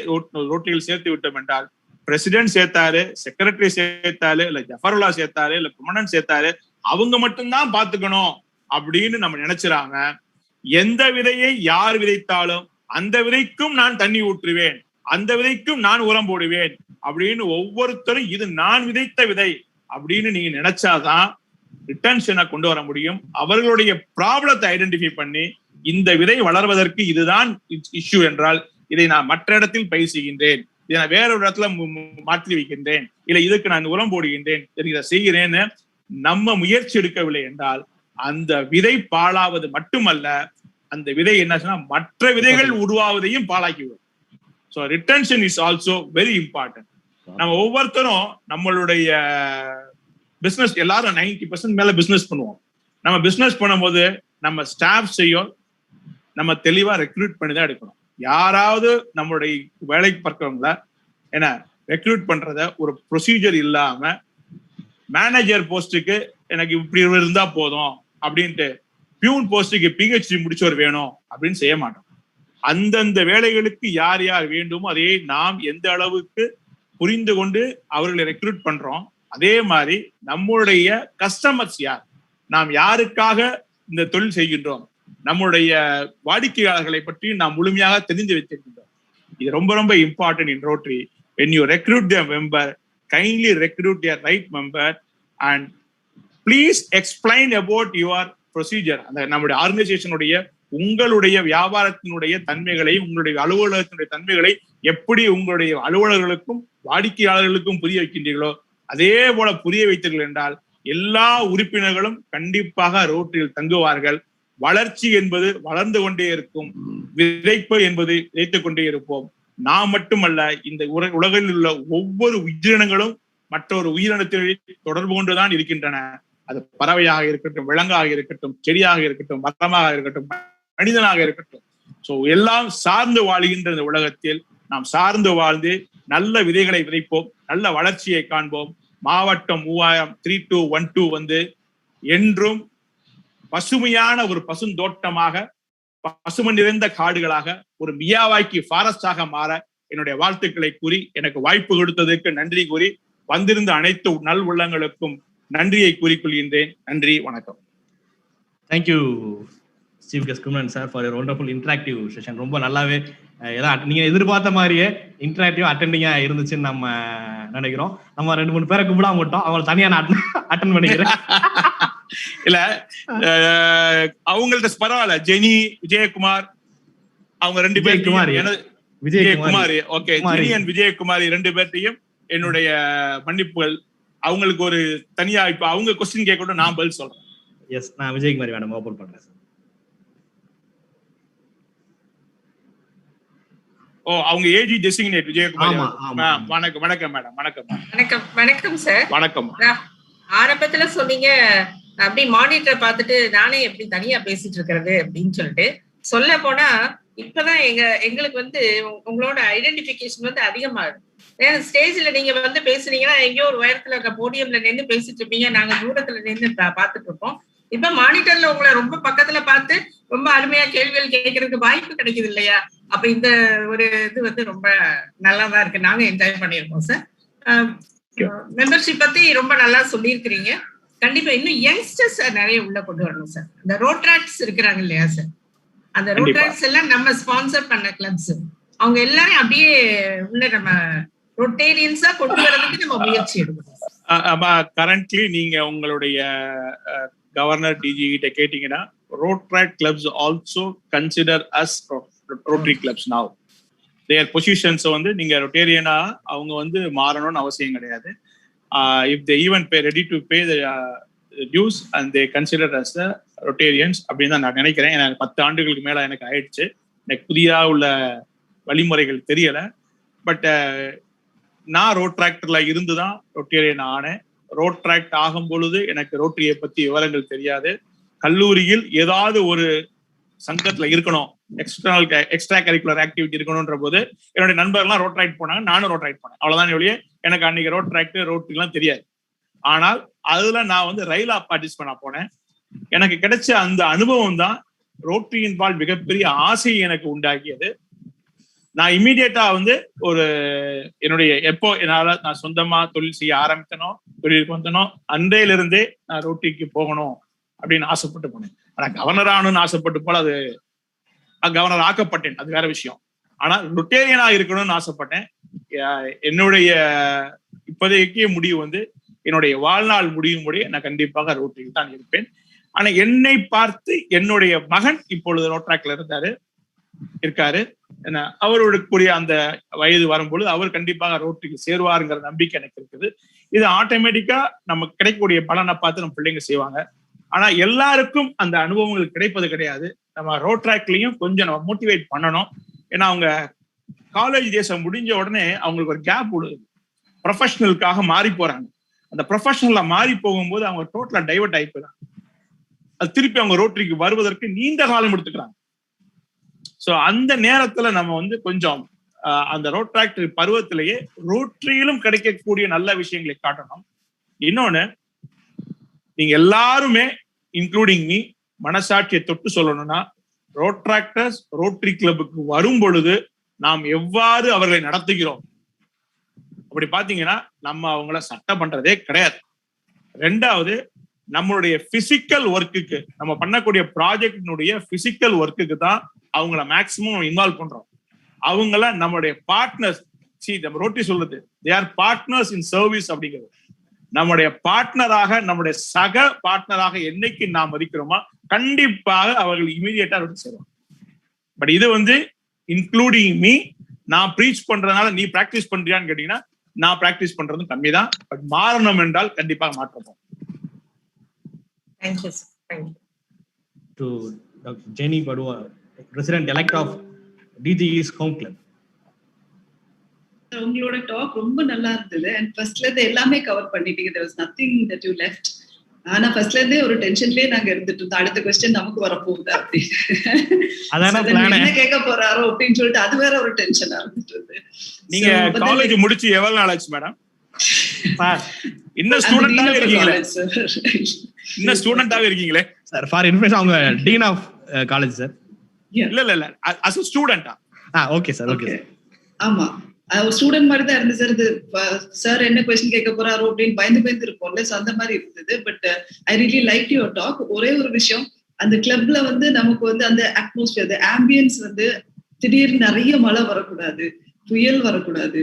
ரோட்டரியில் சேர்த்து விட்டோம் என்றால் பிரசிடென்ட் சேர்த்தாரு, செக்ரட்டரி சேர்த்தாரு, இல்ல ஜஃபருல்லா சேர்த்தாரு, இல்ல குமணன் சேர்த்தாரு, அவங்க மட்டும்தான் பாத்துக்கணும் அப்படின்னு நம்ம நினைச்சிடாம எந்த விதையை யார் விதைத்தாலும் அந்த விதைக்கும் நான் தண்ணி ஊற்றுவேன், அந்த விதைக்கும் நான் உரம் போடுவேன் அப்படின்னு ஒவ்வொருத்தரும் இது நான் விதைத்த விதை அப்படின்னு நீங்க நினைச்சாதான் ரிட்டன்ஷனை கொண்டு வர முடியும். அவர்களுடைய ப்ராப்ளத்தை ஐடென்டிஃபை பண்ணி இந்த விதை வளர்வதற்கு இதுதான் இஷ்யூ என்றால் இதை நான் மற்ற இடத்தில் பயிர் செய்கின்றேன், இதை நான் வேற ஒரு இடத்துல மாற்றி வைக்கின்றேன், இல்ல இதுக்கு நான் உரம் போடுகின்றேன், இதை செய்கிறேன்னு நம்ம முயற்சி எடுக்கவில்லை என்றால் அந்த விதை பாழாவது மட்டுமல்ல, அந்த விதை என்ன மற்ற விதைகள் உருவாவதையும் பாழாக்கிவிடும். So retention is also very important. நம்ம ஒவ்வொருத்தரும் நம்மளுடைய பிசினஸ் எல்லாரும் 90% மேல பிசினஸ் பண்ணுவோம். நம்ம பிசினஸ் பண்ணும்போது நம்ம ஸ்டாஃப் செய்யும் நம்ம தெளிவா ரெக்ரூட் பண்ணி தான் எடுக்கணும். யாராவது நம்மளுடைய வேலைக்கு பார்க்கறவங்கள என்ன ரெக்ரூட் பண்றத ஒரு ப்ரொசீஜர் இல்லாம மேனேஜர் போஸ்டுக்கு எனக்கு இப்படி இருந்தா போதும் அப்படின்ட்டு பியூன் போஸ்டுக்கு PhD முடிச்சவர் வேணும் அப்படின்னு செய்ய மாட்டோம். அந்தந்த வேலைகளுக்கு யார் யார் வேண்டுமோ அதே நாம் எந்த அளவுக்கு புரிந்து கொண்டு அவர்களை ரெக்ரூட் பண்றோம், அதே மாதிரி நம்மளுடைய கஸ்டமர்ஸ் யார், நாம் யாருக்காக இந்த தொழில் செய்கின்றோம், நம்முடைய வாடிக்கையாளர்களை பற்றி நாம் முழுமையாக தெரிந்து வைத்திருக்கின்றோம். இது ரொம்ப ரொம்ப important in rotary. when you recruit their member, kindly recruit their right member and please explain about your procedure. அந்த நம்முடைய ஆர்கனைசேஷனுடைய உங்களுடைய வியாபாரத்தினுடைய தன்மைகளை, உங்களுடைய அலுவலகத்தினுடைய தன்மைகளை எப்படி உங்களுடைய அலுவலர்களுக்கும் வாடிக்கையாளர்களுக்கும் புரிய வைக்கின்றீர்களோ அதே போல புரிய வைத்தீர்கள் என்றால் எல்லா உறுப்பினர்களும் கண்டிப்பாக ரோட்டரியில் தங்குவார்கள். வளர்ச்சி என்பது வளர்ந்து கொண்டே இருக்கும், விதைப்பு என்பது விதைத்துக் கொண்டே இருப்போம். நாம் மட்டுமல்ல, இந்த உலகில் உள்ள ஒவ்வொரு உயிரினங்களும் மற்றொரு உயிரினத்தில் தொடர்பு கொண்டுதான் இருக்கின்றன. அது பறவையாக இருக்கட்டும், விலங்காக இருக்கட்டும், செடியாக இருக்கட்டும், மரமாக இருக்கட்டும், மனிதனாக இருக்கட்டும். சோ எல்லாம் சார்ந்து வாழ்கின்ற இந்த உலகத்தில் நாம் சார்ந்து வாழ்ந்து நல்ல விதைகளை விதைப்போம், நல்ல வளர்ச்சியை காண்போம். மாவட்டம் 3212 வந்து என்றும் பசுமையான ஒரு பசுந்தோட்டமாக, பசுமை நிறைந்த காடுகளாக, ஒரு மியாவாக்கி ஃபாரஸ்டாக மாற என்னுடைய வாழ்த்துக்களை கூறி எனக்கு வாய்ப்பு கொடுத்ததற்கு நன்றி கூறி வந்திருந்த அனைத்து நல் உள்ளங்களுக்கும் நன்றியை கூறிக்கொள்கின்றேன். நன்றி, வணக்கம். Thank you chief guest Kumaran sir for your wonderful interactive session. ரொம்ப நல்லாவே ஏதாவது நீங்க எதிர்பார்த்த மாதிரியே இன்டராக்டிவ் அட்டெண்டிங்கா இருந்துச்சுன்னு நம்ம நினைக்கிறோம். நம்ம 2-3 பேரை கூப்பிடாம விட்டோம், அவங்களை தனியா நான் அட்டன் பண்ணிக்கிறேன். இல்ல அவங்கள்ட்ட பரவாயில்ல, ஜெனி, விஜயகுமார், அவங்க 2 பேரும் Vijayakumari, okay, Jenny and Vijayakumari 2 பேர்ட்டையும் என்னுடைய மன்னிப்புகள். அவங்களுக்கு ஒரு தனியா இப்ப அவங்க கொஸ்டின் கேட்கட்டும், நான் பதில் சொல்றேன். எஸ், நான் விஜயகுமாரி மேடம் ஓபன் பண்றேன் சார். ஓ, அவங்க ஏஜி டெசிக்னேட் விஜயகுமாரி. வணக்கம் வணக்கம் மேடம். வணக்கம் வணக்கம் சார். வணக்கம். ஆரம்பத்துல சொன்னீங்க அப்படி மானிட்டரை பார்த்துட்டு நானே எப்படி தனியா பேசிட்டு இருக்கிறது அப்படின்னு சொல்லிட்டு. சொல்ல போனா இப்பதான் எங்களுக்கு வந்து உங்களோட ஐடென்டிபிகேஷன் வந்து அதிகமாகுது. ஏன்னா ஸ்டேஜ்ல நீங்க வந்து பேசுனீங்கன்னா எங்கேயோ ஒரு உயரத்துல இருக்க போடியம்ல நின்று பேசிட்டு இருப்பீங்க, நாங்க தூரத்துல நின்று பாத்துட்டு இருப்போம். இப்ப மானிட்டர்ல உங்களை ரொம்ப பக்கத்துல பார்த்து ரொம்ப அருமையா கேள்விகள் கேட்கறதுக்கு வாய்ப்பு கிடைக்குது இல்லையா? அப்ப இந்த ஒரு இது வந்து ரொம்ப நல்லாதான் இருக்கு, நாங்க என்ஜாய் பண்ணியிருக்கோம் சார். மெம்பர்ஷிப் பத்தி ரொம்ப நல்லா சொல்லியிருக்கிறீங்க. கண்டிப்பா இன்னும் யங்ஸ்டர்ஸ் நிறைய உள்ள கொண்டு வரணும் சார். இந்த ரோட்ராக்ஸ் இருக்கிறாங்க இல்லையா சார், அந்த ரோட்ராக்ஸ் எல்லாம் நம்ம ஸ்பான்சர் பண்ண கிளப்ஸ், அவங்க எல்லாரும் அப்படியே உள்ள நம்ம ரொட்டேரியன்ஸா கொண்டு வரதுக்கு நம்ம முயற்சி எடுக்கணும். கரண்ட்லி நீங்க உங்களுடைய கவர்னர் டிஜி கிட்ட கேட்டீங்கன்னா rotaract clubs also consider as rotary clubs now. Their positions வந்து நீங்க ரொட்டேரியனா அவங்க வந்து மாறணும்னு அவசியம் கிடையாது. If they even ready to pay the dues and they consider as the Rotarians அப்படின்னு நான் நினைக்கிறேன். எனக்கு 10 ஆண்டுகளுக்கு மேல எனக்கு ஆயிடுச்சு, எனக்கு புதியா உள்ள வழிமுறைகள் தெரியல. பட் நான் ரோட்ராக்டர்ல இருந்துதான் ரொட்டேரியன் ஆனேன். ரோட்ராக்ட் ஆகும் பொழுது எனக்கு ரோட்டரியை பத்தி விவரங்கள் தெரியாது. கல்லூரியில் ஏதாவது ஒரு சங்கத்துல இருக்கணும், எக்ஸ்ட்ரா கரிக்குலர் ஆக்டிவிட்டி இருக்கணும்ன்ற போது என்னுடைய நண்பர்லாம் ரோட்ராக்ட் போனாங்க, நானும் ரோட்ராக்ட் போனேன். அவ்வளவுதான் ஒழிய எனக்கு அன்னைக்கு ரோட்ராக்ட் ரோட்டரி எல்லாம் தெரியாது. ஆனால் அதுல நான் வந்து ரயிலா பார்ட்டிசிபேட் பண்ண போனேன். எனக்கு கிடைச்ச அந்த அனுபவம் தான் ரோட்டரியின் பால் மிகப்பெரிய ஆசையை எனக்கு உண்டாக்கியது. நான் இம்மீடியட்டா வந்து ஒரு என்னுடைய எப்போ என்னால நான் சொந்தமா தொழில் செய்ய ஆரம்பித்தனோ, தொழிலுக்கு வந்தனோ, அன்றையிலிருந்தே நான் ரோட்டரிக்கு போகணும் அப்படின்னு ஆசைப்பட்டு போனேன். ஆனா கவர்னர் ஆகணும்னு ஆசைப்பட்டு போல அது கவர்னர் ஆக்கப்பட்டேன், அது வேற விஷயம். ஆனா ரொட்டேரியனா இருக்கணும்னு ஆசைப்பட்டேன். என்னுடைய இப்போதைக்கு முடிவு வந்து என்னுடைய வாழ்நாள் முடியும் முடிய நான் கண்டிப்பாக ரோட்டரியில் தான் இருப்பேன். ஆனா என்னை பார்த்து என்னுடைய மகன் இப்பொழுது ரோட்ராக்ல இருக்காரு. அவரோட கூடிய அந்த வயது வரும்பொழுது அவர் கண்டிப்பாக ரோட்டரிக்கு சேருவாருங்கிற நம்பிக்கை எனக்கு இருக்குது. இது ஆட்டோமேட்டிக்கா நமக்கு கிடைக்கக்கூடிய பலனை பார்த்து நம்ம பிள்ளைங்க செய்வாங்க. ஆனா எல்லாருக்கும் அந்த அனுபவங்கள் கிடைப்பது கிடையாது. நம்ம ரோட்ராக்லயும் கொஞ்சம் நம்ம மோட்டிவேட் பண்ணணும். ஏன்னா அவங்க காலேஜ் தேசம் முடிஞ்ச உடனே அவங்களுக்கு ஒரு கேப் விடுது, ப்ரொஃபஷனலுக்காக மாறி போறாங்க. அந்த ப்ரொஃபஷனல்ல மாறி போகும்போது அவங்க டோட்டலா டைவர்ட் ஆகி போயிடாங்க. அது திருப்பி அவங்க ரோட்டரிக்கு வருவதற்கு நீண்ட காலம் எடுத்துக்கிறாங்க. ஸோ அந்த நேரத்துல நம்ம வந்து கொஞ்சம் அந்த ரோட்ராக்ட் பருவத்திலேயே ரோட்டரியிலும் கிடைக்கக்கூடிய நல்ல விஷயங்களை காட்டணும். இன்னொன்னு, நீங்க எல்லாருமே இன்க்ளூடிங் மீ மனசாட்சியை தொட்டு சொல்லணும்னா, ரோட்ராக்டர்ஸ் ரோட்டரி கிளப்புக்கு வரும் பொழுது நாம் எவ்வாறு அவர்களை நடத்துகிறோம் அப்படி பாத்தீங்கன்னா நம்ம அவங்கள சட்டம் பண்றதே கிடையாது. 2வது, நம்மளுடைய பிசிக்கல் ஒர்க்குக்கு, நம்ம பண்ணக்கூடிய ப்ராஜெக்டினுடைய பிசிக்கல் ஒர்க்குக்கு தான் அவங்கள மேக்சிமம் இன்வால்வ் பண்றோம். அவங்கள நம்மளுடைய பார்ட்னர்ஸ், நம்ம ரோட்டரி சொல்றது they are partners in service அப்படிங்கிறது. நம்முடைய பார்ட்னராக, நம்முடைய சக பார்ட்னராக என்னைக்கு நாம் மதிக்கிறோமோ கண்டிப்பாக அவர்கள் இமீடியட்டா சேருவாங்க. பட் இது வந்து இன்க்ளூடிங் மீ, நான் ப்ரீச் பண்றதுனால நீ பிராக்டிஸ் பண்றியான்னு கேட்டீங்கன்னா நான் பிராக்டிஸ் பண்றது கம்மி தான். பட் மாறணும் என்றால் கண்டிப்பாக மாற்றப்போம். To Dr. Jenny Padua, President Elect of DGE's Home Club. உங்களோட டாக் ரொம்ப நல்லா இருந்தது. அண்ட் ஃபர்ஸ்ட்ல இருந்து எல்லாமே கவர் பண்ணிட்டீங்க. there was nothing that you left. ஆனா ஃபர்ஸ்ட்ல இருந்தே ஒரு டென்ஷன்லயே நாங்க இருந்துட்டு இருந்தோம், அடுத்த क्वेश्चन நமக்கு வரப்போகுது அப்படின்னு, என்ன கேட்க போறாரோ அப்படின்னு சொல்லிட்டு அது வேற ஒரு டென்ஷனா இருந்துட்டு இருந்தது. நீங்க காலேஜ் முடிச்சு எவ்வளவு நாள் ஆச்சு மேடம்? இன்னும் ஸ்டூடெண்டாவே இருக்கீங்களே? இன்னும் ஸ்டூடெண்டாவே இருக்கீங்களே சார்? ஃபார் இன்ஃபர்மேஷன் அவங்க டீன் ஆஃப் காலேஜ் சார். இல்ல அஸ் ஸ்டூடெண்டா? Okay sir, okay. ஆமா, ஒரு ஸ்டூடெண்ட் மாதிரி தான் இருந்துச்சு. சார் இது சார் என்ன கொஸ்டின் கேட்க போறாரோ அப்படின்னு பயந்து இருப்போம்ல. ஸோ அந்த மாதிரி இருந்தது. But I really like your talk. ஒரே ஒரு விஷயம், அந்த கிளப்ல வந்து நமக்கு வந்து அந்த அட்மாஸ்பியர், அந்த ஆம்பியன்ஸ் வந்து திடீர்னு நிறைய மழை வரக்கூடாது, புயல் வரக்கூடாது,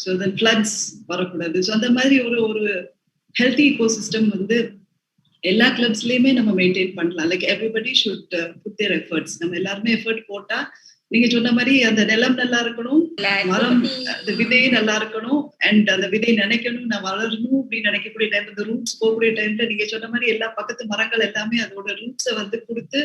ஸோ தென் ஃப்ளட்ஸ் வரக்கூடாது. ஸோ அந்த மாதிரி ஒரு ஹெல்த்தி ஈகோசிஸ்டம் வந்து எல்லா கிளப்ஸ்லயுமே நம்ம மெயின்டைன் பண்ணலாம். Like everybody should put their efforts. நம்ம எல்லாருமே எஃபர்ட் போட்டா நீங்க சொன்ன மாதிரி அந்த நிலம் நல்லா இருக்கணும், மரம் அந்த விதை நல்லா இருக்கணும், அண்ட் அந்த விதை நினைக்கணும், நான் வளரணும் அப்படின்னு நினைக்கக்கூடிய டைம், அந்த ரூட்ஸ் போகக்கூடிய டைம்ல நீங்க சொன்ன மாதிரி எல்லா பக்கத்து மரங்கள் எல்லாமே அதோட ரூட்ஸை வந்து கொடுத்து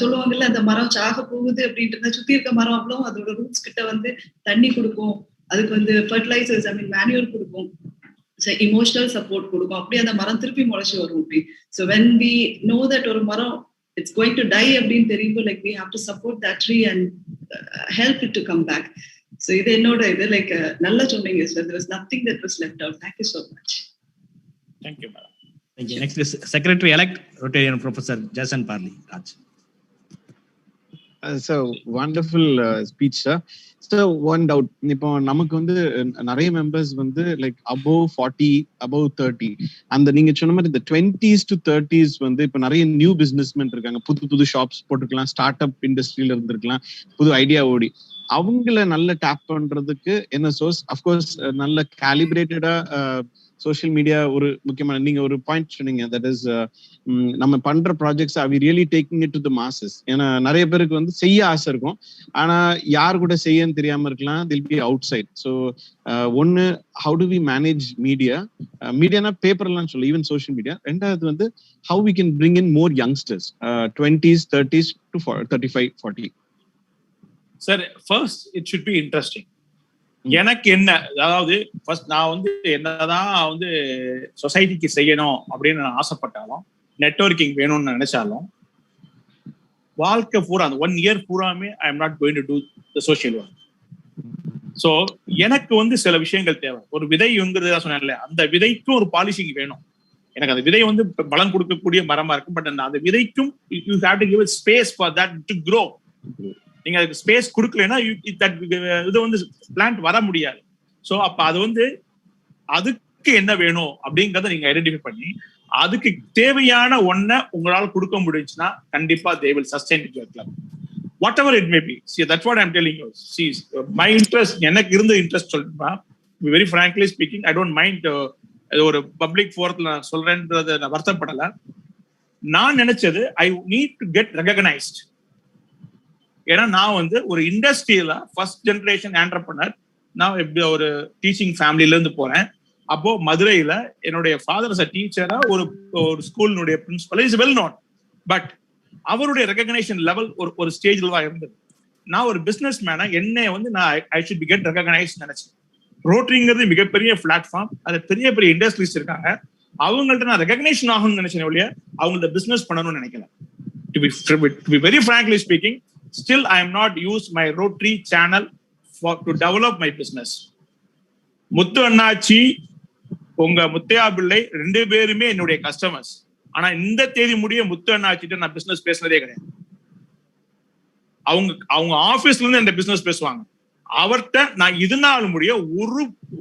சொல்லுவாங்கல்ல, அந்த மரம் சாக போகுது அப்படின்றத சுத்தி இருக்க மரம் அவ்வளோ அதோட ரூட்ஸ் கிட்ட வந்து தண்ணி கொடுக்கும், அதுக்கு வந்து ஃபர்டிலைசர்ஸ் மேன்யூர் கொடுக்கும், இமோஷனல் சப்போர்ட் கொடுக்கும். அப்படியே அந்த மரம் திருப்பி முளைச்சு வரும் அப்படி. So when we know that ஒரு மரம் it's going to die அப்படின்னு தெரியும், like we have to support that tree and help it to come back. So இது என்னோட இது லைக் நல்லா சொன்னீங்க sir. there was nothing that was left out. Thank you so much. Thank you madam. Thank you. Next is Secretary Elect Rotarian Professor Jason Parley. Raj. So wonderful speech sir. So one doubt, இப்போ நமக்கு வந்து நிறைய members வந்து like above 40 above 30 அந்த நீங்க சொன்ன மாதிரி இந்த 20s to 30s வந்து இப்போ நிறைய நியூ பிசினஸ்மேன் இருக்காங்க, புது ஷாப்ஸ் போட்டுக்கலாம், ஸ்டார்ட் அப் இண்டஸ்ட்ரியில இருந்திருக்கலாம், புது ஐடியா ஓடி அவங்கள நல்ல டேப் பண்றதுக்கு என்ன சோர்ஸ்? அஃப்கோர்ஸ் நல்ல கேலிபிரேட்டடா சோஷியல் மீடியா ஒரு முக்கியமான, நீங்க ஒரு பாயிண்ட் சொன்னீங்க, தட் இஸ் நம்ம பண்ற projects are we really taking it to the masses. ஏன்னா நிறைய பேருக்கு வந்து செய்ய ஆசை இருக்கும், ஆனா யார் கூட செய்யன்னு தெரியாம இருக்கலாம், till be outside. So ஒன்னு, how do we manage media? மீடியானா பேப்பர்லாம் சொல்ல, ஈவன் சோஷியல் மீடியா. ரெண்டாவது வந்து how we can bring in more youngsters 20s 30s to 35 40. Sir first it should be interesting. எனக்கு என்ன, அதாவது ஃபர்ஸ்ட் நான் வந்து என்னதான் வந்து சொசைட்டிக்கு செய்யணும் அப்படின்னு நான் ஆசைப்பட்டாலும், நெட்வொர்க்கிங் வேணும்னு நினைச்சாலும், வாழ்க்கை பூரா அந்த 1 year பூராமே I am not going to do the social work. So எனக்கு வந்து சில விஷயங்கள் தேவை. ஒரு விதைங்கிறதா சொன்னேன்ல, அந்த விதைக்கும் ஒரு பாலிசிங் வேணும். எனக்கு அந்த விதை வந்து பலன் கொடுக்கக்கூடிய மரமா இருக்கும், பட் அந்த விதைக்கும் you have to give it space for that to grow. நீங்க அதுக்கு ஸ்பேஸ் கொடுக்கலன்னா இது வந்து பிளான்ட் வர முடியாது. ஸோ அப்ப அது வந்து அதுக்கு என்ன வேணும் அப்படிங்கறத நீங்க ஐடென்டிஃபை பண்ணி அதுக்கு தேவையான ஒன்ன உங்களால் கொடுக்க முடிஞ்சுன்னா கண்டிப்பா they will sustain your club whatever it may be. See, that's what I'm telling you. See, my interest, எனக்கு இருந்த இன்ட்ரெஸ்ட் சொல்றேன், very frankly speaking, I don't mind. ஒரு பப்ளிக் ஃபோரத்துல நான் சொல்றேன்றத நான் வருத்தப்படல. நான் நினைச்சது I need to get recognised. ஏன்னா நான் வந்து ஒரு இண்டஸ்ட்ரியில ஃபர்ஸ்ட் ஜெனரேஷன் ஆண்டர்பிரனர். நான் எப்படி ஒரு டீச்சிங் ஃபேமிலில இருந்து போறேன். அப்போ மதுரையில என்னுடைய ஃபாதர் அ டீச்சரா ஒரு ஸ்கூலினுடைய principal is well known. But அவருடைய ரெகக்னைசேஷன் லெவல் ஒரு ஸ்டேஜ்ல தான் இருந்தது. நான் ஒரு பிசினஸ் மேனா என்னை வந்து நான் I should be get recognise நினைச்சேன். ரோட்டரிங்கிறது மிகப்பெரிய பிளாட்ஃபார்ம், அது பெரிய பெரிய இண்டஸ்ட்ரீஸ் இருக்காங்க, அவங்கள்ட்ட நான் ரெகக்னைசேஷன் ஆகணும்னு நினைச்சேன் ஒழிய அவங்கள்ட்ட பிசினஸ் பண்ணணும்னு நினைக்கல. To be very frankly speaking, still I am not used my Rotary channel to develop my business. முத்து அண்ணாச்சி, உங்க முத்தையா பிள்ளை 2 பேருமே என்னுடைய கஸ்டமர்ஸ். ஆனா இந்த தேதி முடிய முத்து அண்ணாச்சிட்ட நான் பிசினஸ் பேசினதே கிடையாது. அவங்க ஆபீஸ்ல இருந்து இந்த பிசினஸ் பேசுவாங்க. அவர்கிட்ட நான் இது நாள் முடிய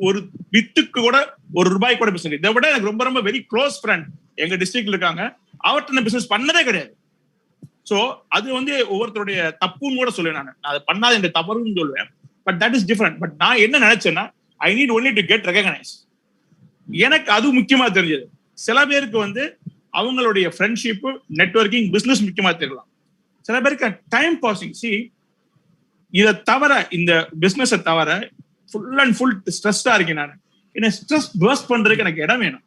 ஒரு வித்துக்கு கூட ₹1 கூட பேசுறேன். இதை விட எனக்கு ரொம்ப ரொம்ப வெரி க்ளோஸ் ஃப்ரெண்ட் எங்க டிஸ்ட்ரிக்ட்ல இருக்காங்க, அவர்கிட்ட நான் பிசினஸ் பண்ணதே கிடையாது. சோ அது வந்து ஒவ்வொருத்தருடைய தப்புன்னு கூட சொல்லுவேன். நான் அதை பண்ணாத இந்த தவறுன்னு சொல்லுவேன். But that is different. But நான் என்ன நினைச்சேன்னா I need only to get recognise. எனக்கு அது முக்கியமா தெரிஞ்சது. சில பேருக்கு வந்து அவங்களுடைய ஃப்ரெண்ட்ஷிப், நெட்வொர்க்கிங், பிசினஸ் முக்கியமா தெரியலாம். சில பேருக்கு டைம் பாசிங். சி, இதை தவிர, இந்த பிசினஸை தவிர ஃபுல் அண்ட் ஃபுல் ஸ்ட்ரெஸ்டா இருக்கேன் நான். என்ன ஸ்ட்ரெஸ் பர்ஸ்ட் பண்றதுக்கு எனக்கு இடம் வேணும்.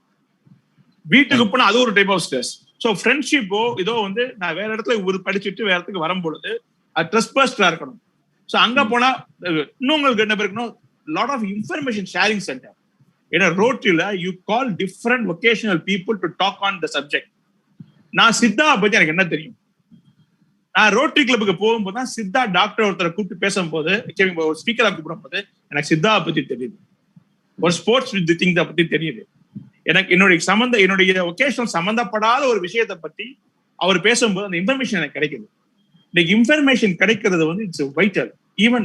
வீட்டுக்கு போனா அது ஒரு டைப் ஆஃப் ஸ்ட்ரெஸ். ஸோ ஃப்ரெண்ட்ஷிப்போ இதோ வந்து நான் வேற இடத்துல படிச்சுட்டு வேற இடத்துக்கு வரும்பொழுது அது ஸ்ட்ரெஸ் பர்ஸ்டா இருக்கணும். ஸோ அங்க போனா இன்னும் உங்களுக்கு என்ன இருக்கணும், lot of information sharing centre. ஏன்னா ரோட்டரியில you call different vocational people to talk on the subject. நான் சித்தா பத்தி எனக்கு என்ன தெரியும்? நான் ரோட்டரி கிளப்புக்கு போகும்போது தான் சித்தா டாக்டர் ஒருத்தரை கூப்பிட்டு பேசும்போது, ஒரு ஸ்பீக்கரா கூப்பிடும் போது எனக்கு சித்தா பத்தி தெரியுது, ஒரு ஸ்போர்ட்ஸ் திங் பத்தி தெரியுது. எனக்கு என்னுடைய ஒகேஷனல் சம்பந்தப்படாத ஒரு விஷயத்தை பத்தி அவர் பேசும்போது அந்த இன்ஃபர்மேஷன் எனக்கு கிடைக்குது. இன்னைக்கு இன்ஃபர்மேஷன் கிடைக்கிறது வந்து it's vital. even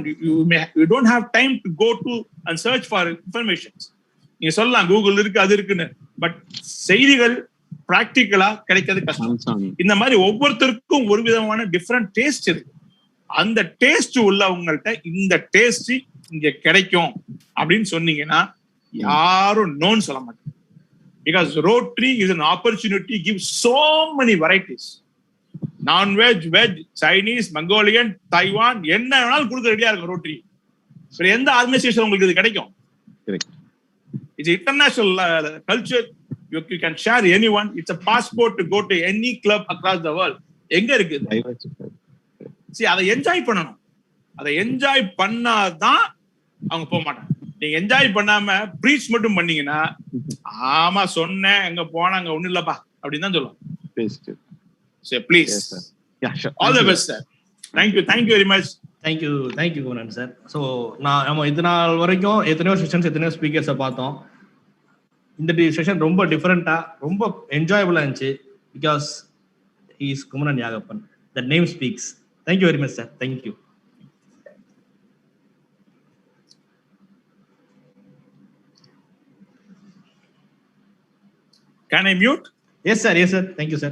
you don't have time to go to and search for information. நீங்க சொல்லலாம் கூகுள் இருக்கு அது இருக்குன்னு, பட் செய்திகள் பிராக்டிக்கலா கிடைக்கிறது கஷ்டம். இந்த மாதிரி ஒவ்வொருத்தருக்கும் ஒரு விதமான டிஃப்ரெண்ட் டேஸ்ட் இருக்கு. அந்த டேஸ்ட் உள்ளவங்கள்ட்ட இந்த டேஸ்ட் இங்க கிடைக்கும் அப்படின்னு சொன்னீங்கன்னா யாரும் நோன்னு சொல்ல மாட்டாங்க. Because Rotary is an opportunity to give so many varieties. Non-veg, veg, Chinese, Mongolian, Taiwan, என்ன வேணாலும் கொடுக்க ரெடியா இருக்கும் ரோட்டரி. எந்த ஆர்கனைசேஷன் உங்களுக்கு இது கிடைக்கும்? It's international culture. You can share anyone. It's a passport to go to any club across the world. எங்க இருக்குது? See, அதை என்ஜாய் பண்ணணும். அதை என்ஜாய் பண்ணாதான் அவங்க போக மாட்டாங்க. நீங்க என்ஜாய் பண்ணாம ப்ரீச் மட்டும் பண்ணீங்கன்னா, ஆமா சொன்னேன் எங்க போனா அங்க ஒண்ணு இல்லப்பா அப்படின்னு தான் சொல்லுவாங்க. So please, all the best, sir. Thank you very much. Thank you, Kunan sir. So நம்ம இது நாள் வரைக்கும் எத்தனையோ செஷன்ஸ் எத்தனையோ ஸ்பீக்கர்ஸை பார்த்தோம். இந்த செஷன் ரொம்ப டிஃப்ரெண்டா ரொம்ப என்ஜாயபிளா இருந்துச்சு. Because he is Kumaran Yagappan. The name speaks. Thank you very much, sir. Thank you. Can I mute? Yes, sir. Thank you, sir.